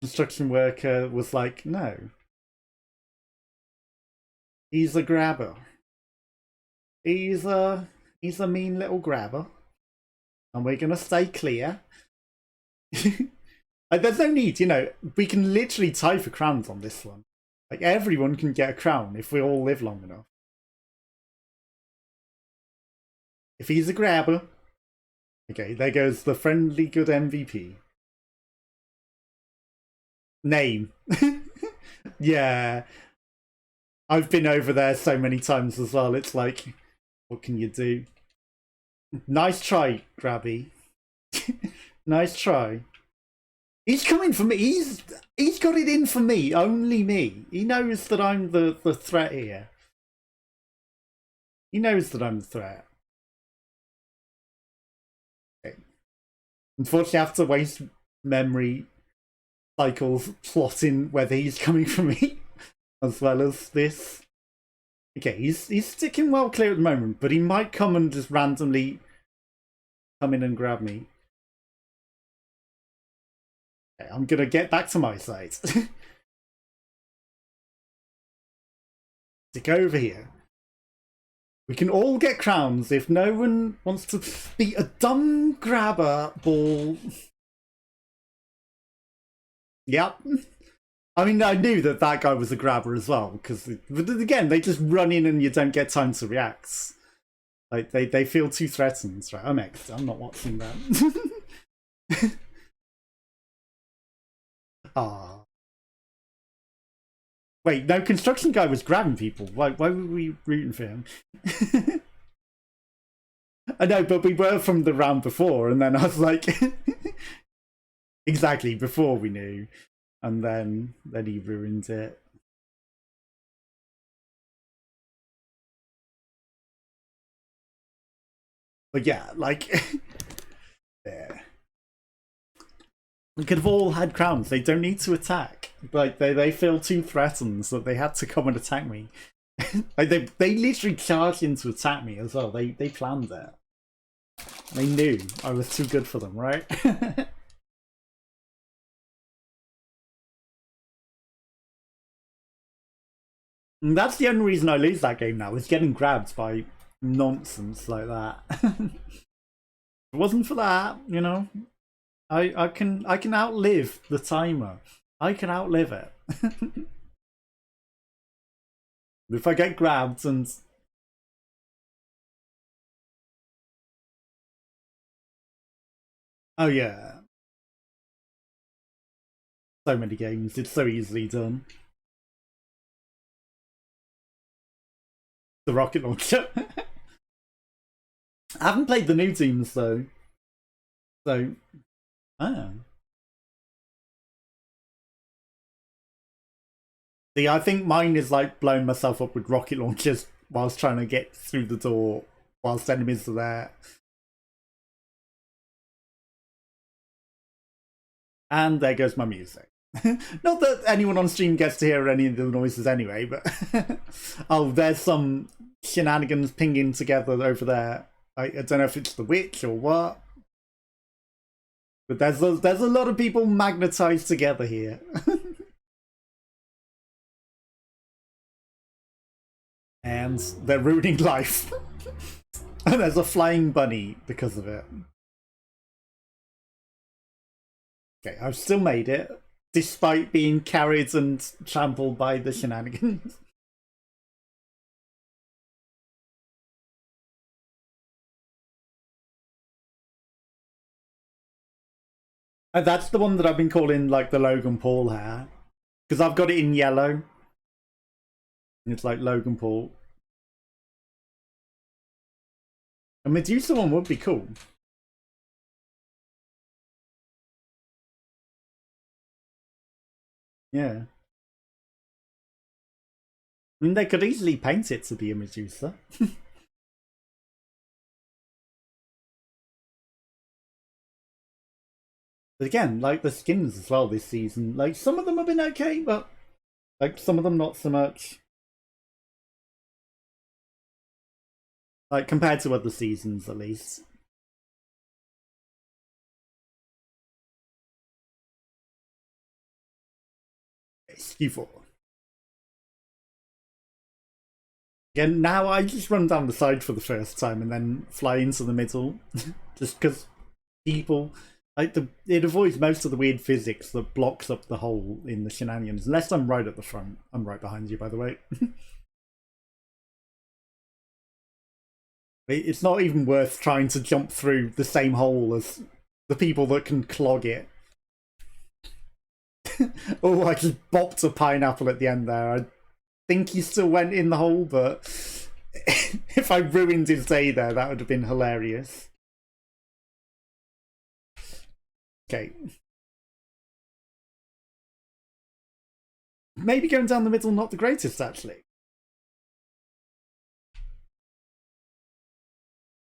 construction worker was like, no. He's a grabber. He's a mean little grabber. And we're going to stay clear. There's no need, you know, we can literally tie for crowns on this one. Like, everyone can get a crown if we all live long enough. If he's a grabber. Okay, there goes the friendly good MVP. Name. Yeah. I've been over there so many times as well. It's like, what can you do? Nice try, Grabby. Nice try. He's coming for me. He's got it in for me. Only me. He knows that I'm the threat here. He knows that I'm the threat. Okay. Unfortunately, I have to waste memory cycles plotting whether he's coming for me. as well as this. Okay, he's sticking well clear at the moment, but he might come and just randomly come in and grab me. Okay, I'm gonna get back to my side. Stick over here. We can all get crowns if no one wants to be a dumb grabber ball. Yep. I mean, I knew that that guy was a grabber as well, because, again, they just run in and you don't get time to react. Like, they feel too threatened. Right, I'm not watching that. Ah. Wait, no, construction guy was grabbing people. Why were we rooting for him? I know, but we were from the round before, and then I was like... exactly, before we knew. And then he ruined it. But yeah, like... yeah. We could have all had crowns. They don't need to attack. Like, they feel too threatened that they had to come and attack me. Like, they literally charged in to attack me as well. They planned it. They knew I was too good for them, right? And that's the only reason I lose that game now, is getting grabbed by nonsense like that. If it wasn't for that, you know, I can outlive the timer. I can outlive it. If I get grabbed and... oh yeah. So many games, it's so easily done. The rocket launcher. I haven't played the new teams though. So... ah. See, I think mine is like blowing myself up with rocket launchers whilst trying to get through the door whilst enemies are there. And there goes my music. Not that anyone on stream gets to hear any of the noises anyway, but... oh, there's some shenanigans pinging together over there. I don't know if it's the witch or what. But there's a lot of people magnetized together here. And they're ruining life. And there's a flying bunny because of it. Okay, I've still made it, despite being carried and trampled by the shenanigans. And that's the one that I've been calling like the Logan Paul hair. Because I've got it in yellow. It's like Logan Paul. A Medusa one would be cool. Yeah. I mean, they could easily paint it to be a Medusa. But again, like the skins as well this season, like some of them have been okay, but like some of them not so much. Like compared to other seasons at least. Q4. Again, now I just run down the side for the first time and then fly into the middle. Just because people... like it avoids most of the weird physics that blocks up the hole in the shenanigans. Unless I'm right at the front. I'm right behind you, by the way. It's not even worth trying to jump through the same hole as the people that can clog it. Oh, I just bopped a pineapple at the end there. I think he still went in the hole, but if I ruined his day there, that would have been hilarious. Okay. Maybe going down the middle, not the greatest, actually.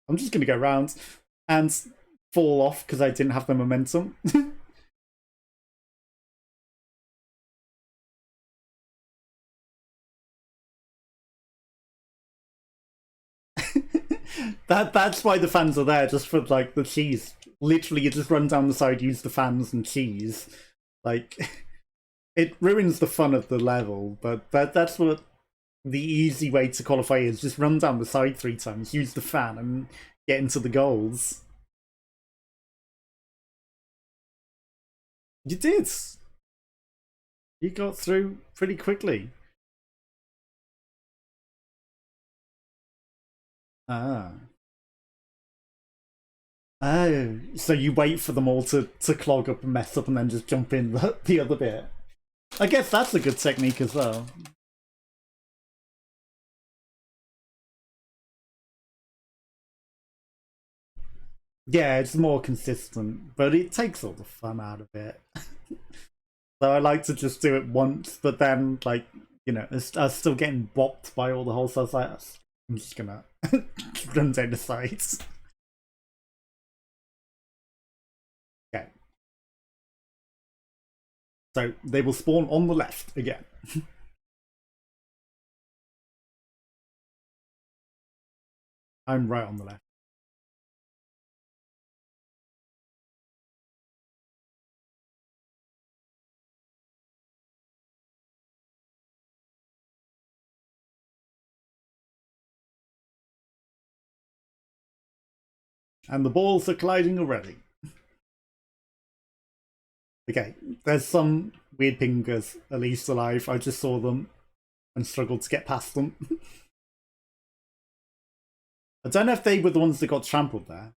I'm just going to go round and fall off because I didn't have the momentum. That's why the fans are there, just for like the cheese. Literally, you just run down the side, use the fans and cheese. Like, it ruins the fun of the level, but that's what the easy way to qualify is. Just run down the side 3 times, use the fan, and get into the goals. You did. You got through pretty quickly. Ah. Oh, so you wait for them all to clog up and mess up and then just jump in the other bit. I guess that's a good technique as well. Yeah, it's more consistent, but it takes all the fun out of it. So I like to just do it once, but then, like, you know, I was still getting bopped by all the wholesale sites. I'm just gonna run down the sides. Okay. So they will spawn on the left again. I'm right on the left. And the balls are colliding already. Okay, there's some weird pingers at least alive. I just saw them and struggled to get past them. I don't know if they were the ones that got trampled there.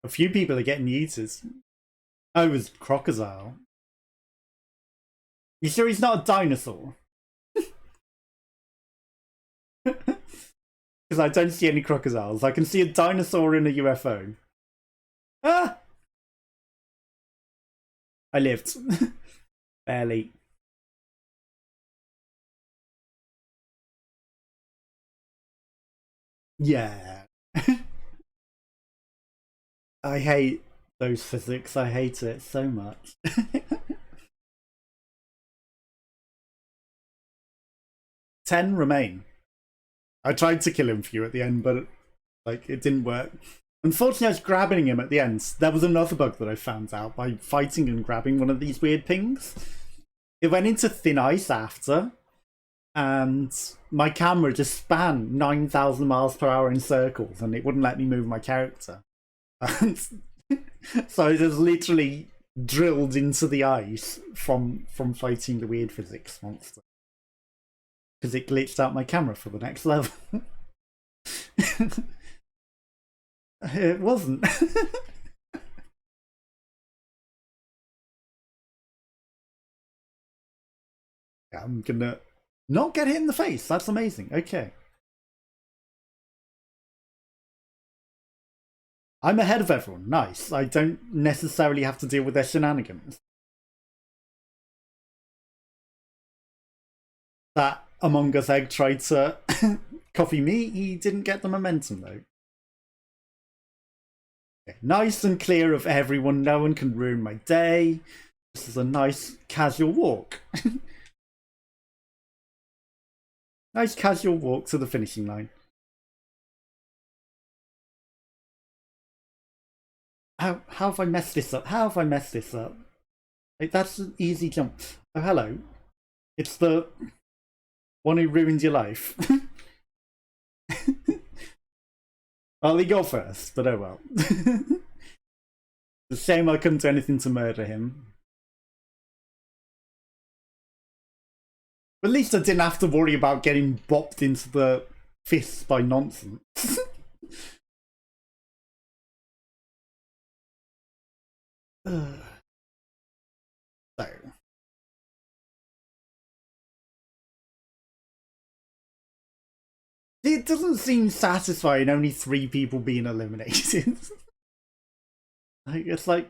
A few people are getting yeeted. Oh, it was Crocodile. You sure he's not a dinosaur? Because I don't see any crocodiles. I can see a dinosaur in a UFO. Ah! I lived. Barely. Yeah. I hate those physics. I hate it so much. 10 remain. I tried to kill him for you at the end, but like it didn't work. Unfortunately, I was grabbing him at the end. There was another bug that I found out by fighting and grabbing one of these weird pings. It went into thin ice after, and my camera just span 9,000 miles per hour in circles, and it wouldn't let me move my character. And so I just literally drilled into the ice from fighting the weird physics monster. Because it glitched out my camera for the next level. It wasn't. I'm gonna not get hit in the face. That's amazing. Okay. I'm ahead of everyone. Nice. I don't necessarily have to deal with their shenanigans. That Among Us egg tried to copy me. He didn't get the momentum though. Okay. Nice and clear of everyone. No one can ruin my day. This is a nice casual walk. Nice casual walk to the finishing line. How have I messed this up? How have I messed this up? Like, that's an easy jump. Oh, hello. It's the one who ruined your life. Well, he go first, but oh well. It's a shame I couldn't do anything to murder him. At least I didn't have to worry about getting bopped into the fists by nonsense. So. It doesn't seem satisfying only 3 people being eliminated. Like, it's like,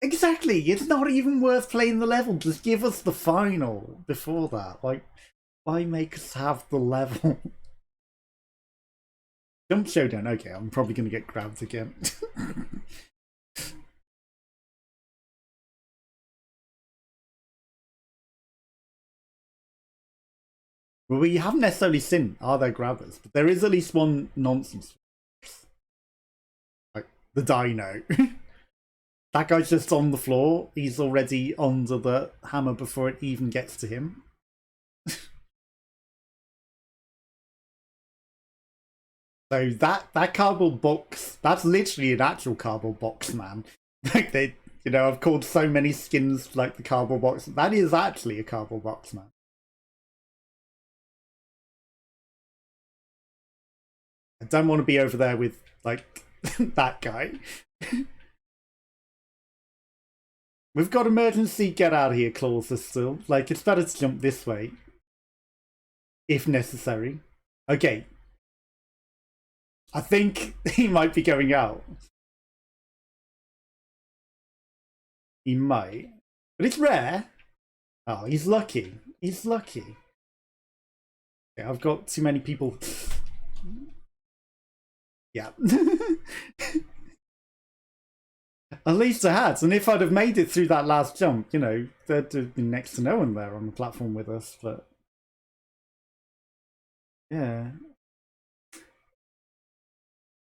exactly, it's not even worth playing the level. Just give us the final before that. Like, why make us have the level? Jump showdown. Okay, I'm probably going to get grabbed again. Well, we haven't necessarily seen are there grabbers, but there is at least one nonsense. Like the dino. That guy's just on the floor. He's already under the hammer before it even gets to him. So that cardboard box, that's literally an actual cardboard box, man. Like they, you know, I've called so many skins like the cardboard box. That is actually a cardboard box, man. I don't want to be over there with like that guy. We've got emergency get out of here clauses still. Like it's better to jump this way if necessary. Okay. I think he might be going out. He might. But it's rare. Oh, he's lucky. He's lucky. Okay, I've got too many people. Yeah. At least I had. And if I'd have made it through that last jump, you know, there'd have been next to no one there on the platform with us. But yeah.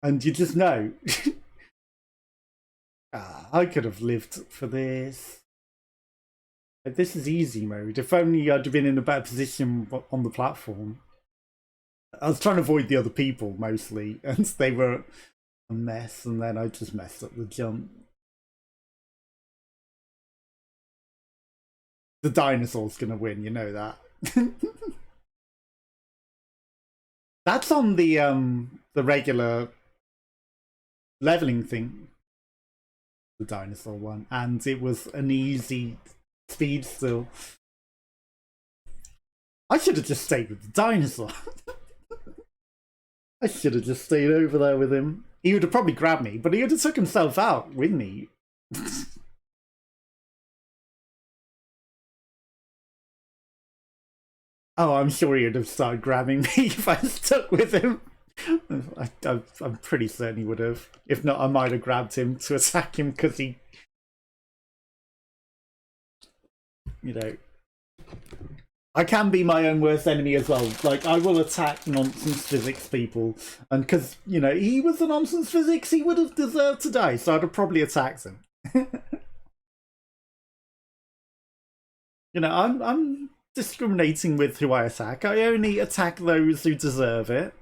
And you just know. I could have lived for this. This is easy mode. If only I'd have been in a better position on the platform. I was trying to avoid the other people mostly, and they were a mess, and then I just messed up the jump. The dinosaur's gonna win, you know that. That's on the regular leveling thing. The dinosaur one, and it was an easy speed still. I should have just stayed with the dinosaur. I should have just stayed over there with him. He would have probably grabbed me, but he would have took himself out with me. Oh, I'm sure he would have started grabbing me if I stuck with him. I'm pretty certain he would have. If not, I might have grabbed him to attack him because he... You know... I can be my own worst enemy as well. Like, I will attack nonsense physics people. And because, you know, he was the nonsense physics, he would have deserved to die. So I'd have probably attacked him. You know, I'm discriminating with who I attack. I only attack those who deserve it.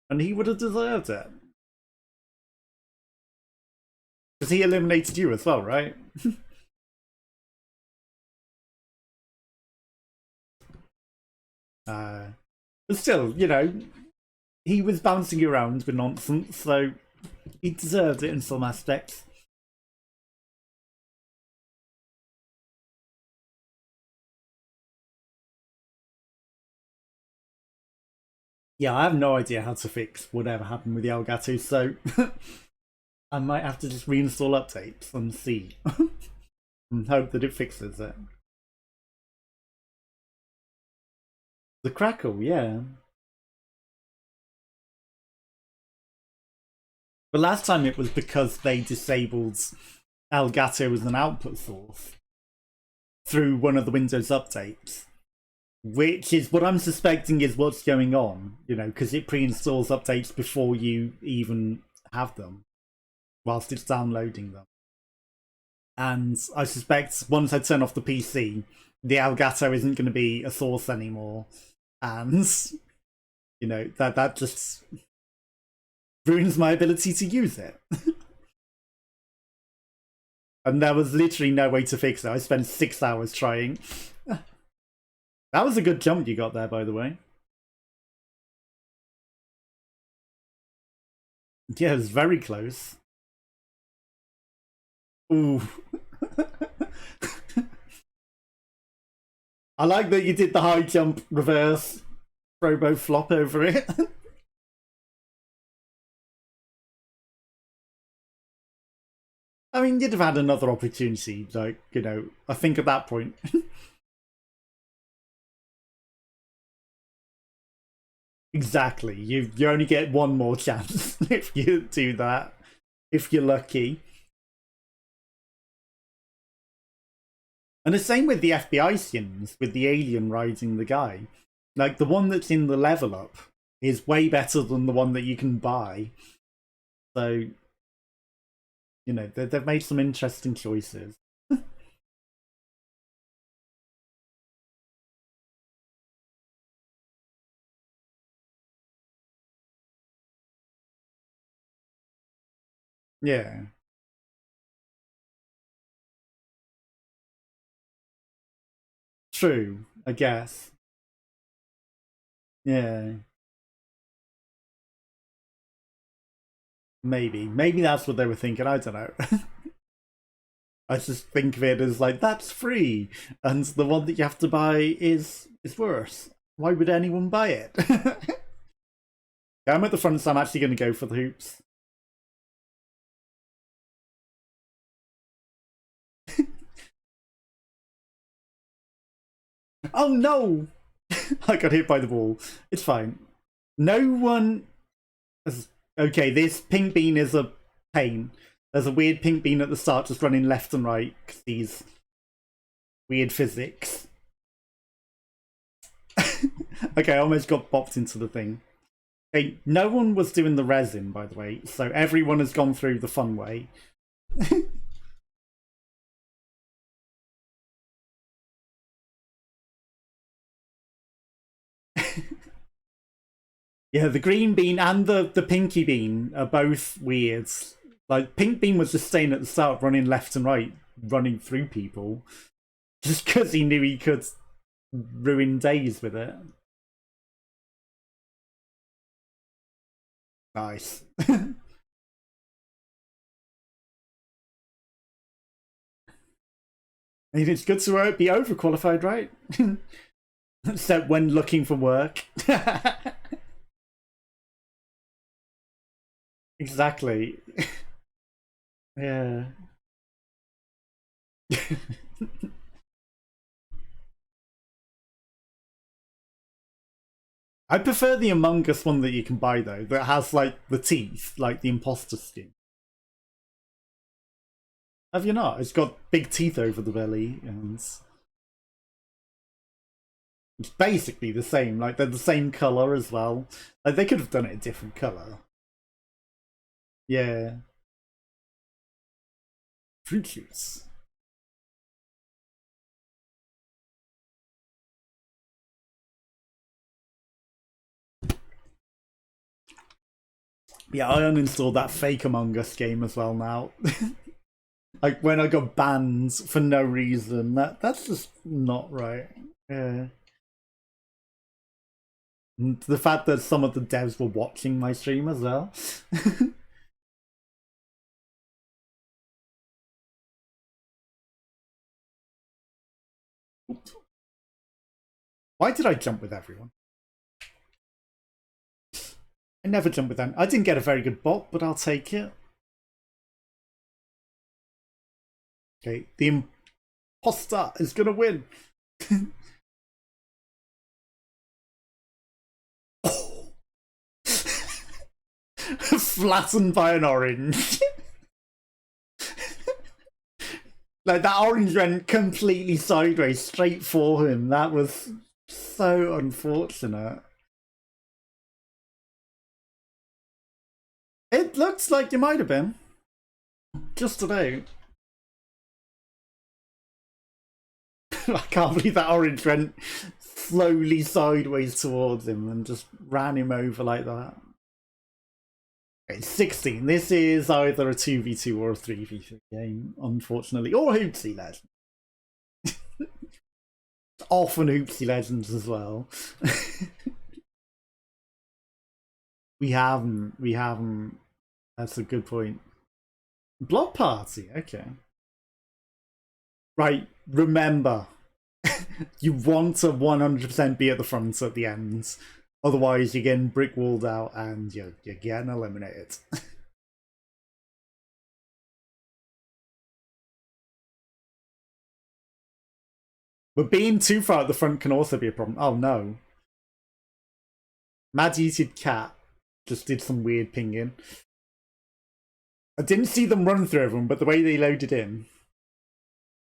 And he would have deserved it. Because he eliminated you as well, right? But still, you know, he was bouncing around with nonsense, so he deserved it in some aspects. Yeah, I have no idea how to fix whatever happened with the Elgato, so I might have to just reinstall updates and see. And hope that it fixes it. The crackle, yeah. But last time it was because they disabled Elgato as an output source through one of the Windows updates. Which is what I'm suspecting is what's going on, you know, because it pre-installs updates before you even have them, whilst it's downloading them. And I suspect once I turn off the PC, the Elgato isn't going to be a source anymore. And, you know, that just ruins my ability to use it. And there was literally no way to fix it. I spent 6 hours trying. That was a good jump you got there, by the way. Yeah, it was very close. Ooh. I like that you did the high jump reverse robo flop over it. I mean, you'd have had another opportunity, like, you know, I think at that point. Exactly. You only get one more chance if you do that. If you're lucky. And the same with the FBI skins, with the alien riding the guy. Like, the one that's in the level up is way better than the one that you can buy. So, you know, they've made some interesting choices. Yeah. True, I guess. Yeah. Maybe that's what they were thinking. I don't know. I just think of it as like, that's free, and the one that you have to buy is worse. Why would anyone buy it? Yeah, I'm at the front, so I'm actually going to go for the hoops. Oh no! I got hit by the ball. It's fine. No one. Okay, this pink bean is a pain. There's a weird pink bean at the start just running left and right because these weird physics. Okay, I almost got bopped into the thing. Okay, no one was doing the resin, by the way, so everyone has gone through the fun way. Yeah, the green bean and the pinky bean are both weird. Like, pink bean was just staying at the start, running left and right, running through people, just because he knew he could ruin days with it. Nice. I mean, it's good to be overqualified, right? Except when looking for work. Exactly. Yeah. I prefer the Among Us one that you can buy, though, that has, like, the teeth, like the imposter skin. Have you not? It's got big teeth over the belly, and it's basically the same. Like, they're the same colour as well. Like, they could have done it a different colour. Yeah. Fruit juice. Yeah, I uninstalled that fake Among Us game as well now. Like, when I got banned for no reason, that's just not right. Yeah. And the fact that some of the devs were watching my stream as well. Why did I jump with everyone? I never jump with them. I didn't get a very good bot, but I'll take it. Okay, the imposter is gonna win. Flattened by an orange. Like, that orange went completely sideways straight for him. That was so unfortunate. It looks like you might have been. Just about. I can't believe that orange went slowly sideways towards him and just ran him over like that. Okay, 16. This is either a 2v2 or a 3v3 game, unfortunately. Or Hoopsie Legends. Often Hoopsie Legends as well. We haven't. That's a good point. Block Party, okay. Right, remember, you want to 100% be at the front at the end. Otherwise, you're getting brick walled out and you're getting eliminated. But being too far at the front can also be a problem. Oh no. Mad-eated cat just did some weird pinging. I didn't see them run through everyone, but the way they loaded in.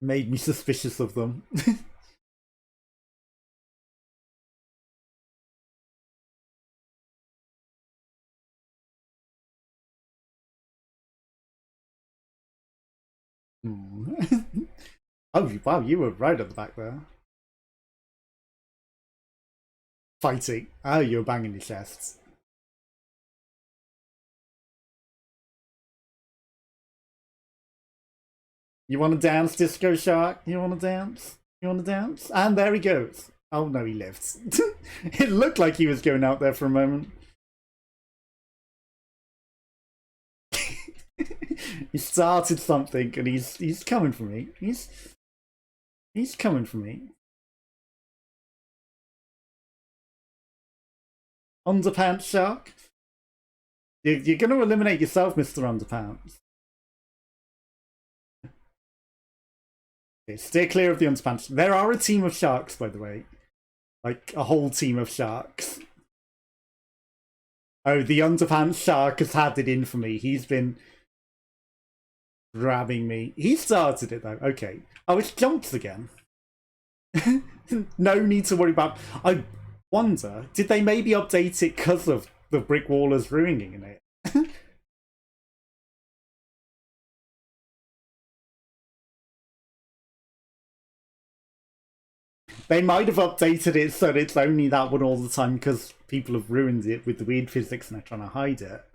Made me suspicious of them. Oh, wow, you were right at the back there. Fighting. Oh, you were banging your chests. You want to dance, Disco Shark? You want to dance? You want to dance? And there he goes. Oh no, he lived. It looked like he was going out there for a moment. He started something, and he's coming for me. He's coming for me. Underpants Shark. You're going to eliminate yourself, Mr. Underpants. Okay, steer clear of the underpants. There are a team of sharks, by the way. Like, a whole team of sharks. Oh, the underpants shark has had it in for me. He's been grabbing me. He started it, though. Okay. Oh, it's jumps again. No need to worry about... I wonder, did they maybe update it because of the brick wallers ruining it? They might have updated it so that it's only that one all the time because people have ruined it with the weird physics and they're trying to hide it.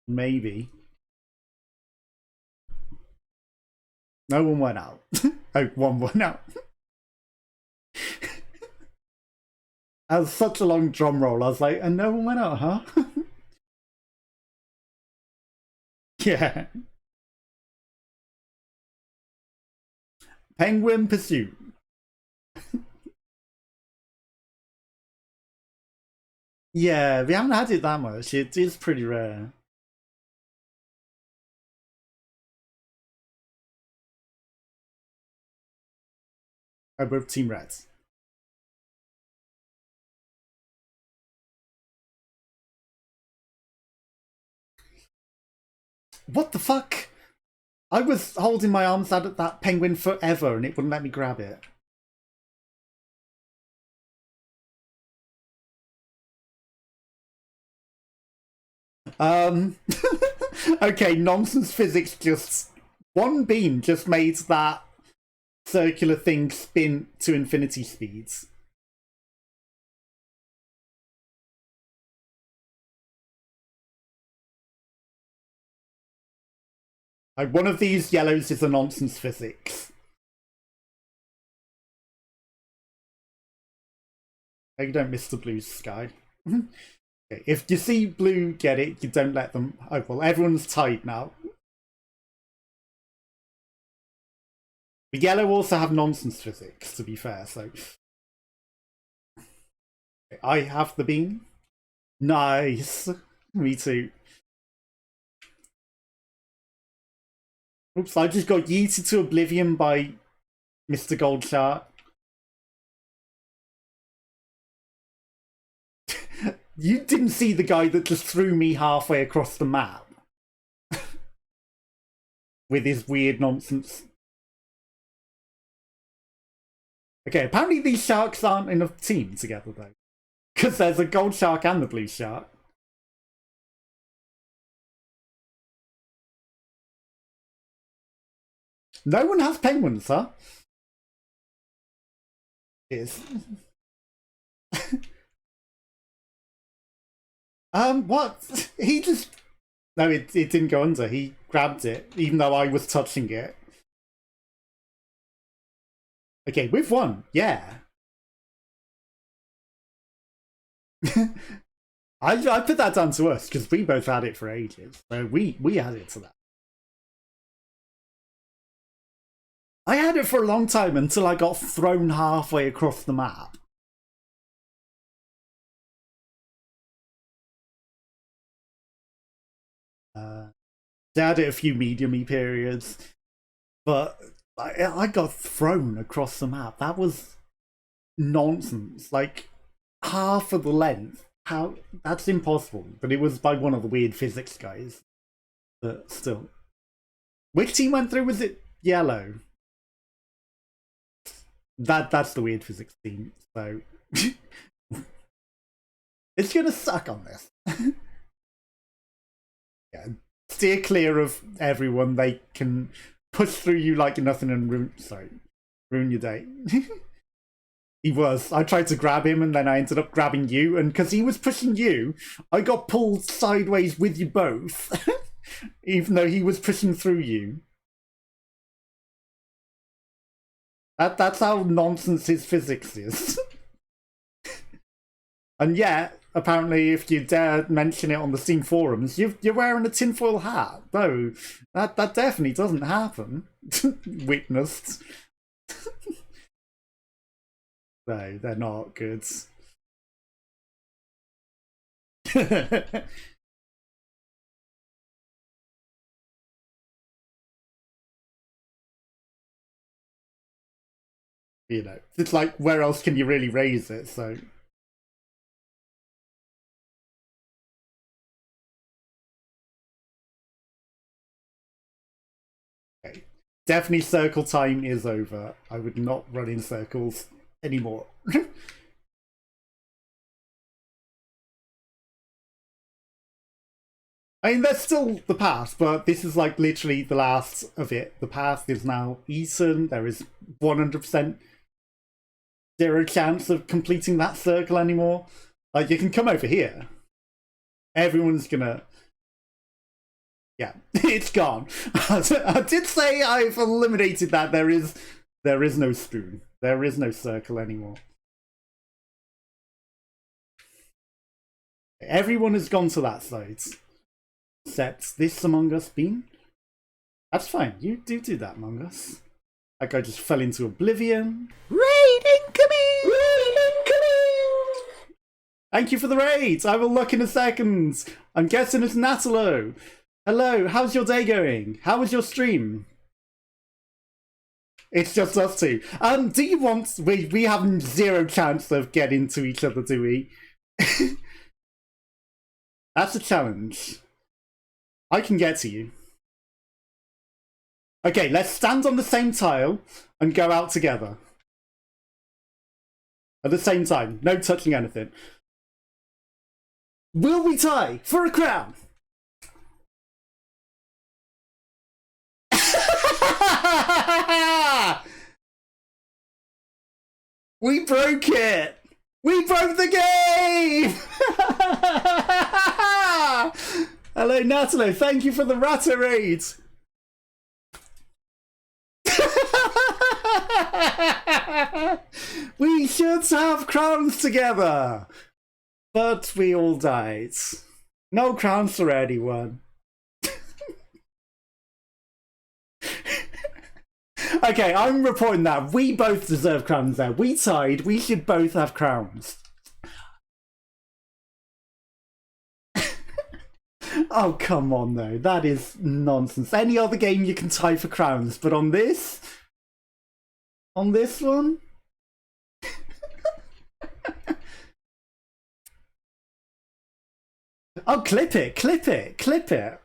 Maybe. No one went out. Oh, one went out. That was such a long drum roll. I was like, and no one went out, huh? Yeah. Penguin Pursuit. Yeah, we haven't had it that much. It is pretty rare. Oh, both Team Reds. What the fuck? I was holding my arms out at that penguin forever and it wouldn't let me grab it. Okay, nonsense physics just... One beam just made that circular thing spin to infinity speeds. Like, one of these yellows is a nonsense physics. You don't miss the blue sky. Okay, if you see blue get it, you don't let them... Oh, well, everyone's tied now. The yellow also have nonsense physics, to be fair, so... I have the beam. Nice. Me too. Oops, I just got yeeted to oblivion by Mr. Goldshark. You didn't see the guy that just threw me halfway across the map? With his weird nonsense. Okay, apparently these sharks aren't in a team together, though. Because there's a gold shark and the blue shark. No one has penguins, huh? Is. What? He just... No, it didn't go under. He grabbed it, even though I was touching it. Okay, we've won. Yeah. I put that down to us, because we both had it for ages. So we had it to that. I had it for a long time until I got thrown halfway across the map. I had it a few medium-y periods, but I got thrown across the map. That was nonsense. Like, half of the length. How? That's impossible. But it was by one of the weird physics guys. But still. Which team went through? Was it yellow? That's the weird physics team, so it's gonna suck on this. Yeah, steer clear of everyone. They can push through you like nothing and ruin your day. He was. I tried to grab him and then I ended up grabbing you, and because he was pushing you, I got pulled sideways with you both, even though he was pushing through you. That's how nonsense his physics is. And yet, apparently, if you dare mention it on the Steam forums, you're wearing a tinfoil hat. No, that definitely doesn't happen. Witnessed. No, they're not good. You know, it's like, where else can you really raise it, so... Okay. Definitely circle time is over. I would not run in circles anymore. I mean, there's still the path, but this is like literally the last of it. The path is now eaten. There is 100% zero chance of completing that circle anymore. Like, you can come over here. Everyone's gonna... Yeah, it's gone. I did say I've eliminated that. There is no spoon. There is no circle anymore. Everyone has gone to that side. Except this Among Us bean. That's fine. You do that, Among Us. That guy just fell into oblivion. Raid incoming! Raid incoming! Thank you for the raid. I will look in a second. I'm guessing it's Natalo. Hello, how's your day going? How was your stream? It's just us two. Do you want... We have zero chance of getting to each other, do we? That's a challenge. I can get to you. Okay, let's stand on the same tile and go out together. At the same time. No touching anything. Will we tie for a crown? We broke it! We broke the game! Hello, Natalo. Thank you for the Rata raid. We should have crowns together, but we all died. No crowns for anyone. Okay, I'm reporting that. We both deserve crowns there. We tied. We should both have crowns. Oh, come on, though. That is nonsense. Any other game you can tie for crowns, but on this? On this one? Oh, clip it, clip it, clip it.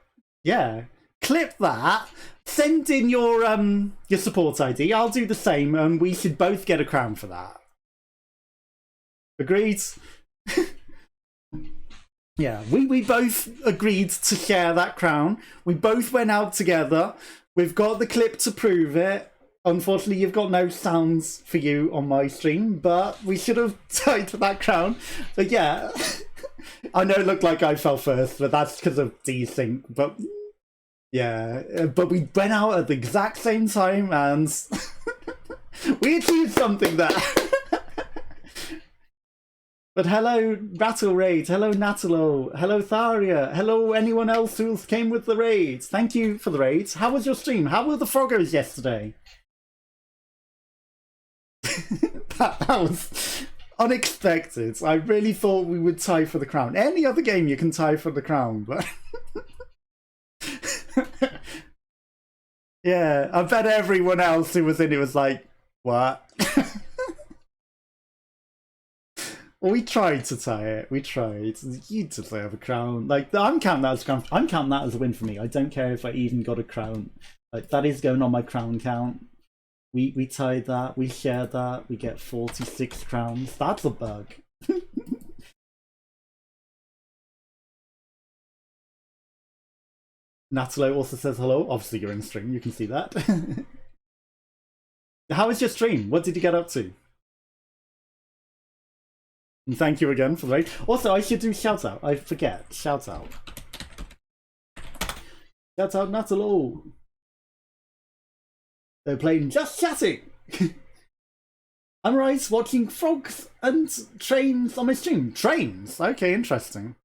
Yeah, clip that. Send in your support ID. I'll do the same, and we should both get a crown for that. Agreed? Yeah, we both agreed to share that crown. We both went out together. We've got the clip to prove it. Unfortunately, you've got no sounds for you on my stream, but we should have tied for that crown. But yeah, I know it looked like I fell first, but that's because of desync. But yeah, but we went out at the exact same time and we achieved something there. But hello, Rattle Raid. Hello, Natalo. Hello, Tharia. Hello, anyone else who came with the raids. Thank you for the raids. How was your stream? How were the Froggos yesterday? that was unexpected. I really thought we would tie for the crown. Any other game you can tie for the crown, but... Yeah, I bet everyone else who was in it was like, what? Well, we tried to tie it. We tried. You deserve a crown. Like, I'm counting that as a crown. I'm counting that as a win for me. I don't care if I even got a crown. That is going on my crown count. We tied that, we share that, we get 46 crowns. That's a bug. Natalo also says hello. Obviously you're in stream, you can see that. How was your stream? What did you get up to? And thank you again for the raid. Also, I should do shout out. I forget. Shout out. Shout out Natalo. They're playing Just Chatting. I'm right, watching frogs and trains on my stream. Trains? Okay, interesting.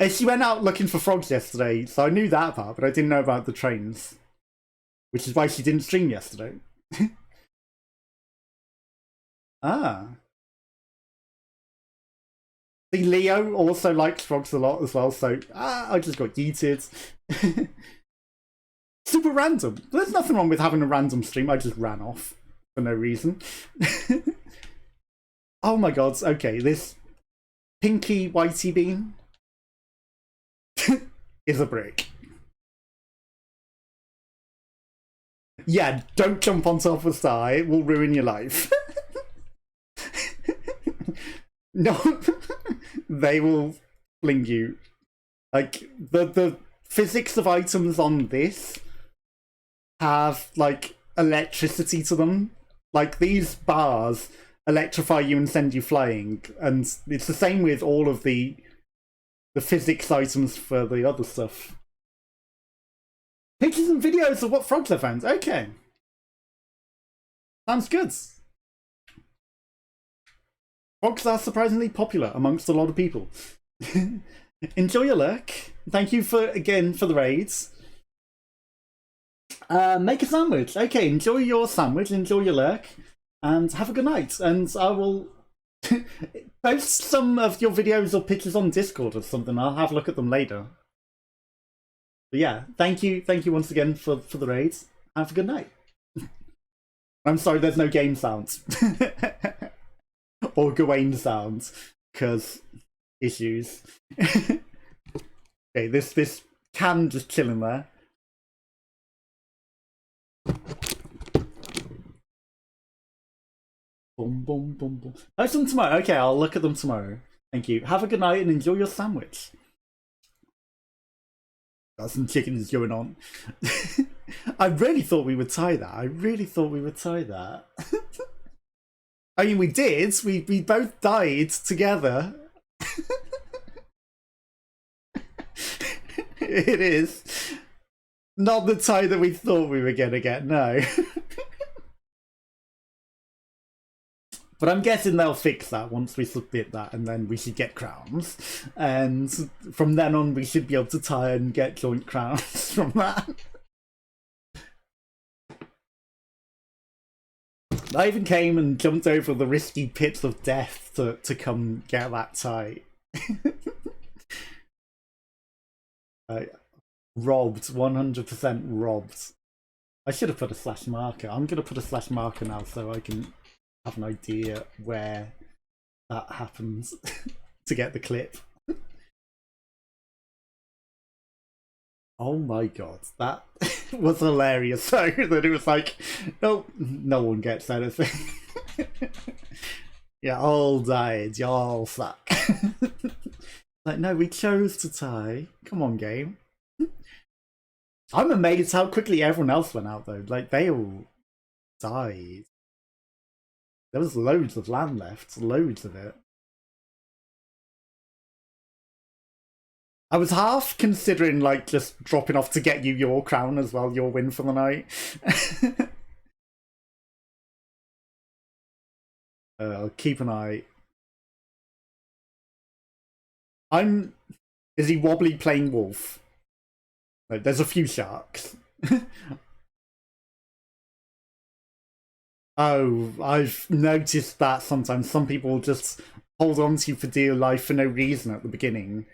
She went out looking for frogs yesterday, so I knew that part, but I didn't know about the trains. Which is why she didn't stream yesterday. Ah. See, Leo also likes frogs a lot as well, so I just got yeeted. Super random. There's nothing wrong with having a random stream, I just ran off for no reason. Oh my god, okay, this pinky whitey bean is a brick. Yeah, don't jump on top of a star, it will ruin your life. No, they will fling you. Like, the physics of items on this have, like, electricity to them. Like, these bars electrify you and send you flying, and it's the same with all of the physics items for the other stuff. Pictures and videos of what frogs I found. Okay. Sounds good. Frogs are surprisingly popular amongst a lot of people. Enjoy your lurk. Thank you again for the raids. Make a sandwich. Okay, enjoy your sandwich, enjoy your lurk, and have a good night. And I will post some of your videos or pictures on Discord or something. I'll have a look at them later. But yeah, thank you once again for the raids. Have a good night. I'm sorry, there's no game sounds. Or Gawain sounds, because issues. Okay, this can just chill in there. Boom, boom, boom, boom. Post them tomorrow. Okay, I'll look at them tomorrow. Thank you. Have a good night and enjoy your sandwich. Got some chickens going on. I really thought we would tie that. I really thought we would tie that. I mean, we did. We both died together. It is. Not the tie that we thought we were going to get, no. But I'm guessing they'll fix that once we submit that, and then we should get crowns. And from then on, we should be able to tie and get joint crowns from that. I even came and jumped over the risky pits of death to come get that tie. Robbed, 100% robbed. I should have put a slash marker. I'm going to put a slash marker now so I can have an idea where that happens to get the clip. Oh my god, that was hilarious. So that it was like, no one gets anything. You all died, you all suck. Like, no, we chose to tie. Come on, game. I'm amazed how quickly everyone else went out though. Like, they all died. There was loads of land left, loads of it. I was half considering, like, just dropping off to get you your crown as well, your win for the night. I'll keep an eye. Is he wobbly playing wolf? No, there's a few sharks. Oh, I've noticed that sometimes some people just hold on to you for dear life for no reason at the beginning.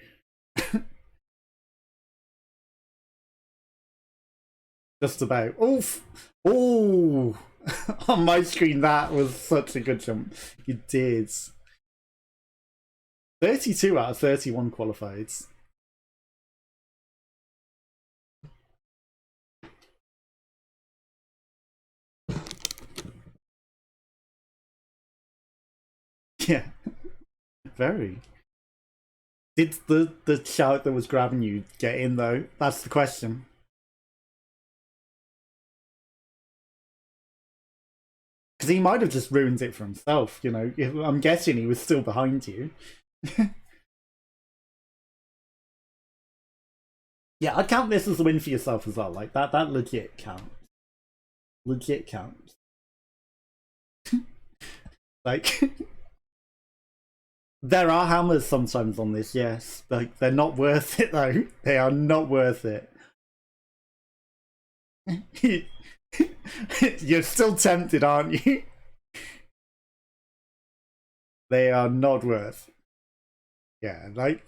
Just about. Oof! Oh! On my screen, that was such a good jump. You did. 32 out of 31 qualified. very. Did the shout that was grabbing you get in though? That's the question. Because he might have just ruined it for himself, you know. I'm guessing he was still behind you. Yeah, I'd count this as a win for yourself as well. Like that legit counts. Legit counts. Like there are hammers sometimes on this, yes. Like they're not worth it though. They are not worth it. You're still tempted, aren't you? They are not worth. Yeah, like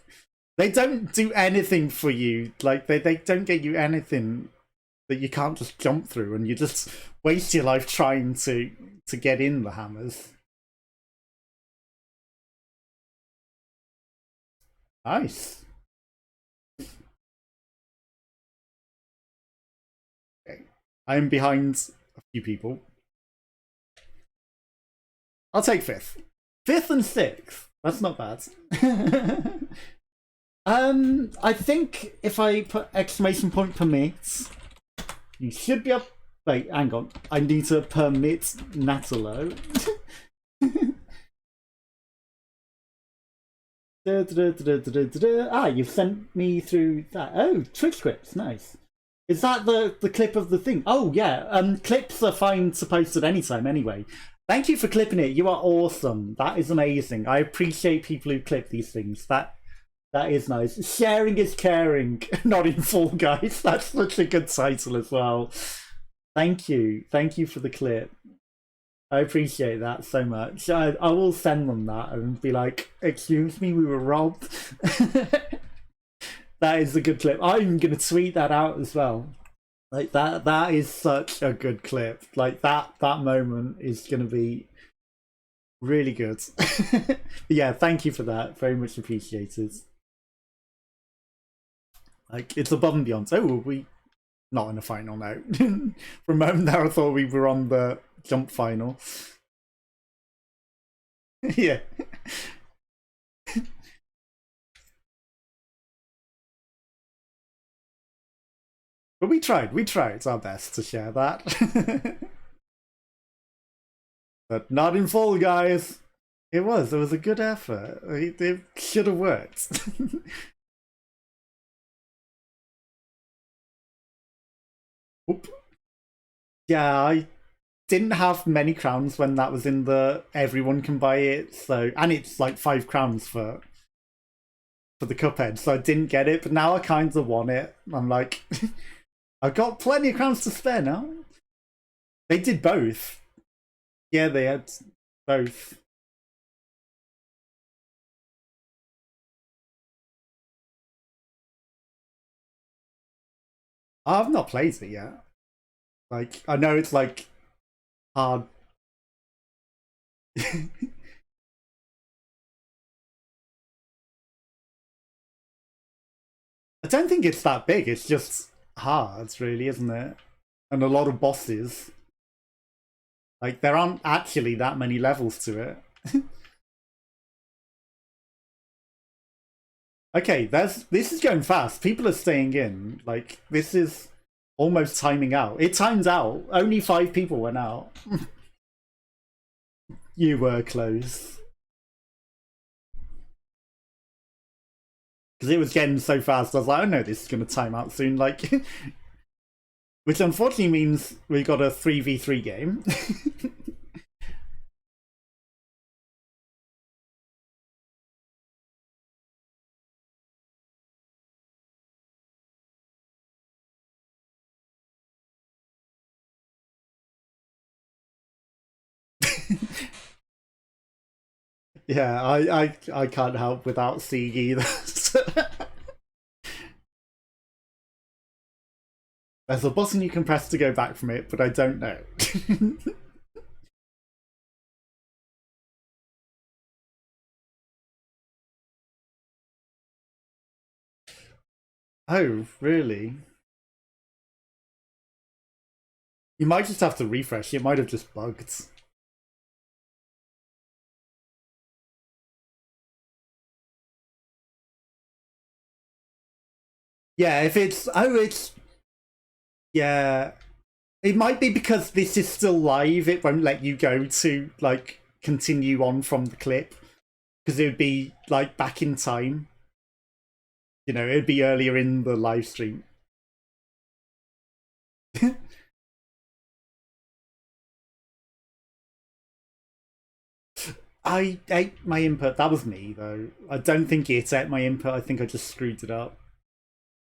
they don't do anything for you. Like they don't get you anything that you can't just jump through, and you just waste your life trying to get in the hammers. Nice. Okay. I'm behind a few people. I'll take fifth. Fifth and sixth. That's not bad. I think if I put exclamation point permits, you should be up. Wait, hang on. I need to permit Natalo. Ah, you've sent me through that. Oh, Twitch clips, nice. Is that the clip of the thing? Oh yeah, clips are fine to post at any time anyway. Thank you for clipping it. You are awesome. That is amazing. I appreciate people who clip these things. That is nice. Sharing is caring, not in Fall Guys. That's such a good title as well. Thank you. Thank you for the clip. I appreciate that so much. I will send them that and be like, excuse me, we were robbed. That is a good clip. I'm going to tweet that out as well. Like that is such a good clip. Like that moment is going to be really good. Yeah, thank you for that. Very much appreciated. Like it's above and beyond. Oh, we not in the final now. For a moment there, I thought we were on the jump final. Yeah. But we tried our best to share that. But not in Fall Guys. It was a good effort. It should have worked. Oop. Yeah, I didn't have many crowns when that was in the everyone can buy it, so and it's like 5 crowns for the Cuphead, so I didn't get it, but now I kind of want it. I'm like, I've got plenty of crowns to spare now. They did both. Yeah, they had both. I've not played it yet. Like, I know it's like hard. I don't think it's that big, it's just hard, really, isn't it? And a lot of bosses. Like, there aren't actually that many levels to it. Okay, this is going fast. People are staying in. Like, this is almost timing out. It timed out. Only 5 people went out. You were close. Because it was getting so fast, I was like, oh no, this is going to time out soon. Like, which unfortunately means we got a 3v3 game. Yeah, I can't help without seeing either. There's a button you can press to go back from it, but I don't know. Oh, really? You might just have to refresh. It might have just bugged. Yeah, if it's... Oh, it's... Yeah. It might be because this is still live, it won't let you go to, like, continue on from the clip. Because it would be, like, back in time. You know, it would be earlier in the live stream. I ate my input. That was me, though. I don't think it ate my input. I think I just screwed it up.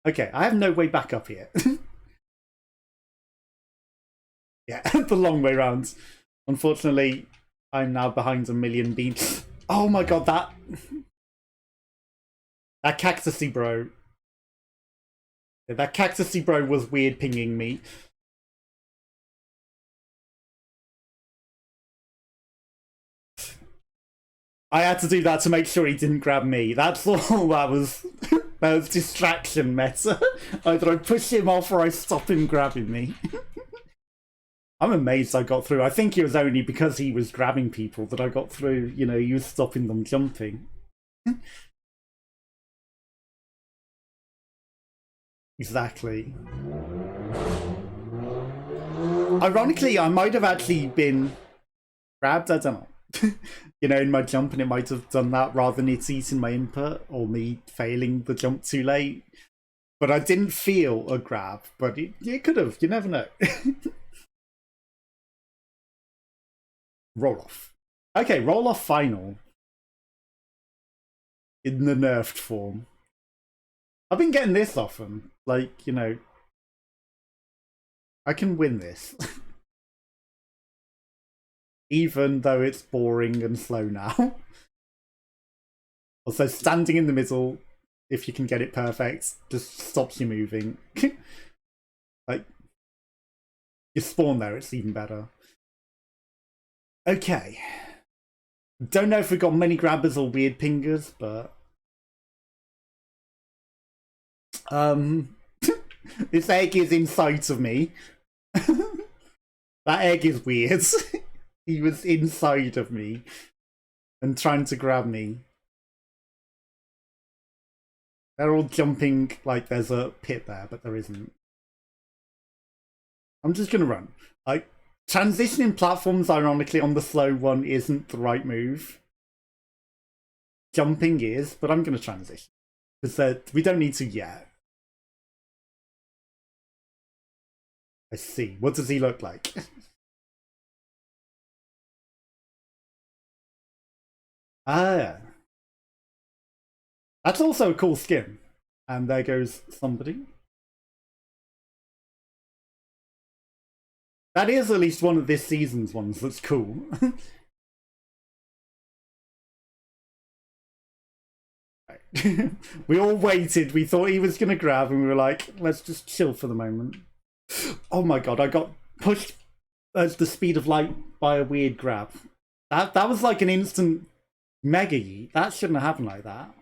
Okay, I have no way back up here. Yeah, the long way round. Unfortunately, I'm now behind a million beams. Oh my god, that cactusy bro. Yeah, that cactusy bro was weird pinging me. I had to do that to make sure he didn't grab me. That's all that was. That was distraction meta. Either I push him off or I stop him grabbing me. I'm amazed I got through. I think it was only because he was grabbing people that I got through. You know, he was stopping them jumping. Exactly. Ironically, I might have actually been grabbed. I don't know. You know, in my jump, and it might have done that rather than it's eating my input or me failing the jump too late. But I didn't feel a grab, but it could have. You never know. Roll off. Okay, roll off final. In the nerfed form. I've been getting this often. Like, you know, I can win this. Even though it's boring and slow now. Also, standing in the middle, if you can get it perfect, just stops you moving. Like, you spawn there, it's even better. Okay. Don't know if we've got many grabbers or weird pingers, but... This egg is in sight of me. That egg is weird. He was inside of me and trying to grab me. They're all jumping like there's a pit there, but there isn't. I'm just gonna run. Like, transitioning platforms, ironically, on the slow one isn't the right move. Jumping is, but I'm gonna transition. Because we don't need to yet. I see. What does he look like? Ah. That's also a cool skin. And there goes somebody. That is at least one of this season's ones that's cool. We all waited. We thought he was going to grab, and we were like, let's just chill for the moment. Oh my god, I got pushed at the speed of light by a weird grab. That was like an instant mega yeet. That shouldn't have happened like that.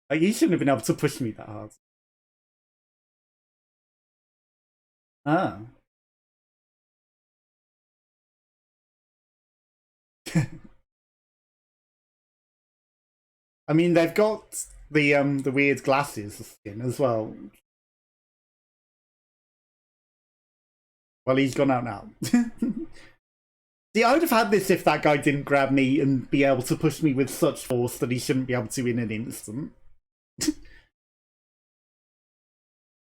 Like, he shouldn't have been able to push me that hard. Ah. I mean, they've got the weird glasses skin as well. Well, he's gone out now. See, I would have had this if that guy didn't grab me and be able to push me with such force that he shouldn't be able to in an instant.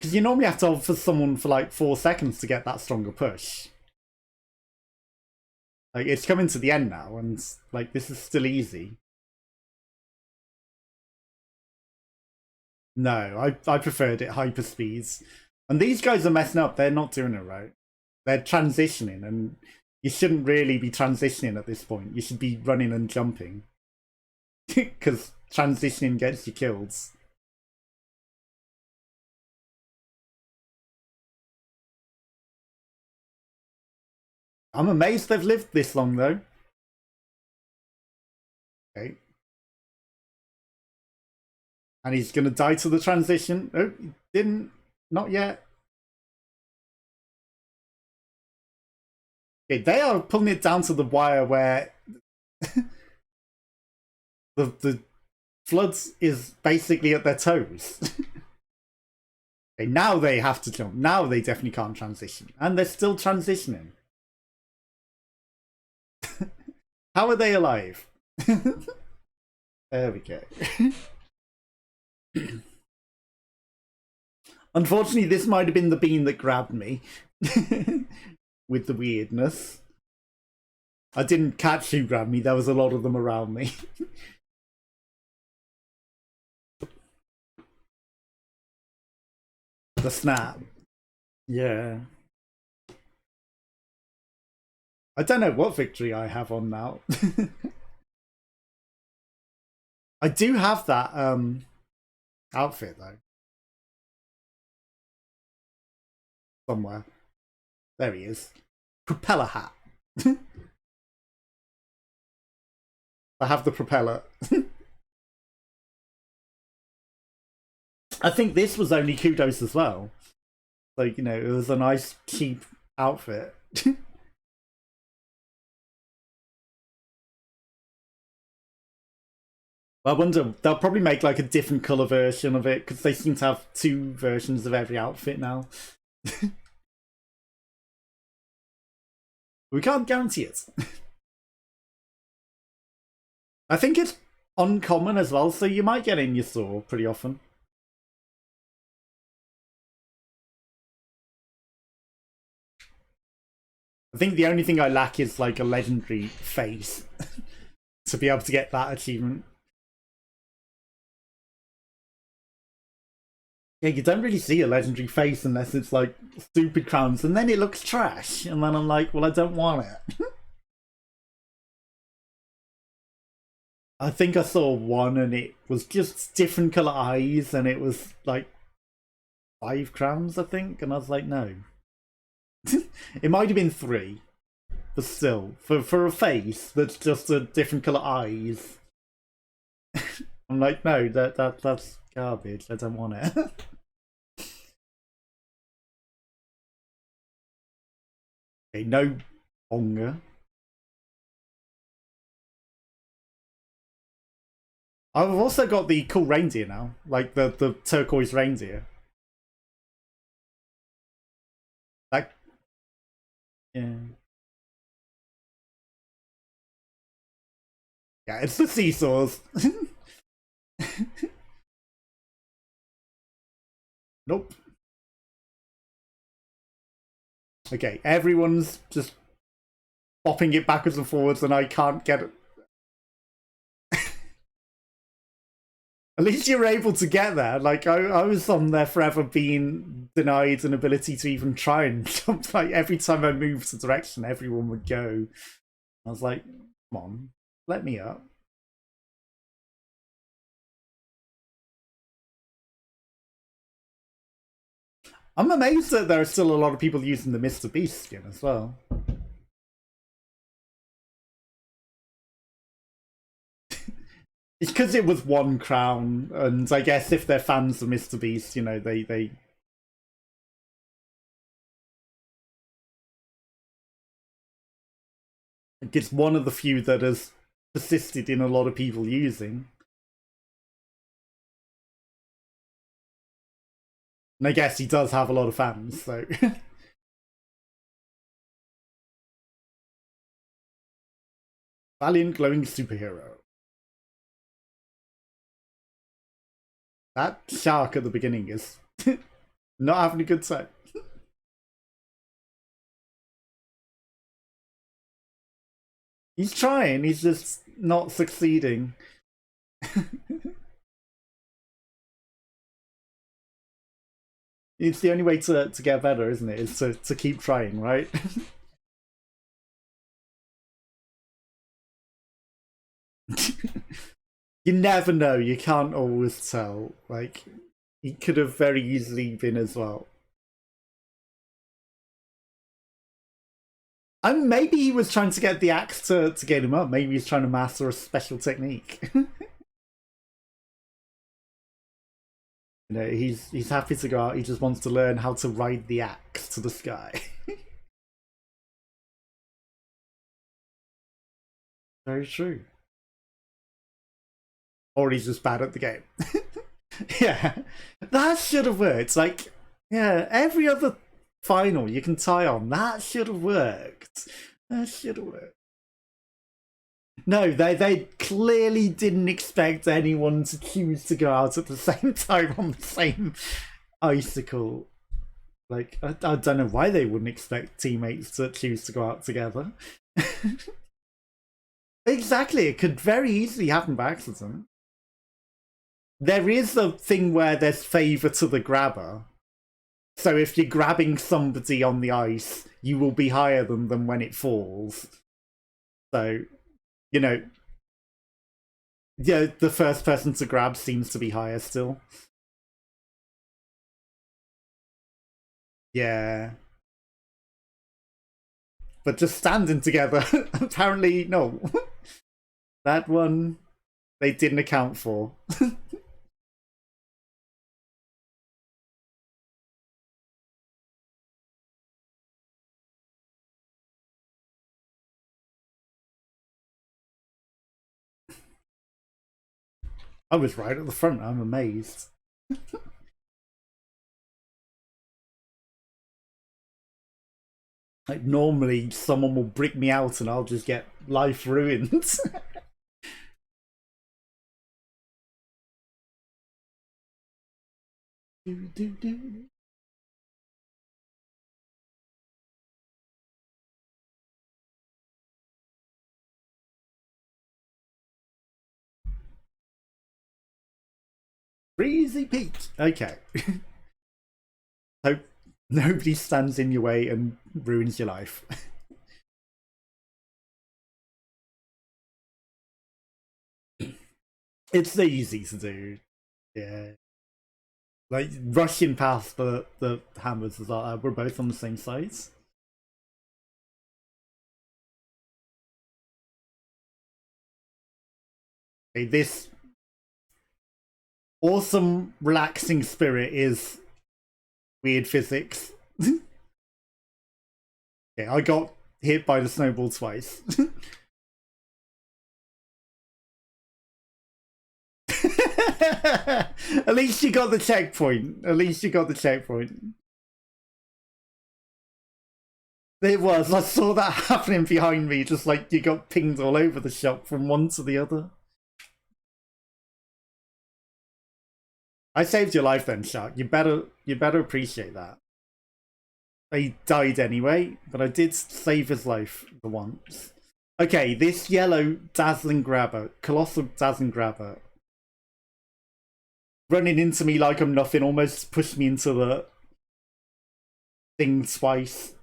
Because you normally have to hold for someone for like 4 seconds to get that stronger push. Like, it's coming to the end now, and like, this is still easy. No, I preferred it hyper speeds. And these guys are messing up. They're not doing it right. They're transitioning, and you shouldn't really be transitioning at this point. You should be running and jumping. Because transitioning gets you killed. I'm amazed they've lived this long, though. Okay. And he's going to die to the transition. Oh, he didn't. Not yet. Okay, they are pulling it down to the wire where the Floods is basically at their toes. Okay, now they have to jump. Now they definitely can't transition. And they're still transitioning. How are they alive? There we go. Unfortunately, this might have been the bean that grabbed me. With the weirdness. I didn't catch who grabbed me. There was a lot of them around me. The snap. Yeah. I don't know what victory I have on now. I do have that outfit though. Somewhere. There he is. Propeller hat. I have the propeller. I think this was only kudos as well. Like, you know, it was a nice, cheap outfit. I wonder, they'll probably make like a different colour version of it, because they seem to have 2 versions of every outfit now. We can't guarantee it. I think it's uncommon as well, so you might get in your store pretty often. I think the only thing I lack is like a legendary face to be able to get that achievement. Yeah, you don't really see a legendary face unless it's like stupid crowns, and then it looks trash, and then I'm like, well, I don't want it. I think I saw one and it was just different colour eyes, and it was like 5 crowns, I think, and I was like, no. It might have been 3, but still, for a face that's just a different colour eyes, I'm like, no, that's garbage. I don't want it. Okay, no longer. I've also got the cool reindeer now, like the turquoise reindeer. Like, yeah. Yeah, it's the seesaws. Nope. Okay, everyone's just bopping it backwards and forwards, and I can't get it. At least you're able to get there. Like, I was on there forever being denied an ability to even try and jump. Like, every time I moved the direction, everyone would go. I was like, come on, let me up. I'm amazed that there are still a lot of people using the Mr. Beast skin as well. It's because it was 1 crown, and I guess if they're fans of Mr. Beast, you know, they... It's one of the few that has persisted in a lot of people using. And I guess he does have a lot of fans, so... Valiant glowing superhero. That shark at the beginning is not having a good time. He's trying, he's just not succeeding. It's the only way to get better, isn't it? Is to keep trying, right? You never know, you can't always tell. Like, he could have very easily been as well. And maybe he was trying to get the axe to get him up. Maybe he's trying to master a special technique. You know, he's happy to go out. He just wants to learn how to ride the axe to the sky. Very true. or he's just bad at the game. Yeah, that should have worked. Like, yeah, every other final you can tie on. That should have worked. That should have worked. No, they clearly didn't expect anyone to choose to go out at the same time on the same icicle. Like, I don't know why they wouldn't expect teammates to choose to go out together. Exactly, it could very easily happen by accident. There is a thing where there's favour to the grabber. So if you're grabbing somebody on the ice, you will be higher than them when it falls. So, you know, yeah, the first person to grab seems to be higher still. Yeah. But just standing together, apparently, no. That one, they didn't account for. I was right at the front, I'm amazed. Like, normally someone will brick me out and I'll just get life ruined. Breezy Pete. Okay. Hope nobody stands in your way and ruins your life. It's easy to do. Yeah. Like, rushing past the hammers is like, we're both on the same side. Okay, this awesome, relaxing spirit is weird physics. Yeah, I got hit by the snowball twice. At least you got the checkpoint. At least you got the checkpoint. It was. I saw that happening behind me, just like you got pinged all over the shop from one to the other. I saved your life then, Shark. You better appreciate that. He died anyway, but I did save his life the once. Okay, this yellow dazzling grabber, colossal dazzling grabber, running into me like I'm nothing, almost pushed me into the thing twice.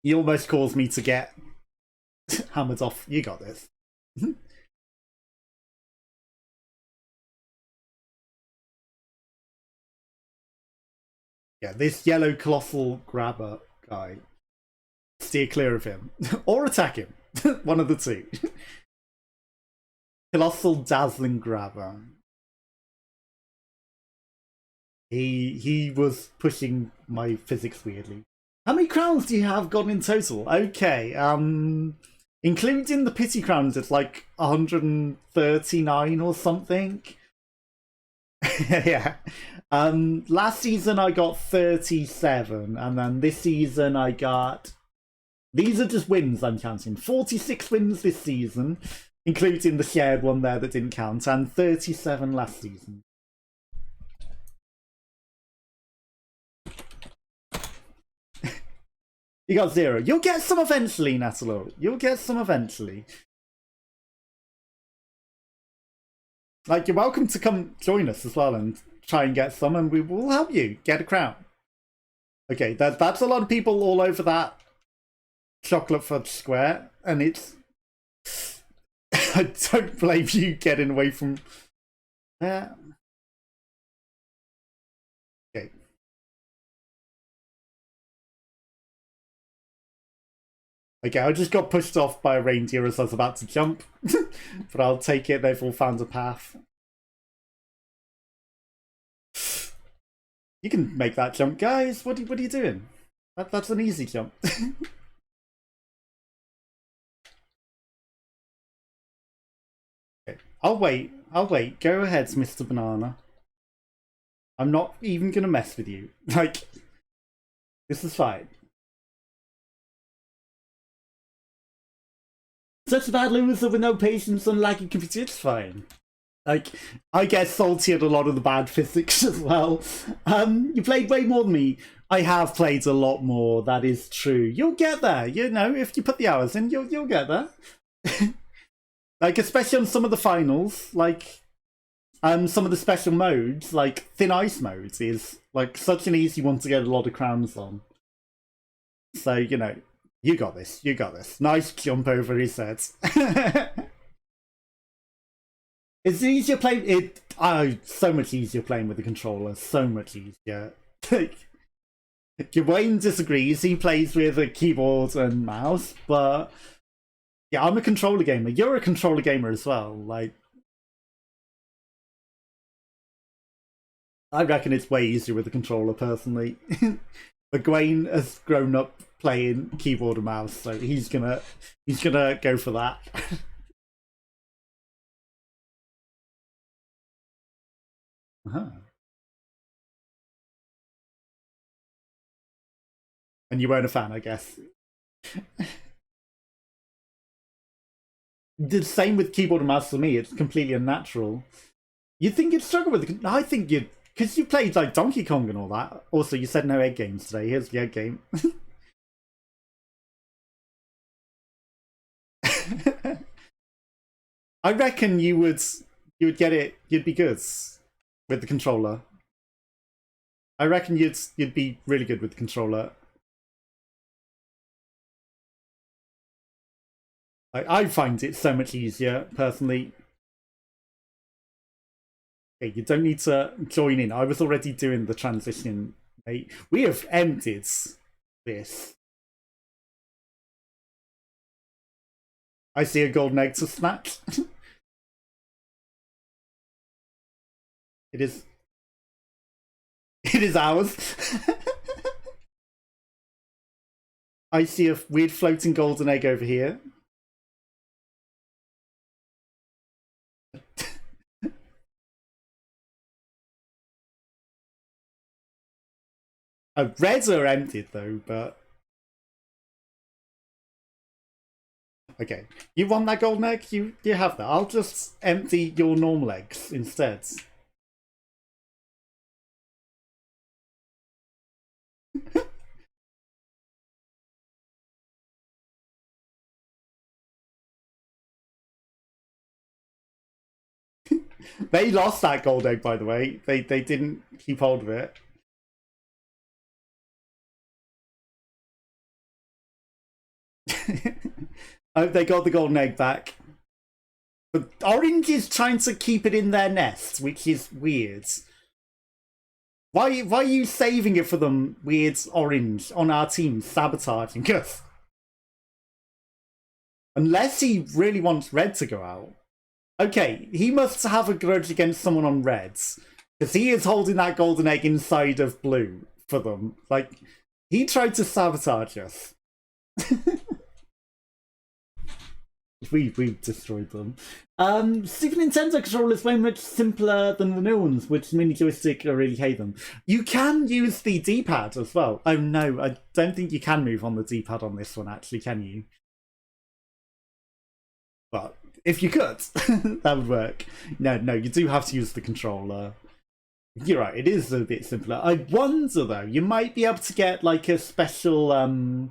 He almost caused me to get hammered off. You got this. Yeah, this yellow colossal grabber guy. Steer clear of him. Or attack him. One of the two. Colossal dazzling grabber. He was pushing my physics weirdly. How many crowns do you have gotten in total? Okay, including the pity crowns, it's like 139 or something. Yeah. Last season I got 37, and then this season I got... These are just wins I'm counting. 46 wins this season, including the shared one there that didn't count, and 37 last season. You got 0. You'll get some eventually, Natalo. You'll get some eventually. Like, you're welcome to come join us as well and try and get some, and we will help you get a crown. Okay, that's a lot of people all over that chocolate fudge square, and it's... I don't blame you getting away from... Okay. Okay, I just got pushed off by a reindeer as I was about to jump. But I'll take it, they've all found a path. You can make that jump, guys. What are you doing? That's an easy jump. Okay. I'll wait. I'll wait. Go ahead, Mr. Banana. I'm not even gonna mess with you. Like, this is fine. Such a bad loser with no patience and lacking computer, it's fine. Like, I get salty at a lot of the bad physics as well. You played way more than me. I have played a lot more, that is true. You'll get there, you know, if you put the hours in, you'll get there. Like, especially on some of the finals, like, some of the special modes, like Thin Ice modes, is, like, such an easy one to get a lot of crowns on. So, you know, you got this, you got this. Nice jump over his head. It's easier playing it. Oh, so much easier playing with the controller. So much easier. Wayne disagrees. He plays with a keyboard and mouse, but yeah, I'm a controller gamer. You're a controller gamer as well. Like, I reckon it's way easier with the controller, personally. But Gwaine has grown up playing keyboard and mouse, so he's gonna go for that. Uh-huh. And you weren't a fan, I guess. The same with keyboard and mouse for me. It's completely unnatural. You'd think you'd struggle with it. I think you'd, because you played like Donkey Kong and all that. Also, you said no egg games today. Here's the egg game. I reckon you would get it. You'd be good with the controller. I reckon you'd be really good with the controller. I find it so much easier personally. Okay, you don't need to join in. I was already doing the transition, mate. We have emptied this. I see a golden egg to snatch. It is. It is ours. I see a weird floating golden egg over here. Reds are emptied though, but okay. You want that golden egg? You have that. I'll just empty your normal eggs instead. They lost that gold egg, by the way. They didn't keep hold of it. Oh, they got the golden egg back. But Orange is trying to keep it in their nest, which is weird. Why are you saving it for them, weird Orange, on our team, sabotaging us? Unless he really wants Red to go out. Okay, he must have a grudge against someone on Reds. Because he is holding that golden egg inside of Blue for them. Like, he tried to sabotage us. we destroyed them. Super Nintendo controllers way much simpler than the new ones, which mini joystick, I really hate them. You can use the D-pad as well. Oh no, I don't think you can move on the D-pad on this one, actually, can you? But if you could, that would work. No, you do have to use the controller. You're right, it is a bit simpler. I wonder though, you might be able to get like a special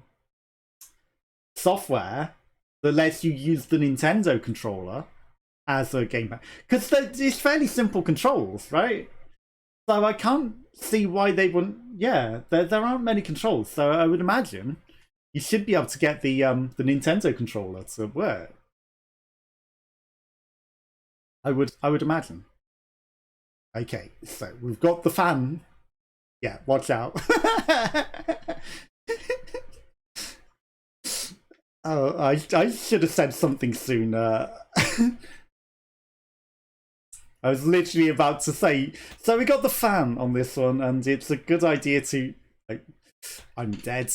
software that lets you use the Nintendo controller as a gamepad. Because it's fairly simple controls, right? So I can't see why they wouldn't. Yeah, there aren't many controls, so I would imagine you should be able to get the Nintendo controller to work. I would imagine. Okay, so we've got the fan. Yeah, watch out. Oh, I should have said something sooner. I was literally about to say. So we got the fan on this one, and it's a good idea to. Like, I'm dead.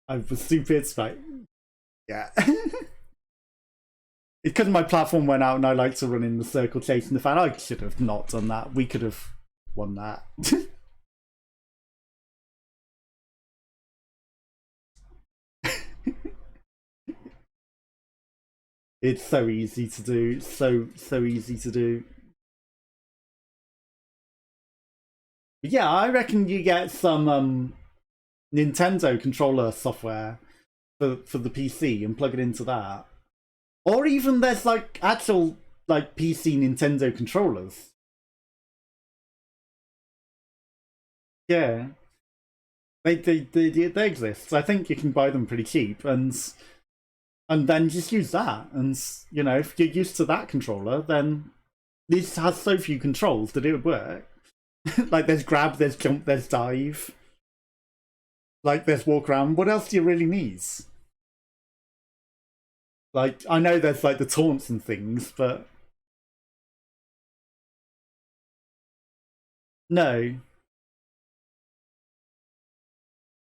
I was stupid, like, yeah. because my platform went out and I like to run in the circle chasing the fan. I should have not done that. We could have won that. It's so easy to do. So easy to do. But yeah, I reckon you get some Nintendo controller software for the PC and plug it into that. Or even there's like actual like PC Nintendo controllers. Yeah. They exist. I think you can buy them pretty cheap and then just use that. And you know, if you're used to that controller, then this has so few controls that it would work. Like there's grab, there's jump, there's dive. Like there's walk around. What else do you really need? Like I know there's like the taunts and things, but no.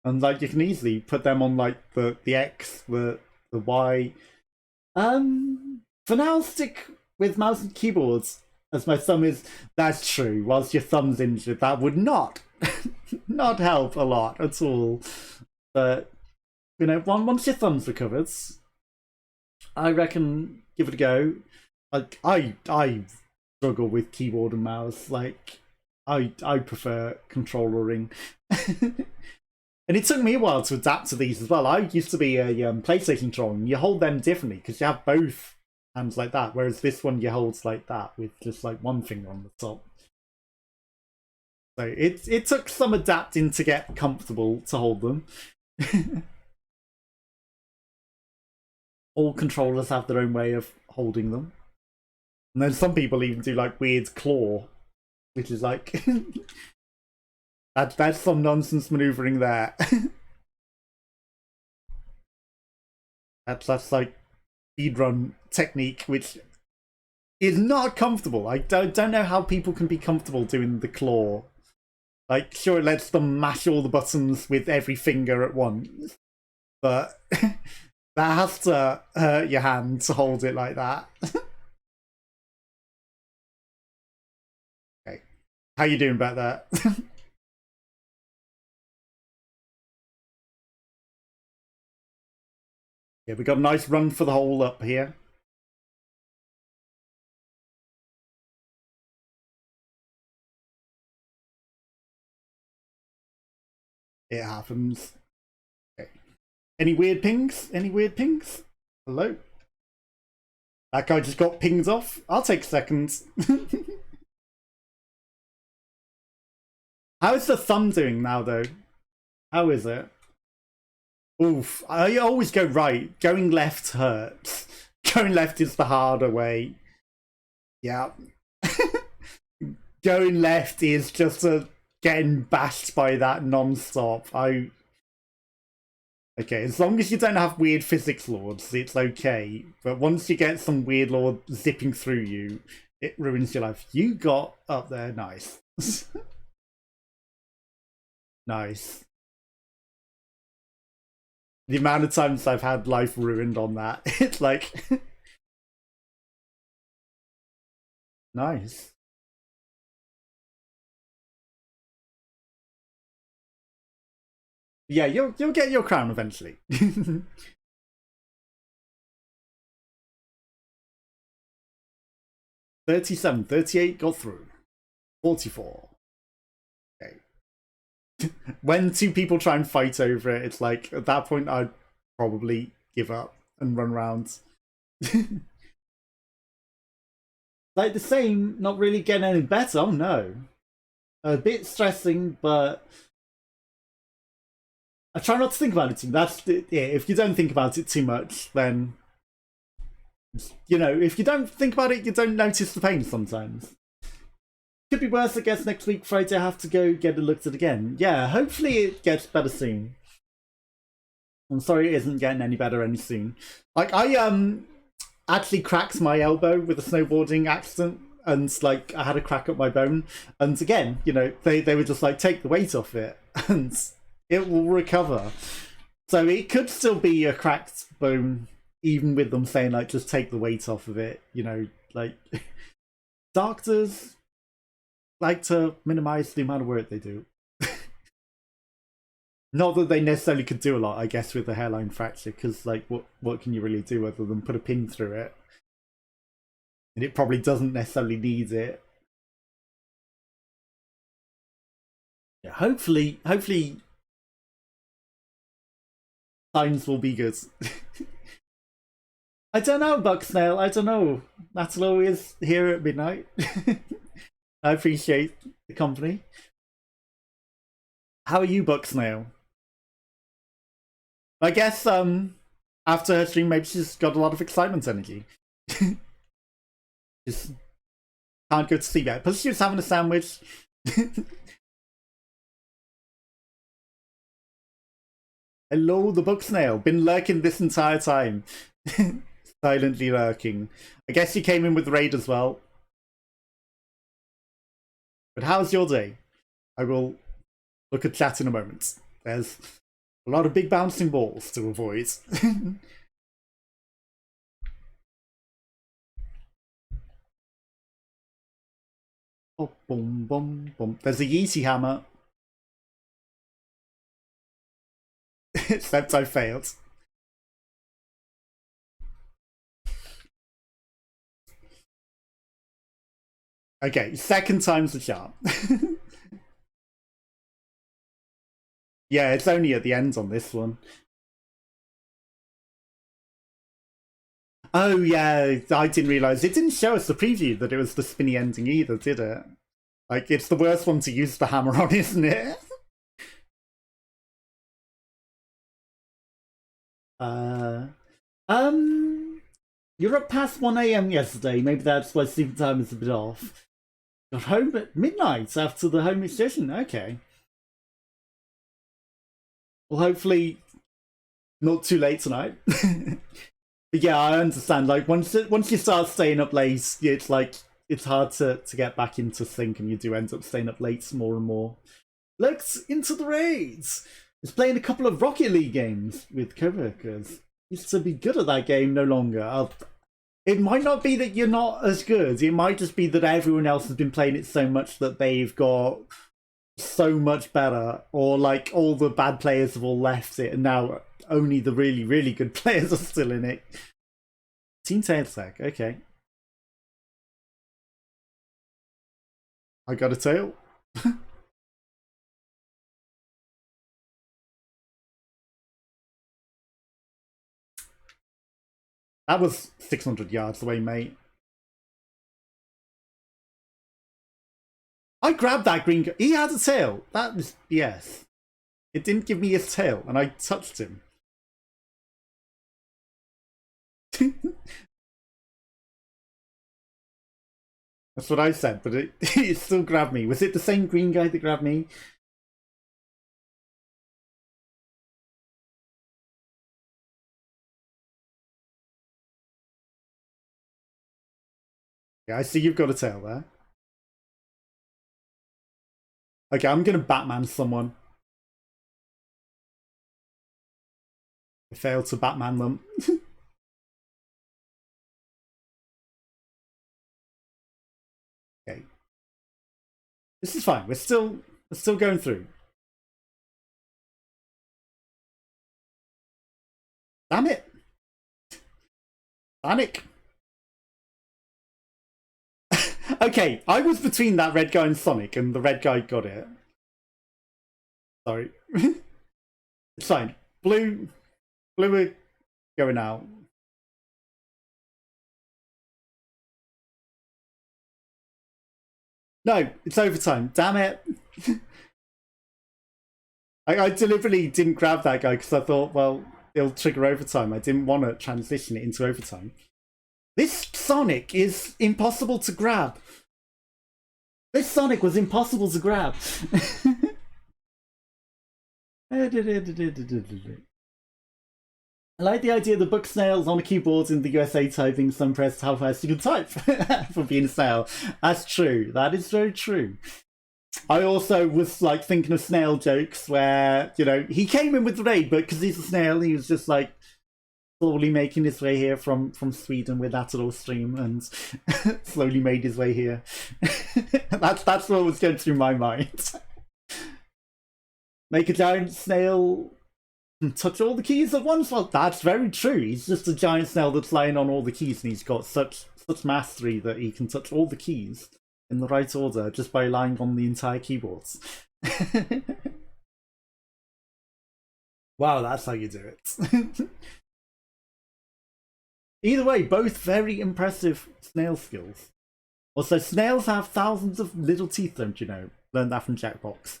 And like you can easily put them on like the X, the Y. For now, stick with mouse and keyboards as my thumb is. That's true. Whilst your thumb's injured, that would not not help a lot at all. But you know, once your thumb's recovered, I reckon give it a go. Like I struggle with keyboard and mouse. Like I prefer controllering. And it took me a while to adapt to these as well. I used to be a PlayStation controller, and you hold them differently because you have both hands like that, whereas this one you hold like that with just like one finger on the top. So it took some adapting to get comfortable to hold them. All controllers have their own way of holding them. And then some people even do like weird claw, which is like that's some nonsense maneuvering there. that's like speedrun technique, which is not comfortable. I don't know how people can be comfortable doing the claw. Like, sure, it lets them mash all the buttons with every finger at once, but that has to hurt your hand to hold it like that. Okay, how you doing about that? Yeah, we got a nice run for the hole up here. It happens. Okay. Any weird pings? Any weird pings? Hello? That guy just got pinged off. I'll take seconds. How is the thumb doing now, though? How is it? Oof. I always go right. Going left hurts. Going left is the harder way. Yeah. Going left is just getting bashed by that non-stop. Okay, as long as you don't have weird physics lords, it's okay. But once you get some weird lord zipping through you, it ruins your life. You got up there, nice. Nice. The amount of times I've had life ruined on that, it's like... Nice. Yeah, you'll get your crown eventually. 37, 38 got through. 44. Okay. When two people try and fight over it, it's like, at that point I'd probably give up and run around. Like the same, not really getting any better. Oh no. A bit stressing, but I try not to think about it too much. That's yeah, if you don't think about it too much, then you know, if you don't think about it, you don't notice the pain sometimes. Could be worse, I guess. Next week, Friday, I have to go get it looked at again. Yeah, hopefully it gets better soon. I'm sorry it isn't getting any better any soon. Like, I actually cracked my elbow with a snowboarding accident, and like I had a crack at my bone. And again, you know, they were just like, take the weight off it, and it will recover. So it could still be a cracked bone even with them saying like just take the weight off of it, you know, like doctors like to minimize the amount of work they do. Not that they necessarily could do a lot, I guess, with the hairline fracture, because like what can you really do other than put a pin through it? And it probably doesn't necessarily need it. Yeah, hopefully signs will be good. I don't know, Bucksnail, I don't know. That'll always here at midnight. I appreciate the company. How are you, Bucksnail? I guess after her stream maybe she's got a lot of excitement energy. Just can't go to sleep yet. Plus she was having a sandwich. Hello, the Bucksnail. Been lurking this entire time. Silently lurking. I guess you came in with the raid as well. But how's your day? I will look at chat in a moment. There's a lot of big bouncing balls to avoid. Oh, boom, boom, boom. There's a Yeezy hammer. Except I failed. Okay, second time's the charm. Yeah, it's only at the end on this one. Oh yeah, I didn't realise. It didn't show us the preview that it was the spinny ending either, did it? Like, it's the worst one to use the hammer on, isn't it? You're up past 1 AM yesterday. Maybe that's why sleeping time is a bit off. Got home at midnight after the home session. Okay. Well, hopefully not too late tonight. But yeah, I understand. Like once you start staying up late, it's like it's hard to get back into sync, and you do end up staying up late more and more. Let's into the raids. It's playing a couple of Rocket League games with coworkers. Used to be good at that game, no longer. It might not be that you're not as good. It might just be that everyone else has been playing it so much that they've got so much better, or like all the bad players have all left it and now only the really, really good players are still in it. Team Tail Tag, okay. I got a tail. That was 600 yards away, mate. I grabbed that green guy. He had a tail. That was BS. It didn't give me his tail, and I touched him. That's what I said, but it still grabbed me. Was it the same green guy that grabbed me? Yeah, I see you've got a tail there. Okay, I'm gonna Batman someone. I failed to Batman them. Okay. This is fine. We're still going through. Damn it. Panic. Okay, I was between that red guy and Sonic, and the red guy got it. Sorry. It's fine. Blue are going out. No, it's overtime. Damn it. I deliberately didn't grab that guy because I thought, well, it'll trigger overtime. I didn't want to transition it into overtime. This Sonic is impossible to grab. This Sonic was impossible to grab. I like the idea of the book snails on a keyboard in the USA typing some pressed how fast you can type for being a snail. That's true. That is very true. I also was like thinking of snail jokes where, you know, he came in with the raid, but because he's a snail, he was just like, slowly making his way here from Sweden with that little stream, and slowly made his way here. That's what was going through my mind. Make a giant snail touch all the keys at once. Well, that's very true. He's just a giant snail that's lying on all the keys, and he's got such mastery that he can touch all the keys in the right order just by lying on the entire keyboards. Wow, that's how you do it. Either way, both very impressive snail skills. Also, snails have thousands of little teeth, don't you know? Learned that from Jackbox.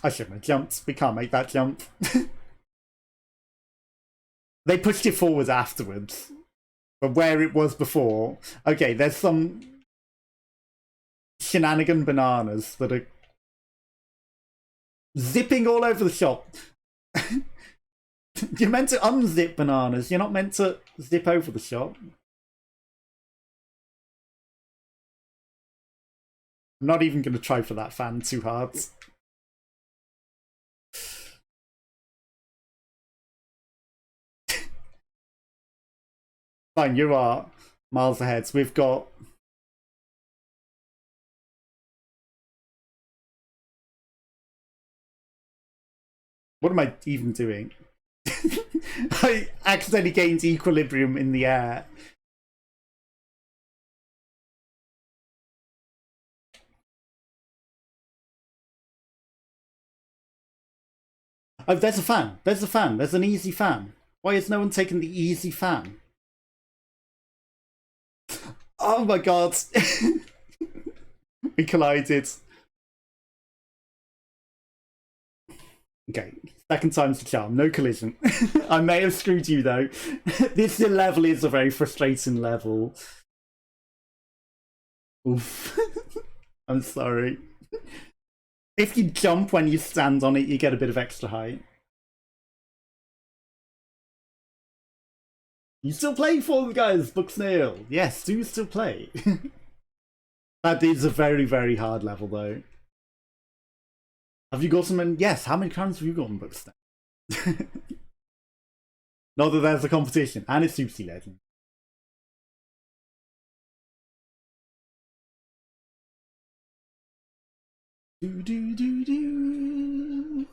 I shouldn't have jumped. We can't make that jump. They pushed it forward afterwards. But where it was before... Okay, there's some shenanigan bananas that are zipping all over the shop. You're meant to unzip bananas. You're not meant to zip over the shop. I'm not even going to try for that fan too hard. Fine, you are miles ahead. So we've got... What am I even doing? I accidentally gained equilibrium in the air. Oh, there's a fan. There's a fan. There's an easy fan. Why has no one taken the easy fan? Oh my god. We collided. Okay, second time's the charm. No collision. I may have screwed you though. This level is a very frustrating level. Oof. I'm sorry. If you jump when you stand on it, you get a bit of extra height. You still play Fall Guys, Bucksnail? Yes, do you still play? That is a very, very hard level though. Have you gotten them? Yes, how many crowns have you gotten, Bucksnail? Not that there's a competition, and it's Super Legend. Do do do do.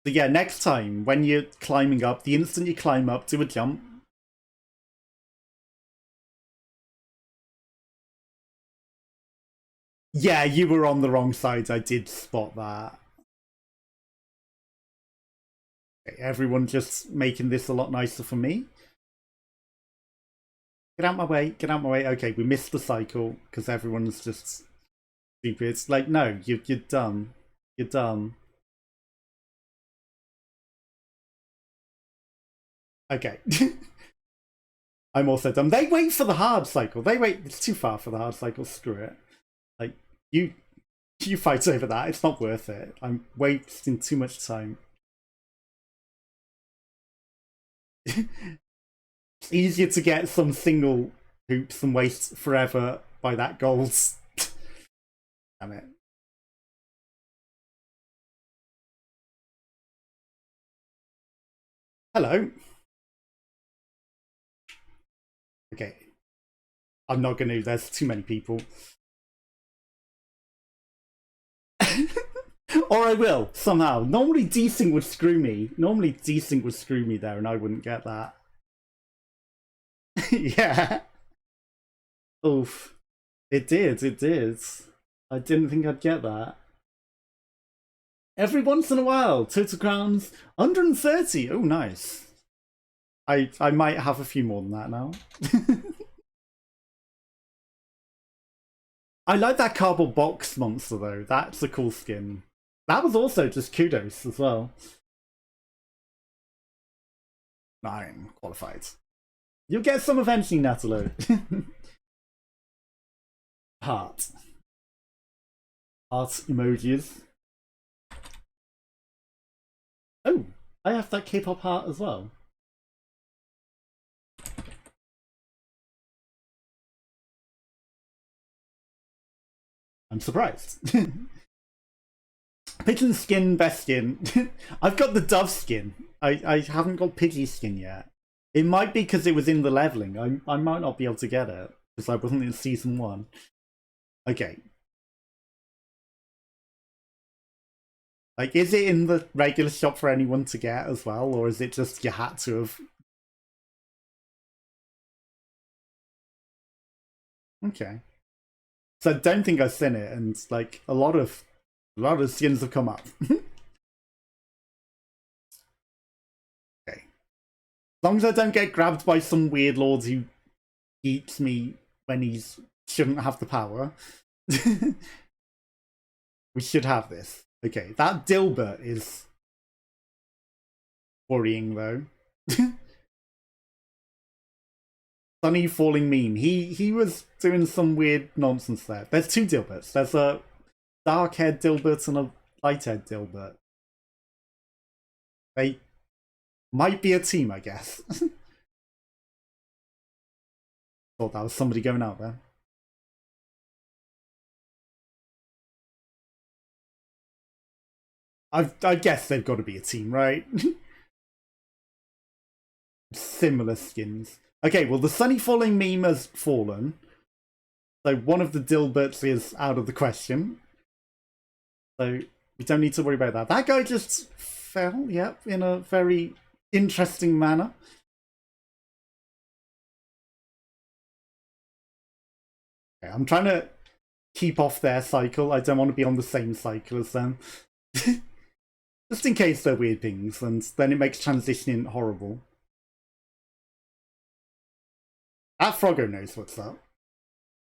So yeah, next time when you're climbing up, the instant you climb up, do a jump. Yeah, you were on the wrong side. I did spot that. Okay, everyone just making this a lot nicer for me. Get out my way. Get out my way. Okay, we missed the cycle because everyone's just stupid. It's like, no, you're dumb. You're dumb. Okay. I'm also dumb. They wait for the hard cycle. They wait. It's too far for the hard cycle. Screw it. Like, you fight over that. It's not worth it. I'm wasting too much time. It's easier to get some single hoops than waste forever by that gold. Damn it. Hello. Okay. I'm not gonna, there's too many people. Or I will, somehow. Normally desync would screw me. Normally desync would screw me there and I wouldn't get that. Yeah. Oof. It did, it did. I didn't think I'd get that. Every once in a while, total crowns 130. Oh, nice. I might have a few more than that now. I like that cardboard box monster though. That's a cool skin. That was also just kudos as well. 9 qualified. You'll get some eventually, Natalo. Heart. Heart emojis. Oh, I have that K-pop heart as well. I'm surprised. Pigeon skin, best skin. I've got the dove skin. I haven't got Pidgey skin yet. It might be because it was in the leveling. I might not be able to get it because I wasn't in season 1. Okay. Like, is it in the regular shop for anyone to get as well, or is it just you had to have? Okay. So I don't think I've seen it, and like a lot of skins have come up. Okay. As long as I don't get grabbed by some weird lord who eats me when he shouldn't have the power. We should have this. Okay, that Dilbert is worrying though. Sunny falling mean. He was doing some weird nonsense there. There's 2 Dilberts. There's a dark-haired Dilbert and a light-haired Dilbert. They might be a team, I guess. Thought that was somebody going out there. I guess they've got to be a team, right? Similar skins. Okay, well, the Sunny Falling meme has fallen. So one of the Dilberts is out of the question. So we don't need to worry about that. That guy just fell, yep, in a very interesting manner. Okay, I'm trying to keep off their cycle. I don't want to be on the same cycle as them. Just in case they're weird things, and then it makes transitioning horrible. That Froggo knows what's up.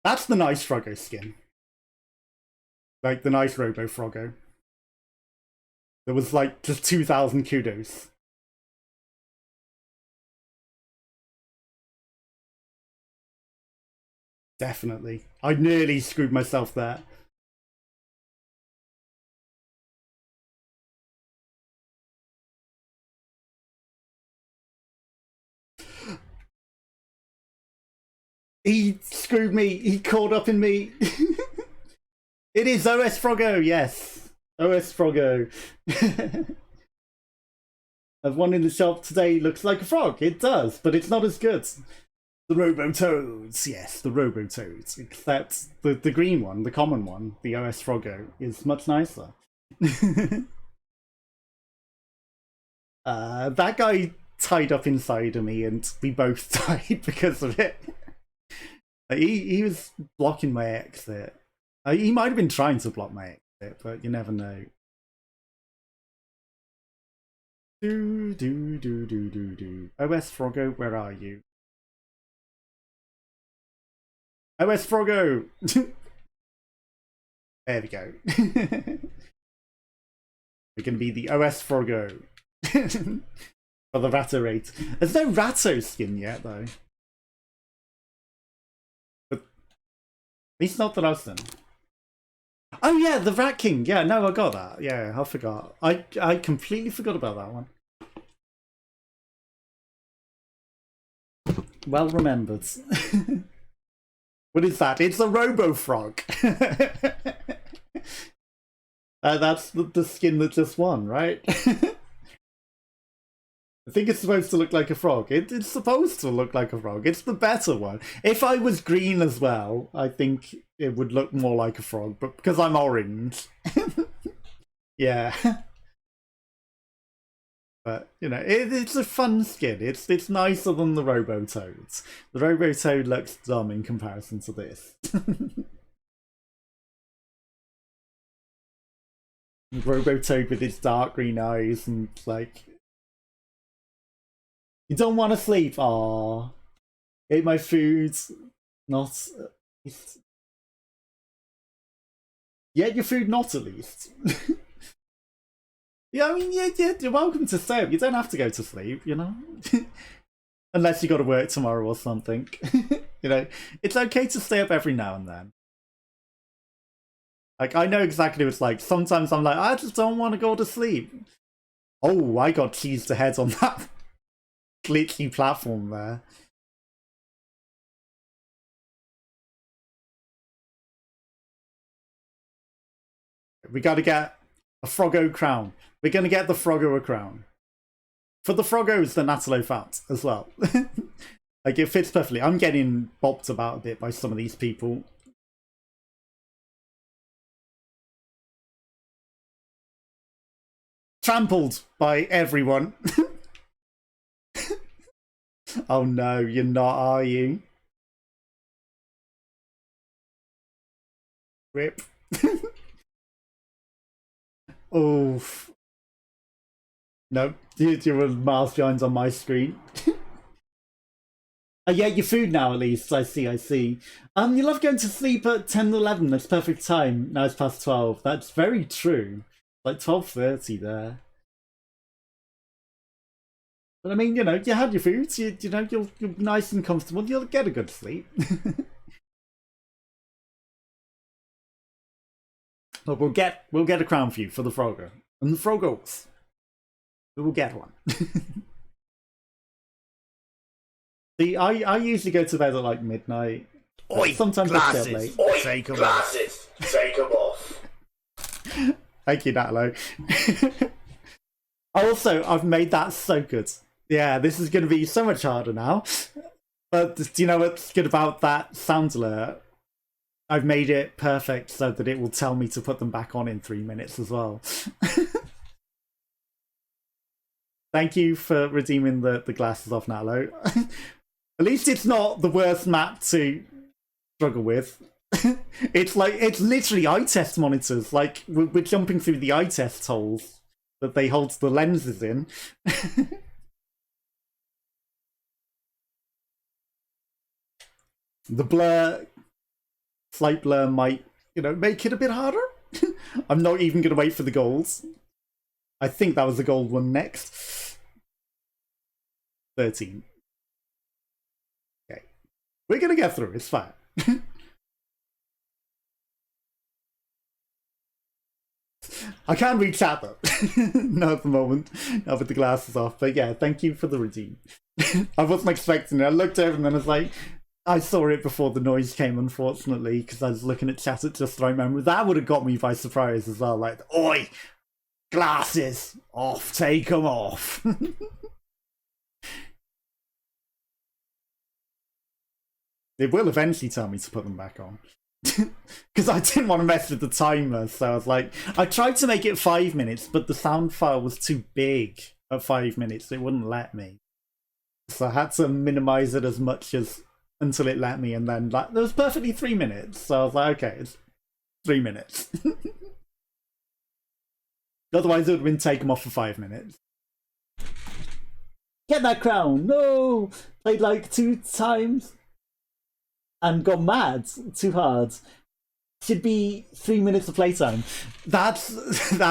That's the nice Froggo skin. Like the nice Robo Froggo. There was like just 2,000 kudos. Definitely. I nearly screwed myself there. He screwed me. He caught up in me. It is OS Froggo, yes. OS Froggo. I've one in the shop today. Looks like a frog. It does, but it's not as good. The Robo-Toads, yes, the Robo-Toads. Except the green one, the common one, the OS Froggo, is much nicer. That guy tied up inside of me, and we both died because of it. He was blocking my exit. He might have been trying to block my exit, but you never know. OS Froggo, where are you? OS Froggo! There we go. We're going to be the OS Froggo. For the Ratto rate. There's no Ratto skin yet, though. But at least not that I've done. Oh yeah, the Rat King. Yeah, no, I got that. Yeah, I forgot. I completely forgot about that one. Well remembered. What is that? It's a Robo Frog. That's the skin that just won, right? I think it's supposed to look like a frog. It's supposed to look like a frog. It's the better one. If I was green as well, I think it would look more like a frog. But because I'm orange, yeah. But you know, it's a fun skin. It's nicer than the Robo-Toads. The Robo-Toad looks dumb in comparison to this. Robo-Toad with its dark green eyes and like. You don't want to sleep. Aww. Ate my food. Not. Yeah, your food not at least. Yeah, I mean, yeah, you're welcome to stay up. You don't have to go to sleep, you know? Unless you got to work tomorrow or something. You know, it's okay to stay up every now and then. Like, I know exactly what it's like. Sometimes I'm like, I just don't want to go to sleep. Oh, I got cheesed ahead on that glitchy platform there. We gotta get a Froggo crown. We're gonna get the Froggo a crown. For the Froggos, the Natalo fat as well. Like, it fits perfectly. I'm getting bopped about a bit by some of these people. Trampled by everyone. Oh no, you're not, are you? Rip. Oof. Nope, you were miles behind on my screen. Yeah, your food now at least. I see, I see. You love going to sleep at 10 to 11. That's perfect time. Now it's past 12. That's very true. Like 12:30 there. But I mean, you know, you had your food. You know, you'll be nice and comfortable. You'll get a good sleep. But we'll get a crown for you for the Froggo and the Froggos. We will get one. See, I usually go to bed at like midnight. Oi, sometimes glasses. I stay up late. Oi, take them glasses. Off. Take them off. Thank you, Natalo. Also, I've made that so good. Yeah, this is going to be so much harder now. But do you know what's good about that sound alert? I've made it perfect so that it will tell me to put them back on in 3 minutes as well. Thank you for redeeming the glasses off, Natalo. At least it's not the worst map to struggle with. It's literally eye test monitors. Like, we're jumping through the eye test holes that they hold the lenses in. The blur, slight blur might, you know, make it a bit harder. I'm not even going to wait for the golds. I think that was the gold one next. 13. Okay. We're going to get through, it's fine. I can't reach out though. Not at the moment. Not with the glasses off. But yeah, thank you for the redeem. I wasn't expecting it. I looked over and then I was like, I saw it before the noise came, unfortunately, because I was looking at chat at just the right moment. That would have got me by surprise as well. Like, oi! Glasses! Off! Take them off! It will eventually tell me to put them back on. Because I didn't want to mess with the timer, so I was like, I tried to make it 5 minutes, but the sound file was too big at 5 minutes. It wouldn't let me. So I had to minimize it as much as until it let me, and then like there was perfectly 3 minutes. So I was like, okay, it's 3 minutes. Otherwise, it would have been taken off for 5 minutes. Get that crown! No! Played like 2 times and got mad too hard. Should be 3 minutes of playtime. That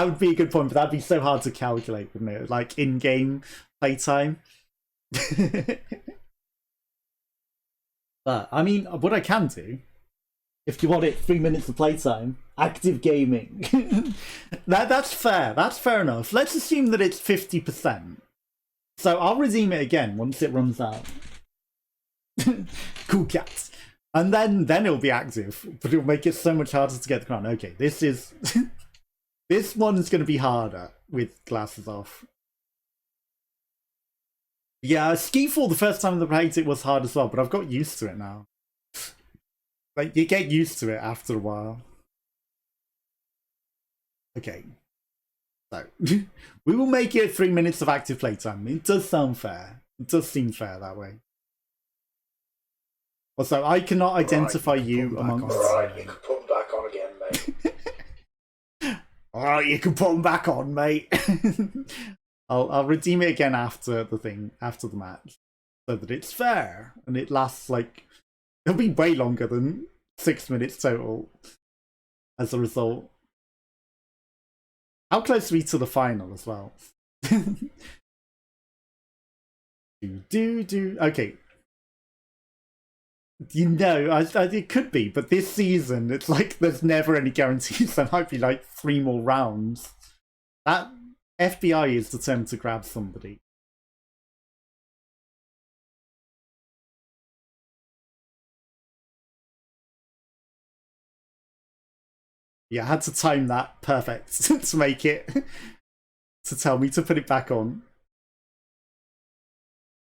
would be a good point, but that'd be so hard to calculate, wouldn't it? Like in-game playtime. But I mean, what I can do, if you want it 3 minutes of playtime, active gaming. That's fair. That's fair enough. Let's assume that it's 50%. So I'll redeem it again once it runs out. Cool cats. And then it'll be active, but it'll make it so much harder to get the crown. Okay, this is this one's going to be harder with glasses off. Yeah, Skiffle, the first time I played it was hard as well, but I've got used to it now. Like, you get used to it after a while. Okay. So, we will make it 3 minutes of active playtime. It does sound fair. It does seem fair that way. Also, I cannot identify you amongst... Alright, you can put them back on again, mate. Alright, you can put them back on, mate. I'll redeem it again after the thing, after the match, so that it's fair and it lasts like it'll be way longer than 6 minutes total. As a result, how close are we to the final as well? Okay. You know, it could be, but this season it's like there's never any guarantees. There might be like 3 more rounds. That FBI is determined to grab somebody. Yeah, I had to time that perfect to make it, to tell me to put it back on.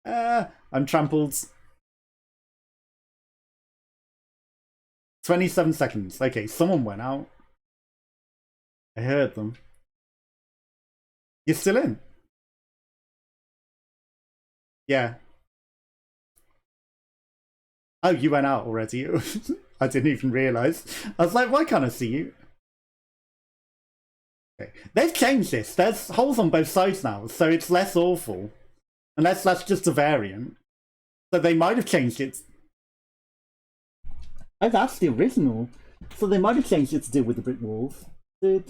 I'm trampled. 27 seconds. Okay, someone went out. I heard them. You're still in? Yeah. Oh, you went out already. I didn't even realise. I was like, why can't I see you? Okay. They've changed this. There's holes on both sides now, so it's less awful. Unless that's just a variant. So they might have changed it. Oh, that's the original. So they might have changed it to deal with the brick walls. There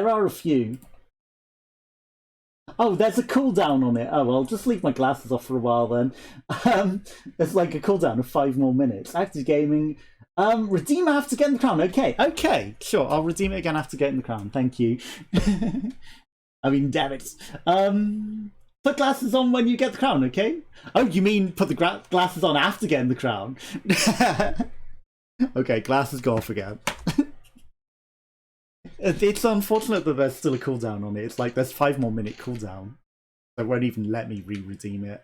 are a few. Oh, there's a cooldown on it. Oh, well, I'll just leave my glasses off for a while then. There's like a cooldown of 5 more minutes. Active gaming. Redeem after getting the crown. Okay, sure. I'll redeem it again after getting the crown. Thank you. I mean, damn it. Put glasses on when you get the crown, okay? Oh, you mean put the glasses on after getting the crown? Okay, glasses go off again. It's unfortunate that there's still a cooldown on it. It's like there's 5 more minute cooldown. They won't even let me re-redeem it.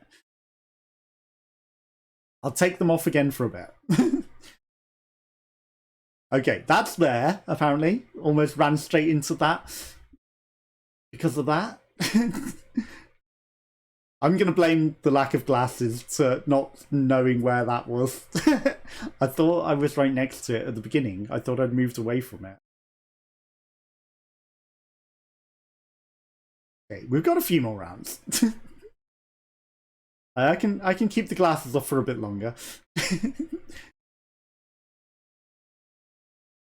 I'll take them off again for a bit. Okay, that's there, apparently. Almost ran straight into that. Because of that. I'm going to blame the lack of glasses to not knowing where that was. I thought I was right next to it at the beginning. I thought I'd moved away from it. Okay, we've got a few more rounds. I can keep the glasses off for a bit longer.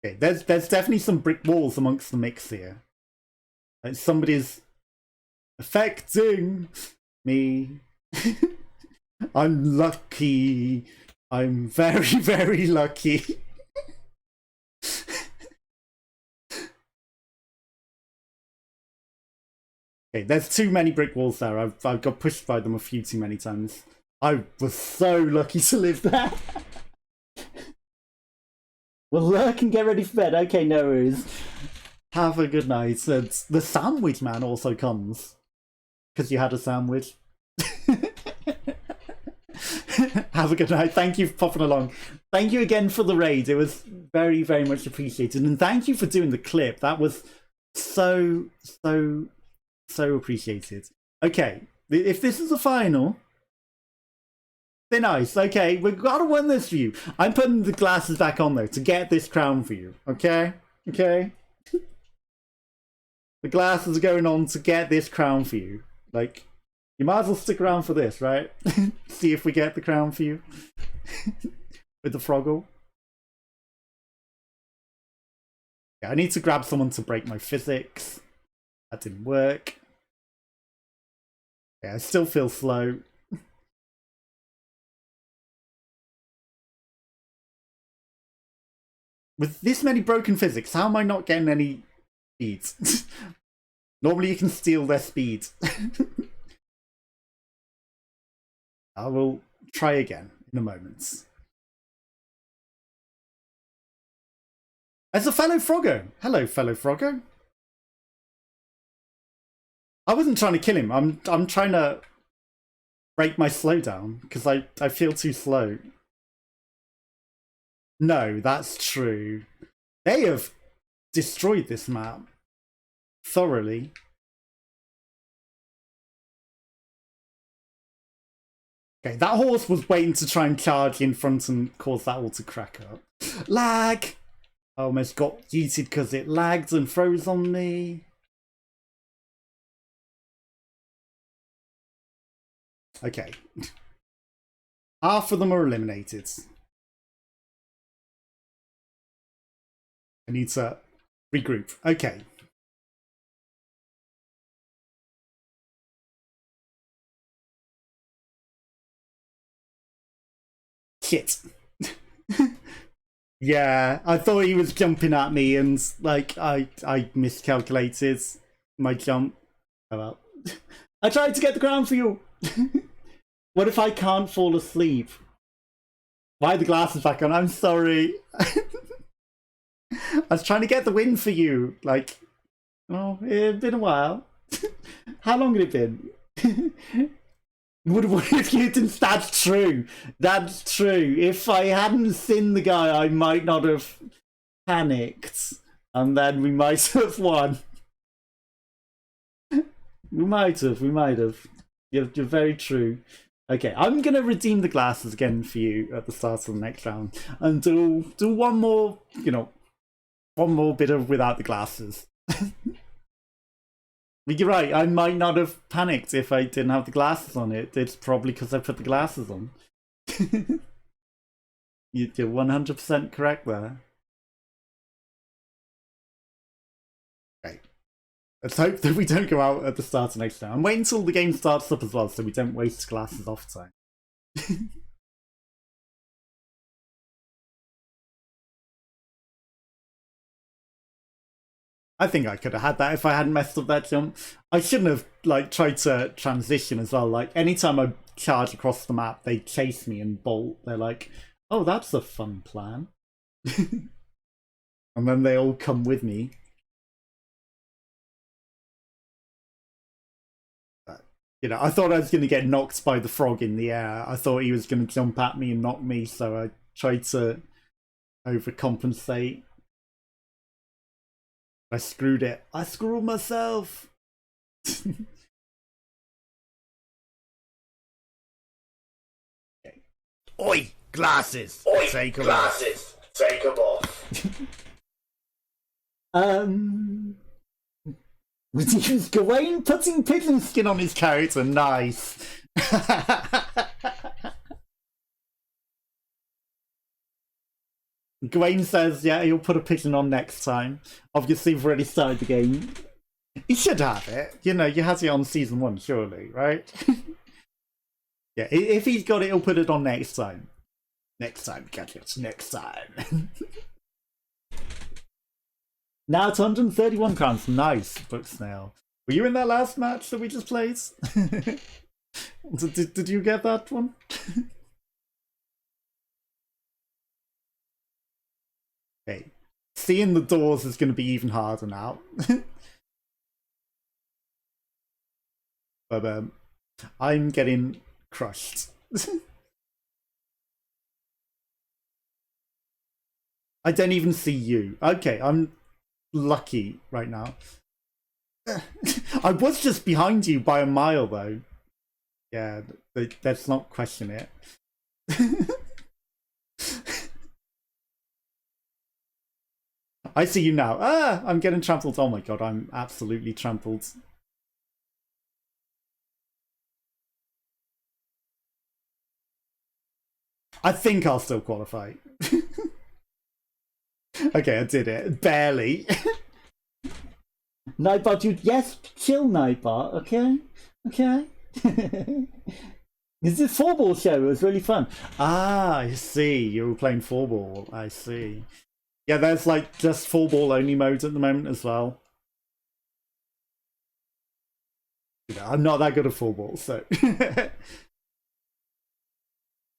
Okay, there's definitely some brick walls amongst the mix here. Like somebody's affecting me. I'm lucky. I'm very, very lucky. Okay, there's too many brick walls there. I've got pushed by them a few too many times. I was so lucky to live there. Well, lurk and get ready for bed. Okay, no worries. Have a good night. And the sandwich man also comes. Because you had a sandwich. Have a good night. Thank you for popping along. Thank you again for the raid. It was very, very much appreciated. And thank you for doing the clip. That was so appreciated. Okay, if this is the final, then nice. Okay, we've got to win this for you. I'm putting the glasses back on though to get this crown for you. Okay? Okay? The glasses are going on to get this crown for you. Like, you might as well stick around for this, right? See if we get the crown for you. With the froggle. Yeah, I need to grab someone to break my physics. That didn't work. Yeah, I still feel slow. With this many broken physics, how am I not getting any speeds? Normally you can steal their speed. I will try again in a moment. As a fellow Froggo. Hello, fellow Froggo. I wasn't trying to kill him. I'm trying to break my slowdown because I feel too slow. No, that's true. They have destroyed this map thoroughly. Okay, that horse was waiting to try and charge in front and cause that all to crack up. Lag! I almost got yeeted because it lagged and froze on me. Okay. Half of them are eliminated. I need to regroup. Okay. Shit. Yeah, I thought he was jumping at me and like I miscalculated my jump. Oh well. I tried to get the crown for you. What if I can't fall asleep? Why are the glasses back on? I'm sorry. I was trying to get the win for you. Like, oh, it's been a while. How long had it been? What if you didn't? That's true. That's true. If I hadn't seen the guy, I might not have panicked. And then we might have won. We might have. We might have. You're very true. Okay, I'm gonna redeem the glasses again for you at the start of the next round, and do one more, one more bit of without the glasses. But you're right. I might not have panicked if I didn't have the glasses on. It's probably because I put the glasses on. You're 100% correct there. Okay. Let's hope that we don't go out at the start of next round. I'm waiting until the game starts up as well, so we don't waste glasses off time. I think I could have had that if I hadn't messed up that jump. I shouldn't have tried to transition as well. Like anytime I charge across the map, they chase me and bolt. They're like, "Oh, that's a fun plan," and then they all come with me. I thought I was going to get knocked by the frog in the air. I thought he was going to jump at me and knock me, so I tried to overcompensate. I screwed it. I screwed myself. Okay. Oi, glasses. Oi, take them glasses. Off. Take them off. Reduce Gawain putting pigeon skin on his character. Nice. Gawain says, yeah, he'll put a pigeon on next time. Obviously, we've already started the game. He should have it. You had it on season 1, surely, right? Yeah, if he's got it, he'll put it on next time. Next time, gadgets. Next time. Now it's 131 crowns. Nice, Book Snail. Were you in that last match that we just played? Did you get that one? Okay. Seeing the doors is going to be even harder now. But I'm getting crushed. I don't even see you. Okay, I'm lucky right now. I was just behind you by a mile, though. Yeah, let's not question it. I see you now. Ah, I'm getting trampled. Oh my god, I'm absolutely trampled. I think I'll still qualify. Okay, I did it. Barely. Nightbot, dude. Yes, chill, Nightbot. Okay? Okay? Is this 4-ball show? It was really fun. Ah, I see. You were playing 4-ball. I see. Yeah, there's just 4-ball only mode at the moment as well. I'm not that good at 4-ball, so.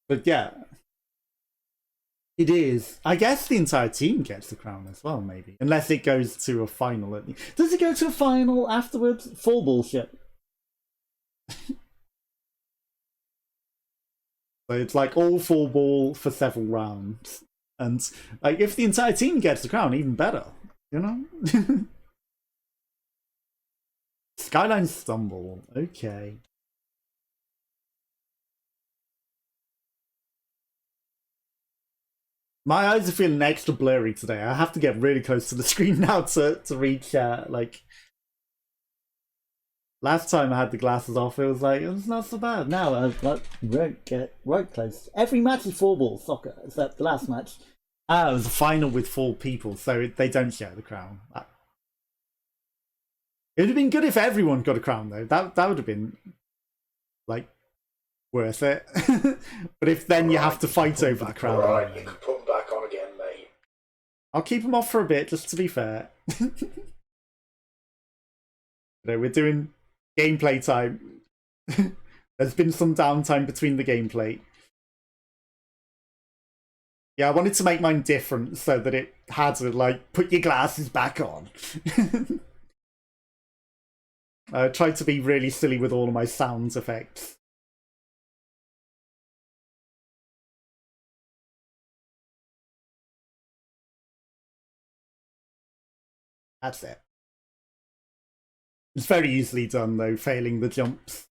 But yeah. It is. I guess the entire team gets the crown as well, maybe. Unless it goes to a final. Does it go to a final afterwards? 4-ball shit. So it's all 4-ball for several rounds. And if the entire team gets the crown, even better. Skyline Stumble. Okay. My eyes are feeling extra blurry today. I have to get really close to the screen now to read chat. Last time I had the glasses off, it was it's not so bad. Now I've get right close. Every match is 4-ball soccer, except the last match. It was a final with 4 people, so they don't share the crown. It would have been good if everyone got a crown, though. That would have been, worth it. But if then you have to fight over the crown. Alright, you can put them back on again, mate. I'll keep them off for a bit, just to be fair. We're doing gameplay time. There's been some downtime between the gameplay. Yeah, I wanted to make mine different so that it had to, like, put your glasses back on. I tried to be really silly with all of my sound effects. That's it. It's very easily done, though, failing the jumps.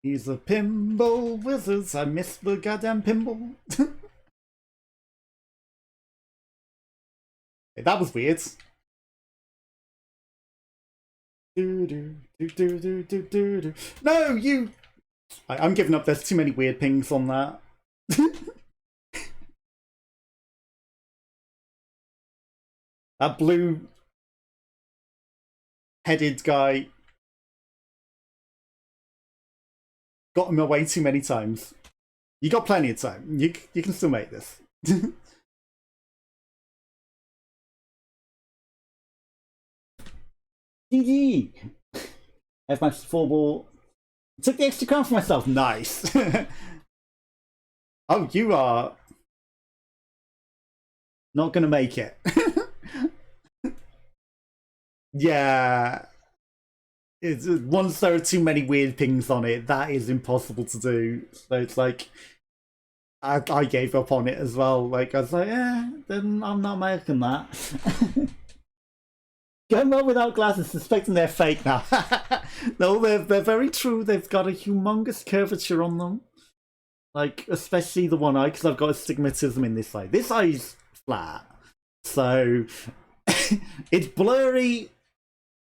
He's a pinball wizard. I missed the goddamn pinball. That was weird. No, you... I'm giving up. There's too many weird pings on that. That blue-headed guy got him away too many times. You got plenty of time. You can still make this. GG! I've matched the 4-ball. Took the extra crown for myself. Nice. Oh, you are not gonna make it. Yeah. Once there are too many weird pings on it, that is impossible to do. So it's like, I gave up on it as well. Like, I was like, then I'm not making that. Going well without glasses, suspecting they're fake now. No, they're very true. They've got a humongous curvature on them. Like, especially the one eye, because I've got astigmatism in this eye. This eye's flat. So, it's blurry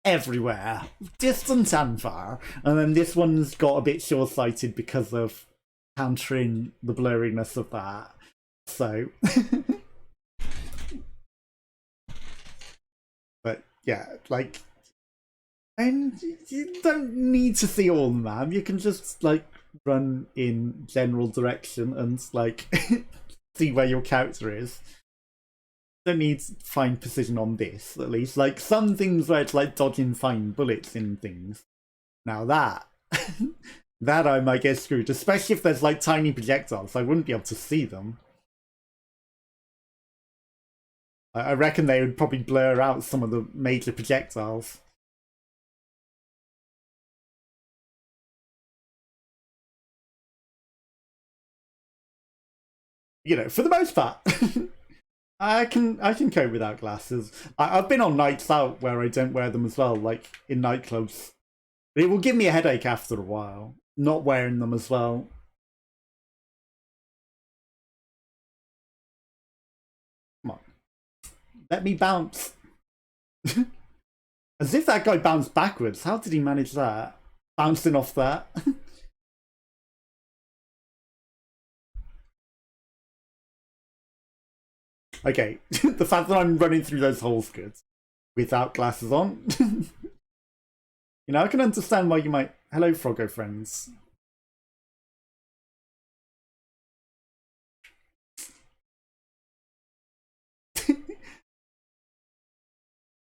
everywhere, distant and far, and then this one's got a bit short-sighted because of countering the blurriness of that. So, but yeah, like, and you don't need to see all of them. You can just like run in general direction and like see where your character is. Don't need fine precision on this, at least. Like, some things where it's like dodging fine bullets in things. Now that, that I might get screwed, especially if there's like tiny projectiles. I wouldn't be able to see them. I reckon they would probably blur out some of the major projectiles. You know, for the most part. I can cope without glasses. I've been on nights out where I don't wear them as well, like in nightclubs. It will give me a headache after a while, not wearing them as well. Come on. Let me bounce. As if that guy bounced backwards. How did he manage that? Bouncing off that. Okay, the fact that I'm running through those holes good without glasses on. You know, I can understand why you might... Hello, Froggo friends.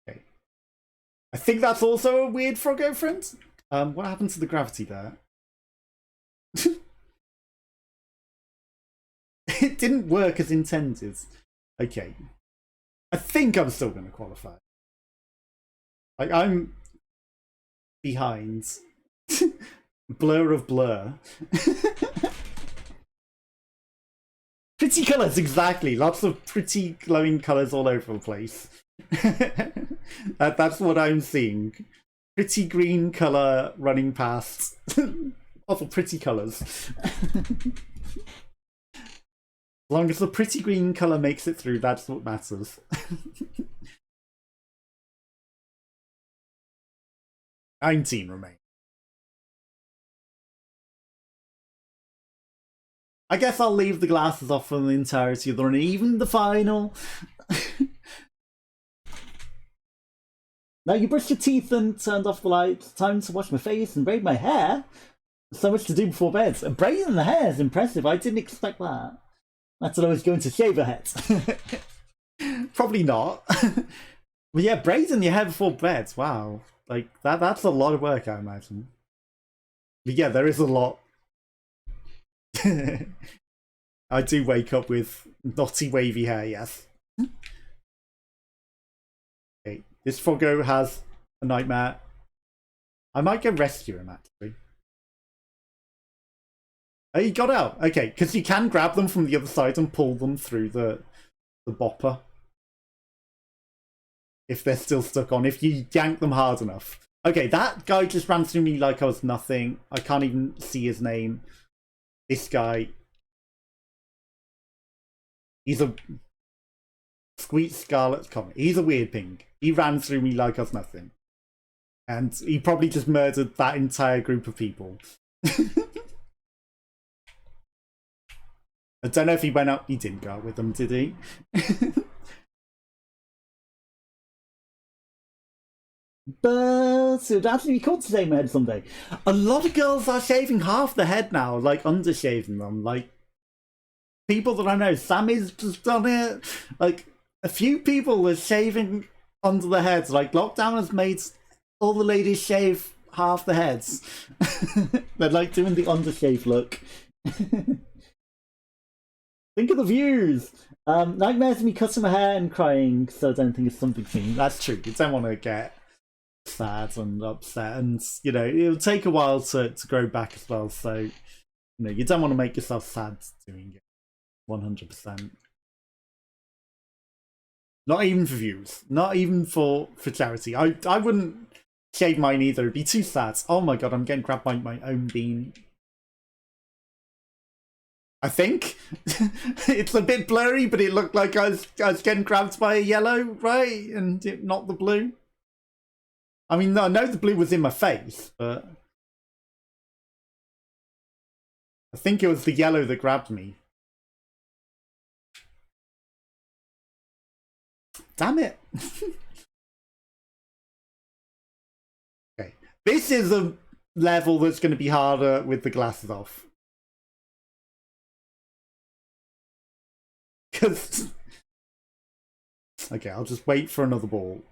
Okay. I think that's also a weird Froggo friend. What happened to the gravity there? It didn't work as intended. Okay. I think I'm still going to qualify. Like, I'm behind. Blur of blur. Pretty colours, exactly. Lots of pretty glowing colours all over the place. That's what I'm seeing. Pretty green colour running past. Awful pretty colours. As long as the pretty green colour makes it through, that's what matters. 19 remain. I guess I'll leave the glasses off for the entirety of the run, even the final. Now you brushed your teeth and turned off the lights. Time to wash my face and braid my hair. So much to do before bed. Braiding the hair is impressive. I didn't expect that. That's what I was going to shave her head. Probably not. But yeah, braiding your hair before bed. Wow. Like, that's a lot of work, I imagine. But yeah, there is a lot. I do wake up with knotty wavy hair, yes. Okay, this Foggo has a nightmare. I might go rescue him, actually. Oh, he got out. Okay, because you can grab them from the other side and pull them through the bopper. If they're still stuck on, if you yank them hard enough. Okay, that guy just ran through me like I was nothing. I can't even see his name. This guy. He's a Sweet Scarlet Comet. He's a weird pink. He ran through me like I was nothing. And he probably just murdered that entire group of people. I don't know if he went up. He didn't go out with them, did he? But it would actually be cool to shave my head someday. A lot of girls are shaving half the head now, like undershaving them. Like people that I know, Sammy's just done it. Like a few people are shaving under the heads. Like lockdown has made all the ladies shave half the heads. They're like doing the undershave look. Think of the views. Nightmares of me cutting my hair and crying, so I don't think it's something to me. That's true. You don't want to get sad and upset, and you know it'll take a while to grow back as well. So you know you don't want to make yourself sad doing it. 100%. Not even for views. Not even for charity. I wouldn't shave mine either. It'd be too sad. Oh my god, I'm getting grabbed by my own bean. I think it's a bit blurry, but it looked like I was getting grabbed by a yellow, right? And not the blue. I mean, I know the blue was in my face, but I think it was the yellow that grabbed me. Damn it. Okay. This is a level that's going to be harder with the glasses off. Because... Okay, I'll just wait for another ball.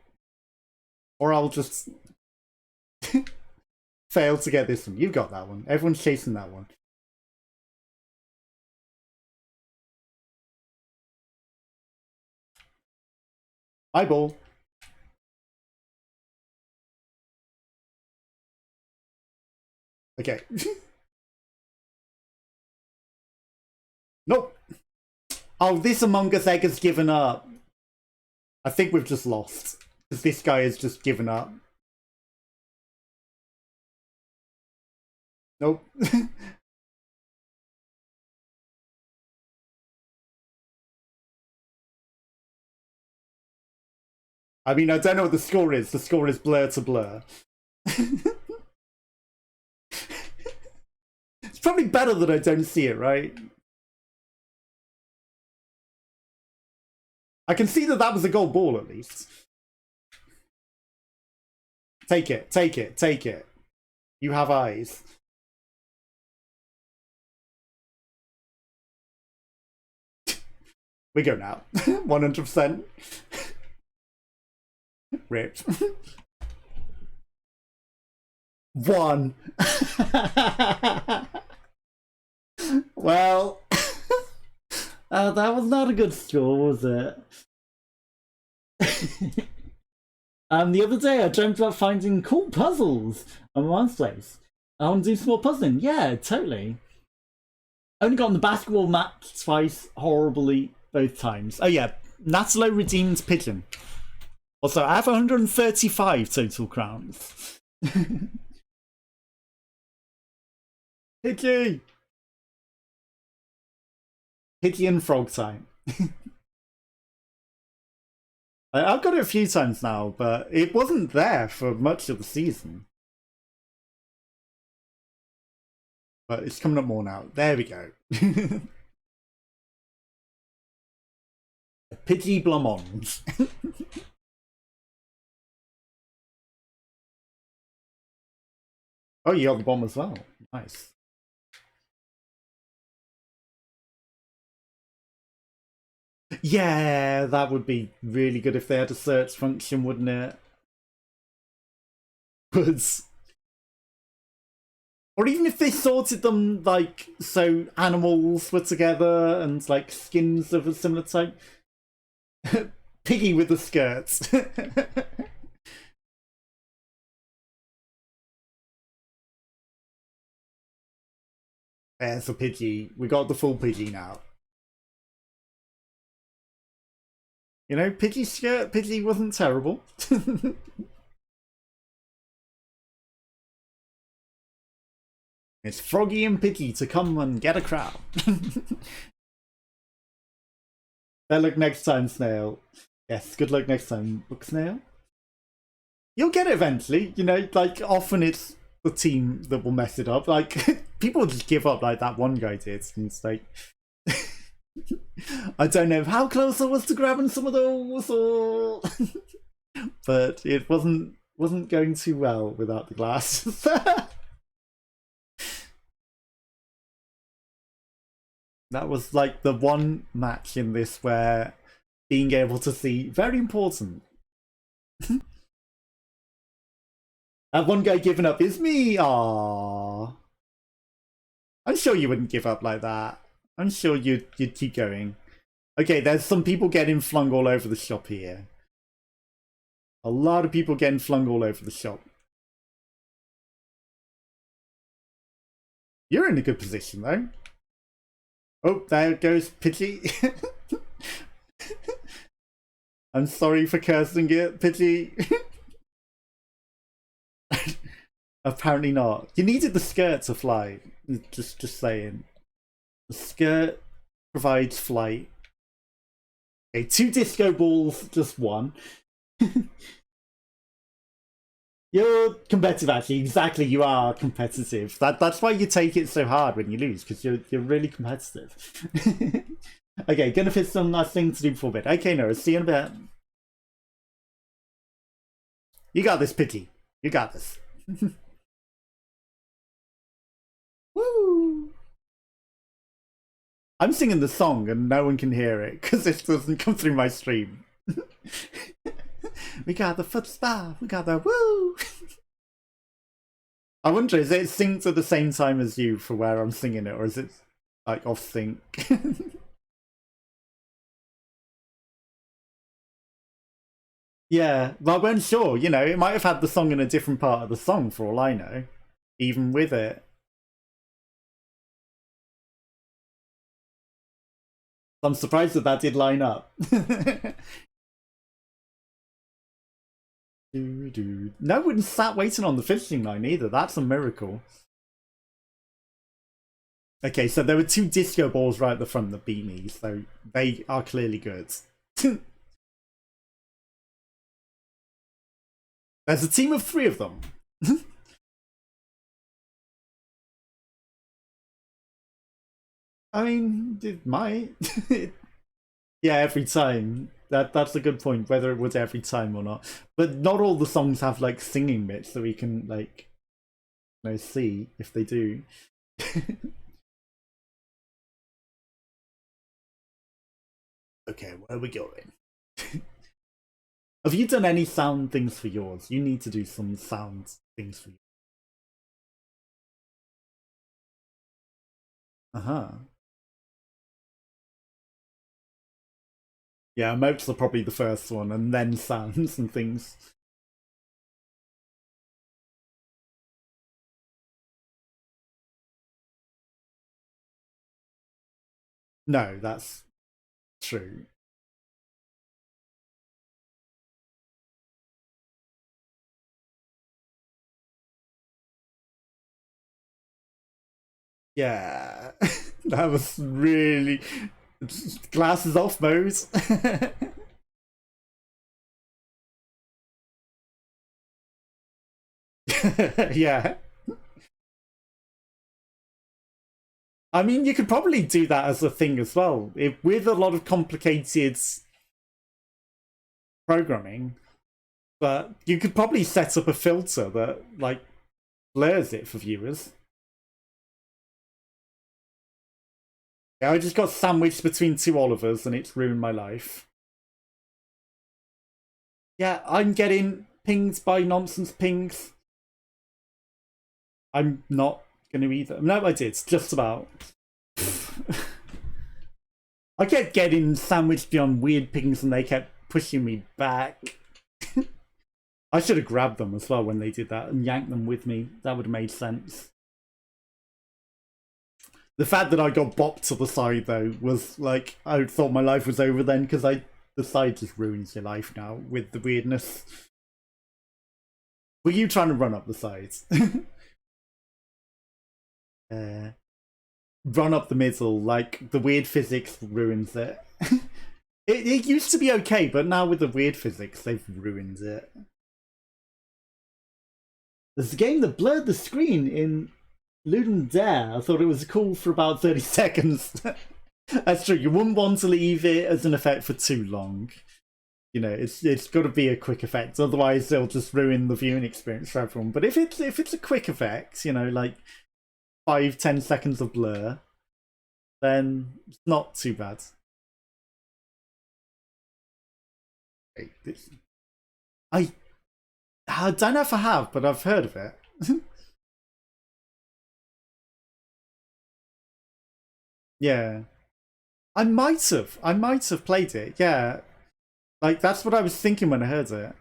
Or I'll just... fail to get this one. You've got that one. Everyone's chasing that one. Eyeball. Okay. Nope. Oh, this Among Us egg has given up. I think we've just lost. Because this guy has just given up. Nope. I mean, I don't know what the score is. The score is blur to blur. It's probably better that I don't see it, right? I can see that that was a gold ball, at least. Take it, take it, take it. You have eyes. We go now. 100%. Ripped. One. Well, that was not a good score, was it? The other day I dreamt about finding cool puzzles on my mom's place. I want to do some more puzzling. Yeah, totally. Only got on the basketball mat twice, horribly both times. Oh yeah, Natalo redeemed pigeon. Also, I have 135 total crowns. Hickey! Hickey and frog time. I've got it a few times now, but it wasn't there for much of the season. But it's coming up more now. There we go. Pidgey Blumons. Oh, you got the bomb as well. Nice. Yeah, that would be really good if they had a search function, wouldn't it? But Or even if they sorted them, like, so animals were together and, like, skins of a similar type. Piggy with the skirts. There's a Pidgey. We got the full Pidgey now. You know, Pidgey skirt, Pidgey wasn't terrible. It's Froggy and Pidgey to come and get a crown. Better luck next time, Snail. Yes, good luck next time, Book Snail. You'll get it eventually, you know, like, often it's the team that will mess it up. Like, people just give up like that one guy did, and it's like... I don't know how close I was to grabbing some of those, or... but it wasn't going too well without the glasses. That was like the one match in this where being able to see, very important. That one guy giving up is me. Aww. I'm sure you wouldn't give up like that. I'm sure you'd keep going. Okay, there's some people getting flung all over the shop here. A lot of people getting flung all over the shop. You're in a good position though. Oh, there goes Pidgey. I'm sorry for cursing it, Pidgey. Apparently not. You needed the skirt to fly. Just saying. The skirt provides flight. Okay, 2 disco balls, just 1. You're competitive, actually. Exactly, you are competitive. That's why you take it so hard when you lose, because you're really competitive. Okay, gonna fit some nice thing to do before bed. Okay, Nora, see you in a bit. You got this, Pidgey. You got this. Woo! I'm singing the song and no one can hear it because it doesn't come through my stream. We got the foot spa. We got the woo. I wonder, is it synced at the same time as you for where I'm singing it, or is it like off sync? Yeah, but I wasn't sure. You know, it might have had the song in a different part of the song for all I know, even with it. I'm surprised that did line up. No one sat waiting on the finishing line either. That's a miracle. Okay, so there were 2 disco balls right at the front that beat me, so they are clearly good. There's a team of 3 of them. I mean, it might. Yeah, every time. That's a good point, whether it would every time or not. But not all the songs have like singing bits that we can like, you know, see if they do. Okay, where are we going? Have you done any sound things for yours? You need to do some sound things for you. Uh-huh. Yeah, emotes are probably the first one, and then sounds and things. No, that's true. Yeah, that was really... Glasses off mode. Yeah. I mean, you could probably do that as a thing as well. With a lot of complicated programming, but you could probably set up a filter that, like, blurs it for viewers. Yeah, I just got sandwiched between 2 Olivers and it's ruined my life. Yeah, I'm getting pinged by nonsense pings. I'm not going to either. No, I did. Just about. I kept getting sandwiched beyond weird pings and they kept pushing me back. I should have grabbed them as well when they did that and yanked them with me. That would have made sense. The fact that I got bopped to the side though was like, I thought my life was over then, because the side just ruins your life now with the weirdness. Were you trying to run up the sides? Run up the middle, like the weird physics ruins it. It used to be okay, but now with the weird physics, they've ruined it. There's a game that blurred the screen in Ludum Dare. I thought it was cool for about 30 seconds. That's true, you wouldn't want to leave it as an effect for too long. You know, it's got to be a quick effect, otherwise it'll just ruin the viewing experience for everyone. But if it's a quick effect, you know, like 5-10 seconds of blur, then it's not too bad. I don't know if I have, but I've heard of it. Yeah. I might have played it, yeah. Like, that's what I was thinking when I heard it.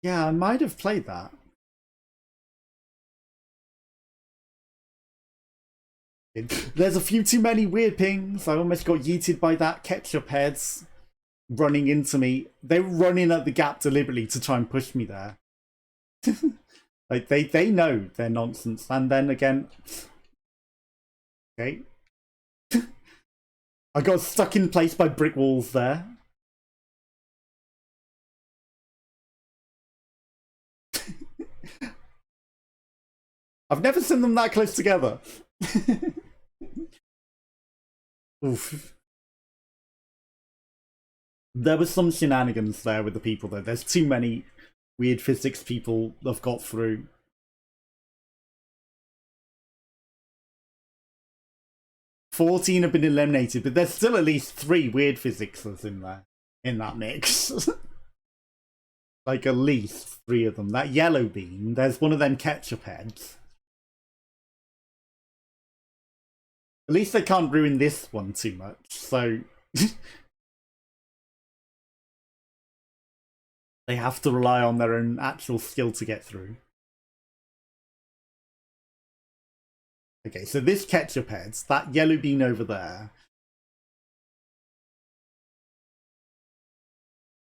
Yeah, I might have played that. There's a few too many weird pings. I almost got yeeted by that ketchup heads running into me. They were running at the gap deliberately to try and push me there. Like, they know they're nonsense. And then again... Okay. I got stuck in place by brick walls there. I've never seen them that close together. Oof. There was some shenanigans there with the people though. There's too many weird physics people have got through. "14 have been eliminated, but there's still at least 3 weird physicsers in there, in that mix." Like, at least 3 of them. That yellow bean, there's one of them ketchup heads. At least they can't ruin this one too much, so... They have to rely on their own actual skill to get through. Okay, so this ketchup heads, that yellow bean over there.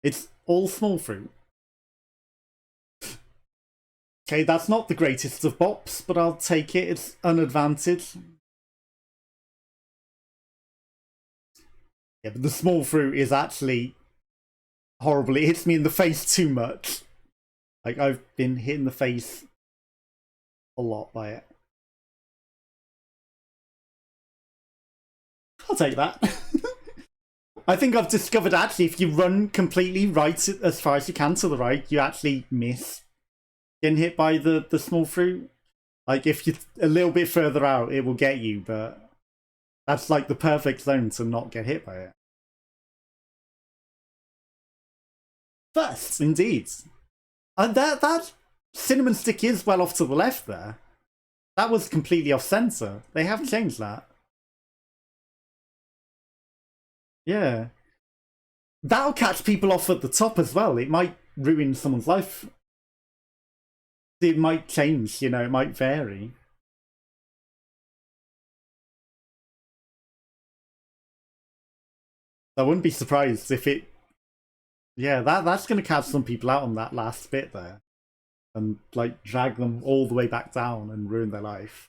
It's all small fruit. Okay, that's not the greatest of bops, but I'll take it. It's an advantage. Yeah, but the small fruit is actually horrible. It hits me in the face too much. Like, I've been hit in the face a lot by it. I'll take that. I think I've discovered actually if you run completely right as far as you can to the right, you actually miss getting hit by the small fruit. Like, if you're a little bit further out, it will get you, but that's like the perfect zone to not get hit by it. First, indeed. And that cinnamon stick is well off to the left there. That was completely off center. They have changed that. Yeah. That'll catch people off at the top as well. It might ruin someone's life. It might change, you know, it might vary. I wouldn't be surprised if it... Yeah, that's going to catch some people out on that last bit there. And, like, drag them all the way back down and ruin their life.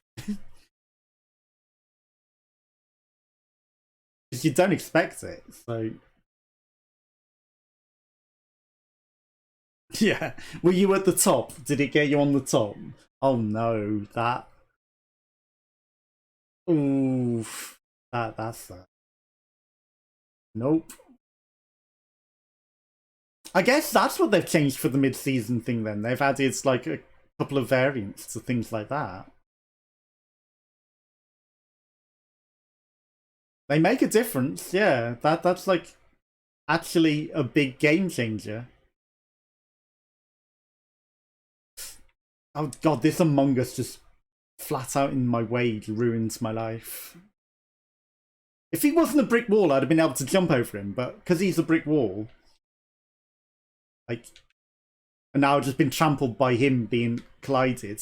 Because you don't expect it, so... Yeah. Were you at the top? Did it get you on the top? Oh no, that... Oof. That's that. Nope. I guess that's what they've changed for the mid-season thing then. They've added, like, a couple of variants to things like that. They make a difference, yeah. That's like, actually a big game changer. Oh god, this Among Us just flat out in my way ruins my life. If he wasn't a brick wall, I'd have been able to jump over him, but because he's a brick wall, like, and now I've just been trampled by him being collided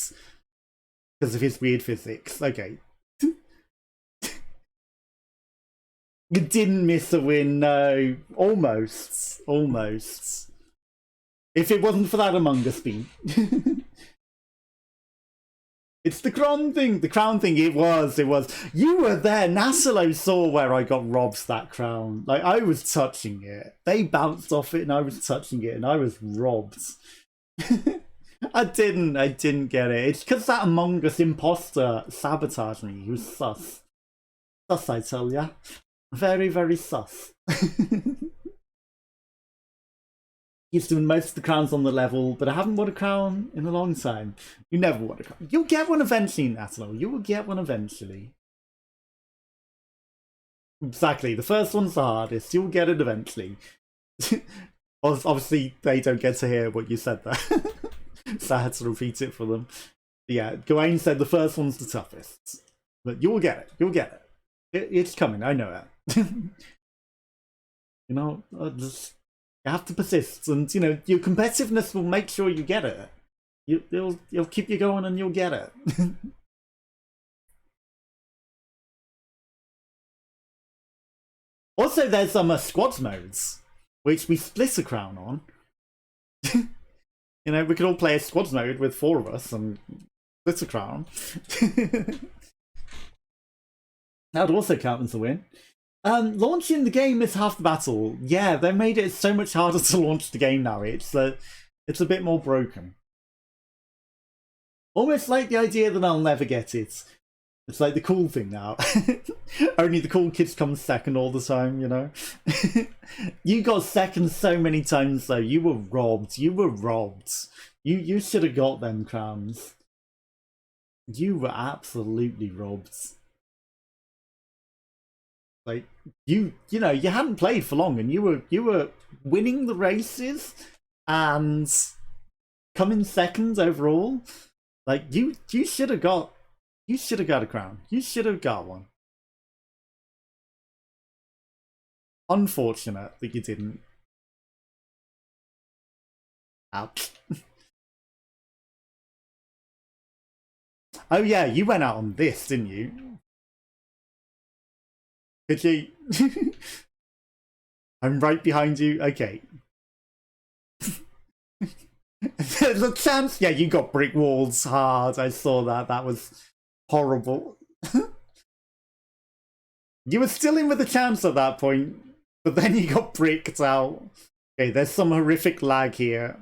because of his weird physics. Okay. You didn't miss a win, no. Almost. Almost. If it wasn't for that Among Us beat. It's the crown thing. The crown thing. It was. You were there. Nasilo saw where I got robbed that crown. Like, I was touching it. They bounced off it and I was touching it and I was robbed. I didn't get it. It's because that Among Us imposter sabotaged me. He was sus. Sus, I tell ya. Very, very sus. Used to win most of the crowns on the level, but I haven't won a crown in a long time. You never won a crown. You'll get one eventually, Natalo. You will get one eventually. Exactly. The first one's the hardest. You'll get it eventually. Obviously, they don't get to hear what you said there. So I had to repeat it for them. Yeah, Gawain said the first one's the toughest. But you'll get it. You'll get it. It's coming. I know it. You know, just... You have to persist, and you know your competitiveness will make sure you get it. It'll keep you going, and you'll get it. Also, there's some squads modes, which we split a crown on. You know, we could all play a squads mode with 4 of us and split a crown. That would also count as a win. Launching the game is half the battle. Yeah, they made it so much harder to launch the game now. It's a bit more broken. Almost like the idea that I'll never get it. It's like the cool thing now. Only the cool kids come second all the time, you know? You got second so many times though. You were robbed. You were robbed. You should have got them crowns. You were absolutely robbed. Like you know, you hadn't played for long, and you were winning the races and coming second overall. Like you should have got a crown. You should have got one. Unfortunate that you didn't. Ouch. Oh yeah, you went out on this, didn't you? Did you? I'm right behind you. Okay. The chance, yeah, you got brick walls hard. I saw that. That was horrible. You were still in with a chance at that point, but then you got bricked out. Okay, there's some horrific lag here.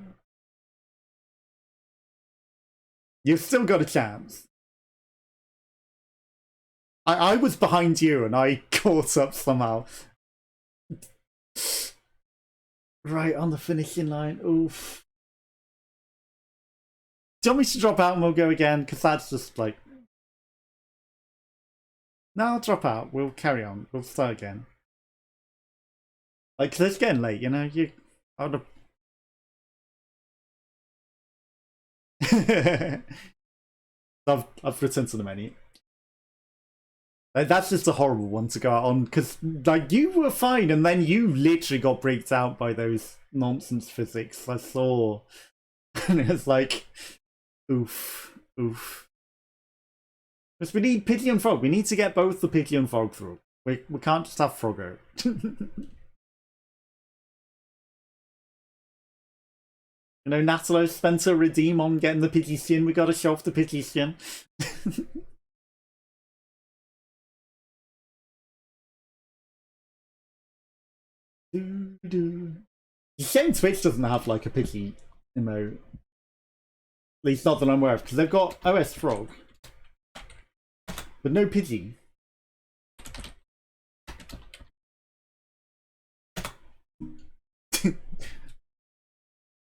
You've still got a chance. I was behind you and I caught up somehow. Right on the finishing line. Oof. Do you want me to drop out and we'll go again? Because that's just like... No, I'll drop out. We'll carry on. We'll start again. Like, 'cause it's getting late, you know? You... I would have... I've returned to the menu. That's just a horrible one to go out on, because like you were fine and then you literally got breaked out by those nonsense physics I saw. And it was like, oof, oof. Because we need Pidgey and Frog. We need to get both the Pidgey and Frog through. We can't just have Froggo. You know, Natalo spent a redeem on getting the Pidgey skin. We gotta show off the Pidgey skin. Shame Twitch doesn't have like a Pidgey emote. At least not that I'm aware of, because they've got OS Frog, but no Pidgey.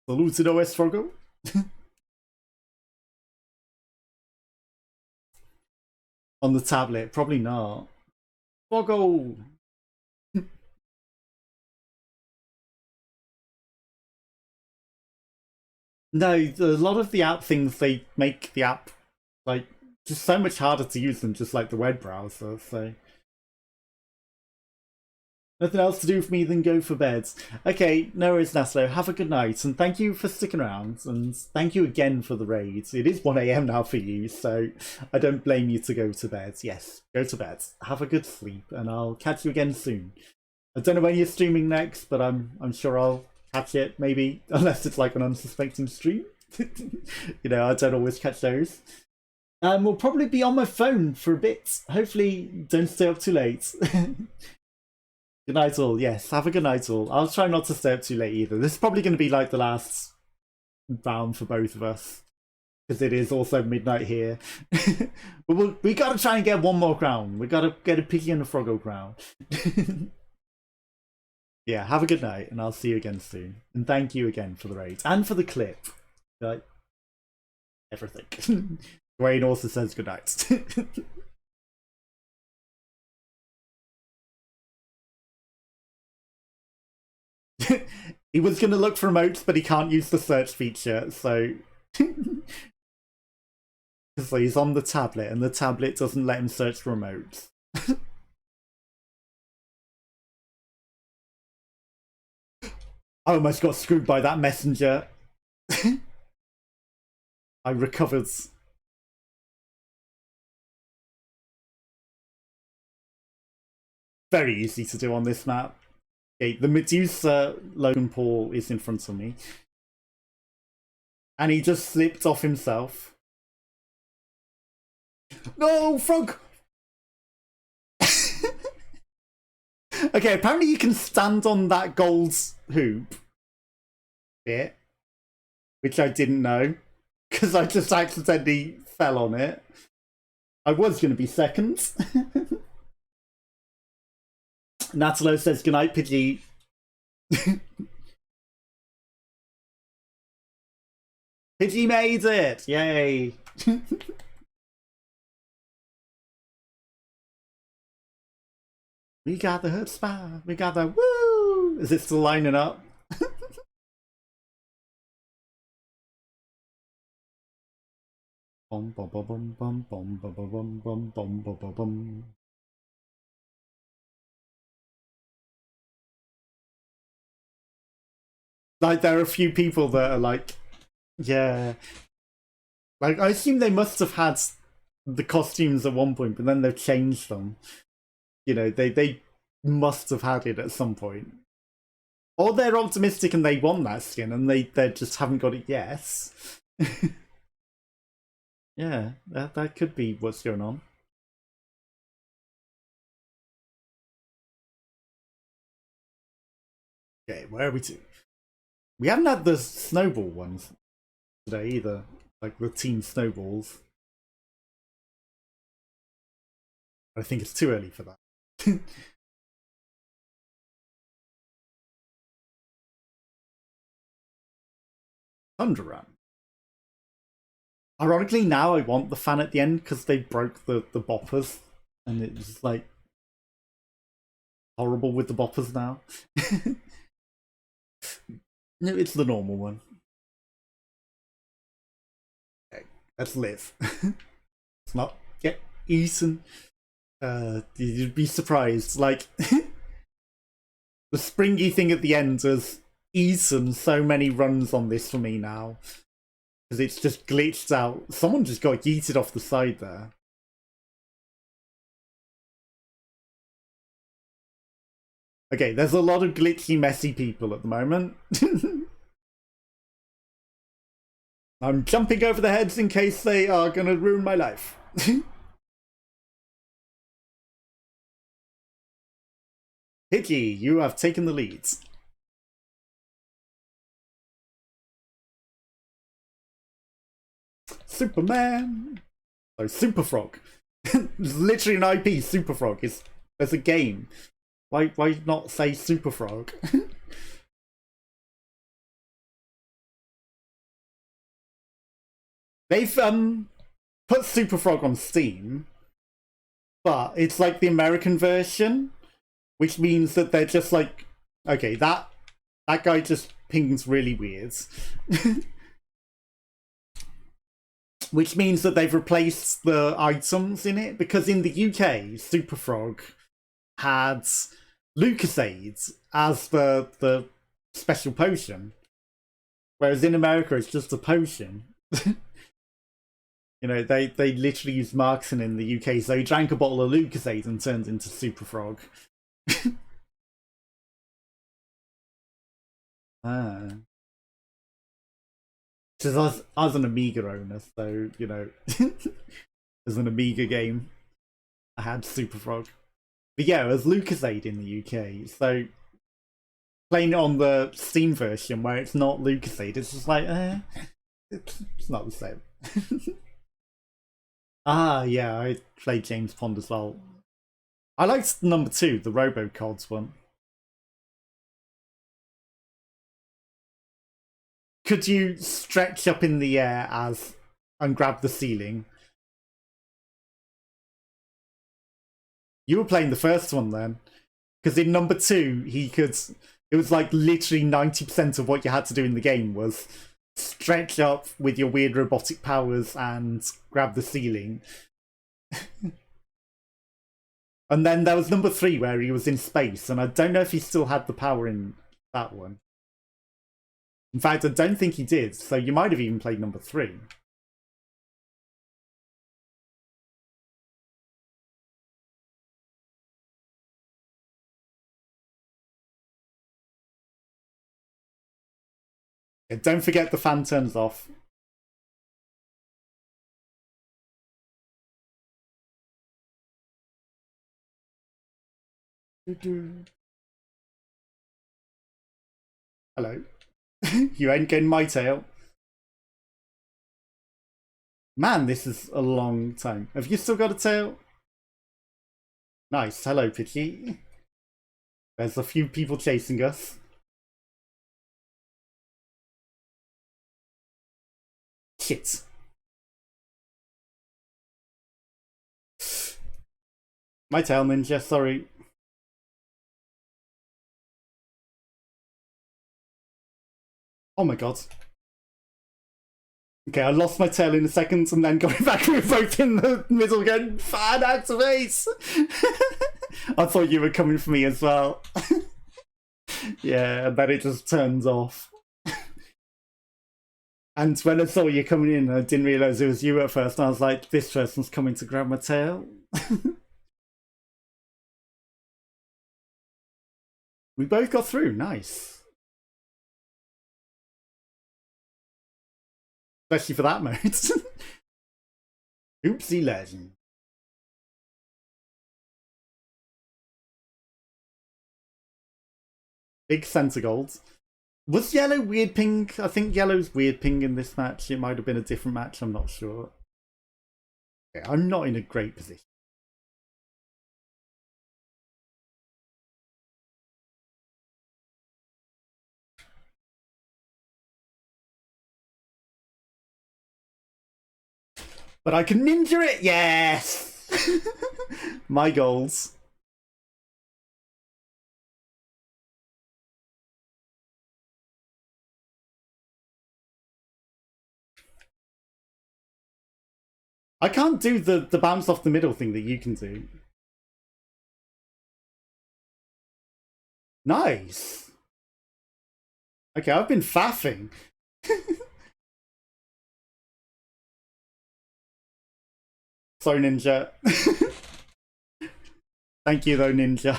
Saluted OS Froggo. On the tablet, probably not. Froggo. No, a lot of the app things, they make the app like just so much harder to use than just like the web browser. So nothing else to do for me than go for bed. Okay, no worries, Naslo. Have a good night, and thank you for sticking around, and thank you again for the raids. It is 1 AM now for you, so I don't blame you to go to bed. Yes, go to bed. Have a good sleep, and I'll catch you again soon. I don't know when you're streaming next, but I'm sure I'll catch it, maybe, unless it's like an unsuspecting stream. You know, I don't always catch those. We'll probably be on my phone for a bit. Hopefully, don't stay up too late. Good night all. Yes, have a good night all. I'll try not to stay up too late either. This is probably going to be like the last round for both of us, because it is also midnight here. But we got to try and get one more crown. We got to get a Piggy and a Froggo crown. Yeah, have a good night, and I'll see you again soon. And thank you again for the raid and for the clip. Like, everything. Dwayne also says good night. He was going to look for emotes, but he can't use the search feature, so... So he's on the tablet, and the tablet doesn't let him search for emotes. I almost got screwed by that messenger. I recovered. Very easy to do on this map. Okay, the Medusa Logan Paul is in front of me. And he just slipped off himself. No, frog! Okay, apparently you can stand on that gold hoop bit, which I didn't know, because I just accidentally fell on it. I was going to be second. Natalo says goodnight, Pidgey. Pidgey made it! Yay! We got the hood spot. We got the woo! Is it still lining up? Bum bum bum bum bum bum bum bum bum bum bum bum bum. Like, there are a few people that are like, yeah. Like, I assume they must have had the costumes at one point, but then they've changed them. You know, they must have had it at some point. Or they're optimistic and they want that skin and they just haven't got it yet. Yeah, that could be what's going on. Okay, where are we to? We haven't had the snowball ones today either. Like the team snowballs. I think it's too early for that. Thunder Run. Ironically, now I want the fan at the end because they broke the boppers, and it's like horrible with the boppers now. No, it's the normal one. Okay, let's live. Let's not get eaten. You'd be surprised. Like the springy thing at the end has eaten so many runs on this for me now. Because it's just glitched out. Someone just got yeeted off the side there. Okay, there's a lot of glitchy, messy people at the moment. I'm jumping over the heads in case they are going to ruin my life. Pidgey, you have taken the leads. Superman! Oh, Super Frog. It's literally an IP, Super Frog. There's a game. Why not say Super Frog? They've put Super Frog on Steam, but it's like the American version, which means that they're just like, okay, that guy just pings really weird. which means that they've replaced the items in it, because in the UK, Super Frog had Lucasade as the special potion, whereas in America it's just a potion. You know, they literally use marketing in the UK, so he drank a bottle of Lucasade and turned into Super Frog. Ah. Because I was an Amiga owner, so, you know, as an Amiga game, I had Super Frog. But yeah, it was Lucasade in the UK, so playing it on the Steam version where it's not Lucasade, it's just like, it's not the same. Ah, yeah, I played James Pond as well. I liked number 2, the Robocods one. Could you stretch up in the air and grab the ceiling? You were playing the first one then. Because in number 2, he could... It was like literally 90% of what you had to do in the game was stretch up with your weird robotic powers and grab the ceiling. And then there was number 3 where he was in space, and I don't know if he still had the power in that one. In fact, I don't think he did, so you might have even played number 3. Yeah, don't forget the fan turns off. Hello. You ain't getting my tail. Man, this is a long time. Have you still got a tail? Nice. Hello, Pitchy. There's a few people chasing us. Shit. My tail, Ninja, sorry. Oh my god. Okay, I lost my tail in a second and then going back, we were both in the middle again. Fan activate! I thought you were coming for me as well. Yeah, and then it just turns off. And when I saw you coming in, I didn't realise it was you at first. I was like, this person's coming to grab my tail. We both got through, nice. Especially for that mode. Oopsie legend. Big centre gold. Was yellow weird pink? I think yellow's weird pink in this match. It might have been a different match, I'm not sure. Okay, I'm not in a great position. But I can ninja it! Yes! My goals. I can't do the bounce off the middle thing that you can do. Nice! Okay, I've been faffing. Sorry, Ninja. Thank you, though, Ninja.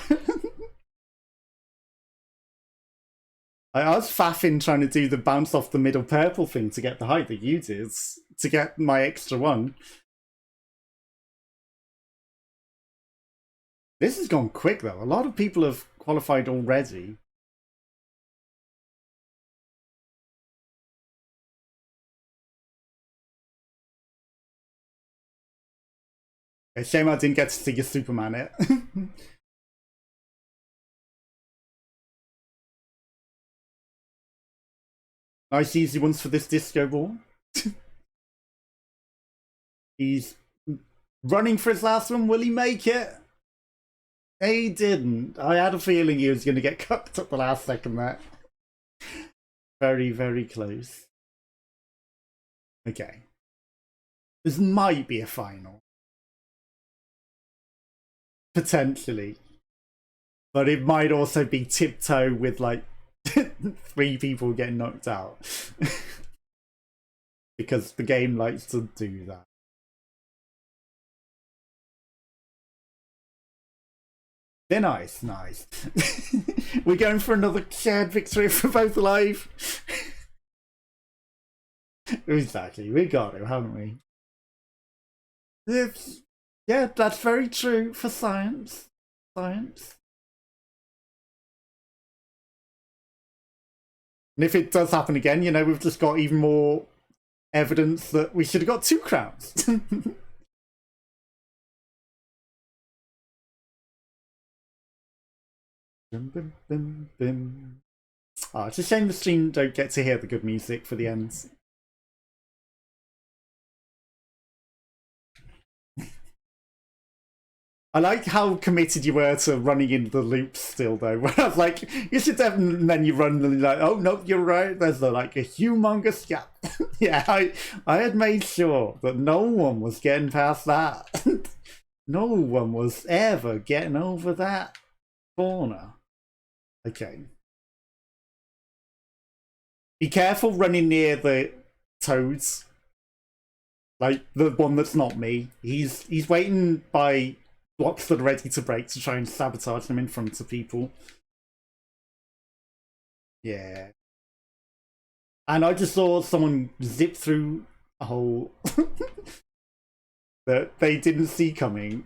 I was faffing trying to do the bounce off the middle purple thing to get the height that you did, to get my extra one. This has gone quick, though. A lot of people have qualified already. It's a shame I didn't get to see your Superman it. Nice easy ones for this disco ball. He's running for his last one. Will he make it? He didn't. I had a feeling he was going to get cooked at the last second there. Very, very close. Okay. This might be a final. Potentially. But it might also be tiptoe with like 3 people getting knocked out. Because the game likes to do that. They're nice. We're going for another shared victory for both alive. Exactly, we got it, haven't we? Yeah, that's very true for science. Science. And if it does happen again, you know, we've just got even more evidence that we should have got 2 crowns. Oh, it's a shame the stream don't get to hear the good music for the ends. I like how committed you were to running into the loops still, though. Where I was like, you should definitely, and then you run and you're like, oh no, you're right. There's like a humongous gap. Yeah, I had made sure that no one was getting past that. No one was ever getting over that corner. Okay. Be careful running near the toads. Like the one that's not me. He's waiting by blocks that are ready to break to try and sabotage them in front of people. Yeah. And I just saw someone zip through a hole that they didn't see coming.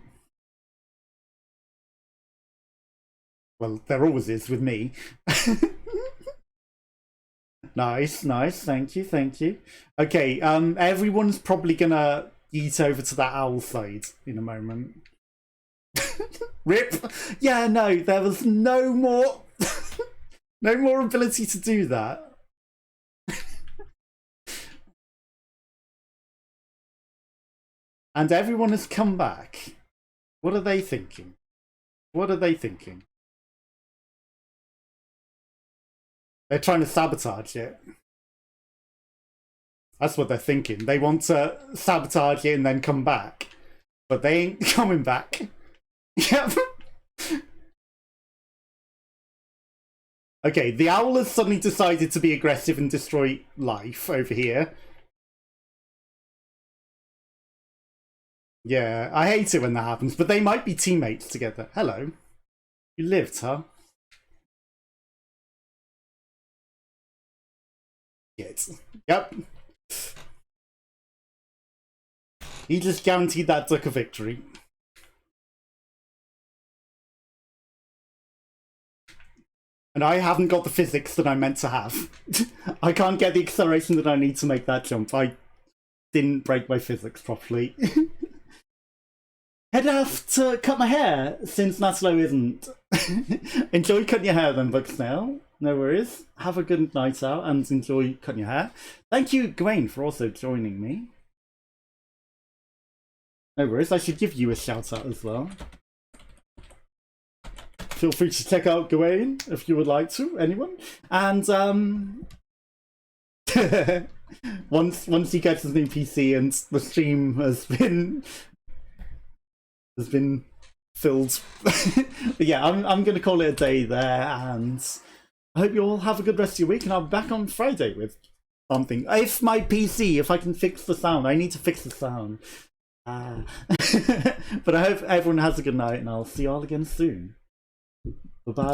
Well, there always is with me. Nice, thank you. Okay, everyone's probably gonna eat over to that owl side in a moment. Rip! Yeah, no, there was no more no more ability to do that. And everyone has come back. What are they thinking? They're trying to sabotage it. That's what they're thinking. They want to sabotage it and then come back. But they ain't coming back. Yep. Okay, the owl has suddenly decided to be aggressive and destroy life over here. Yeah, I hate it when that happens, but they might be teammates together. Hello. You lived, huh? Yes. Yep. He just guaranteed that duck a victory. And I haven't got the physics that I meant to have. I can't get the acceleration that I need to make that jump. I didn't break my physics properly. I'd have to cut my hair since Natalo isn't. Enjoy cutting your hair then, Bugsnail. No worries. Have a good night out and enjoy cutting your hair. Thank you, Gawain, for also joining me. No worries. I should give you a shout out as well. Feel free to check out Gawain if you would like to, anyone. And once he gets his new PC and the stream has been filled. But yeah, I'm gonna call it a day there, and I hope you all have a good rest of your week, and I'll be back on Friday with something. If my PC, if I can fix the sound, I need to fix the sound. But I hope everyone has a good night, and I'll see you all again soon. Bye-bye.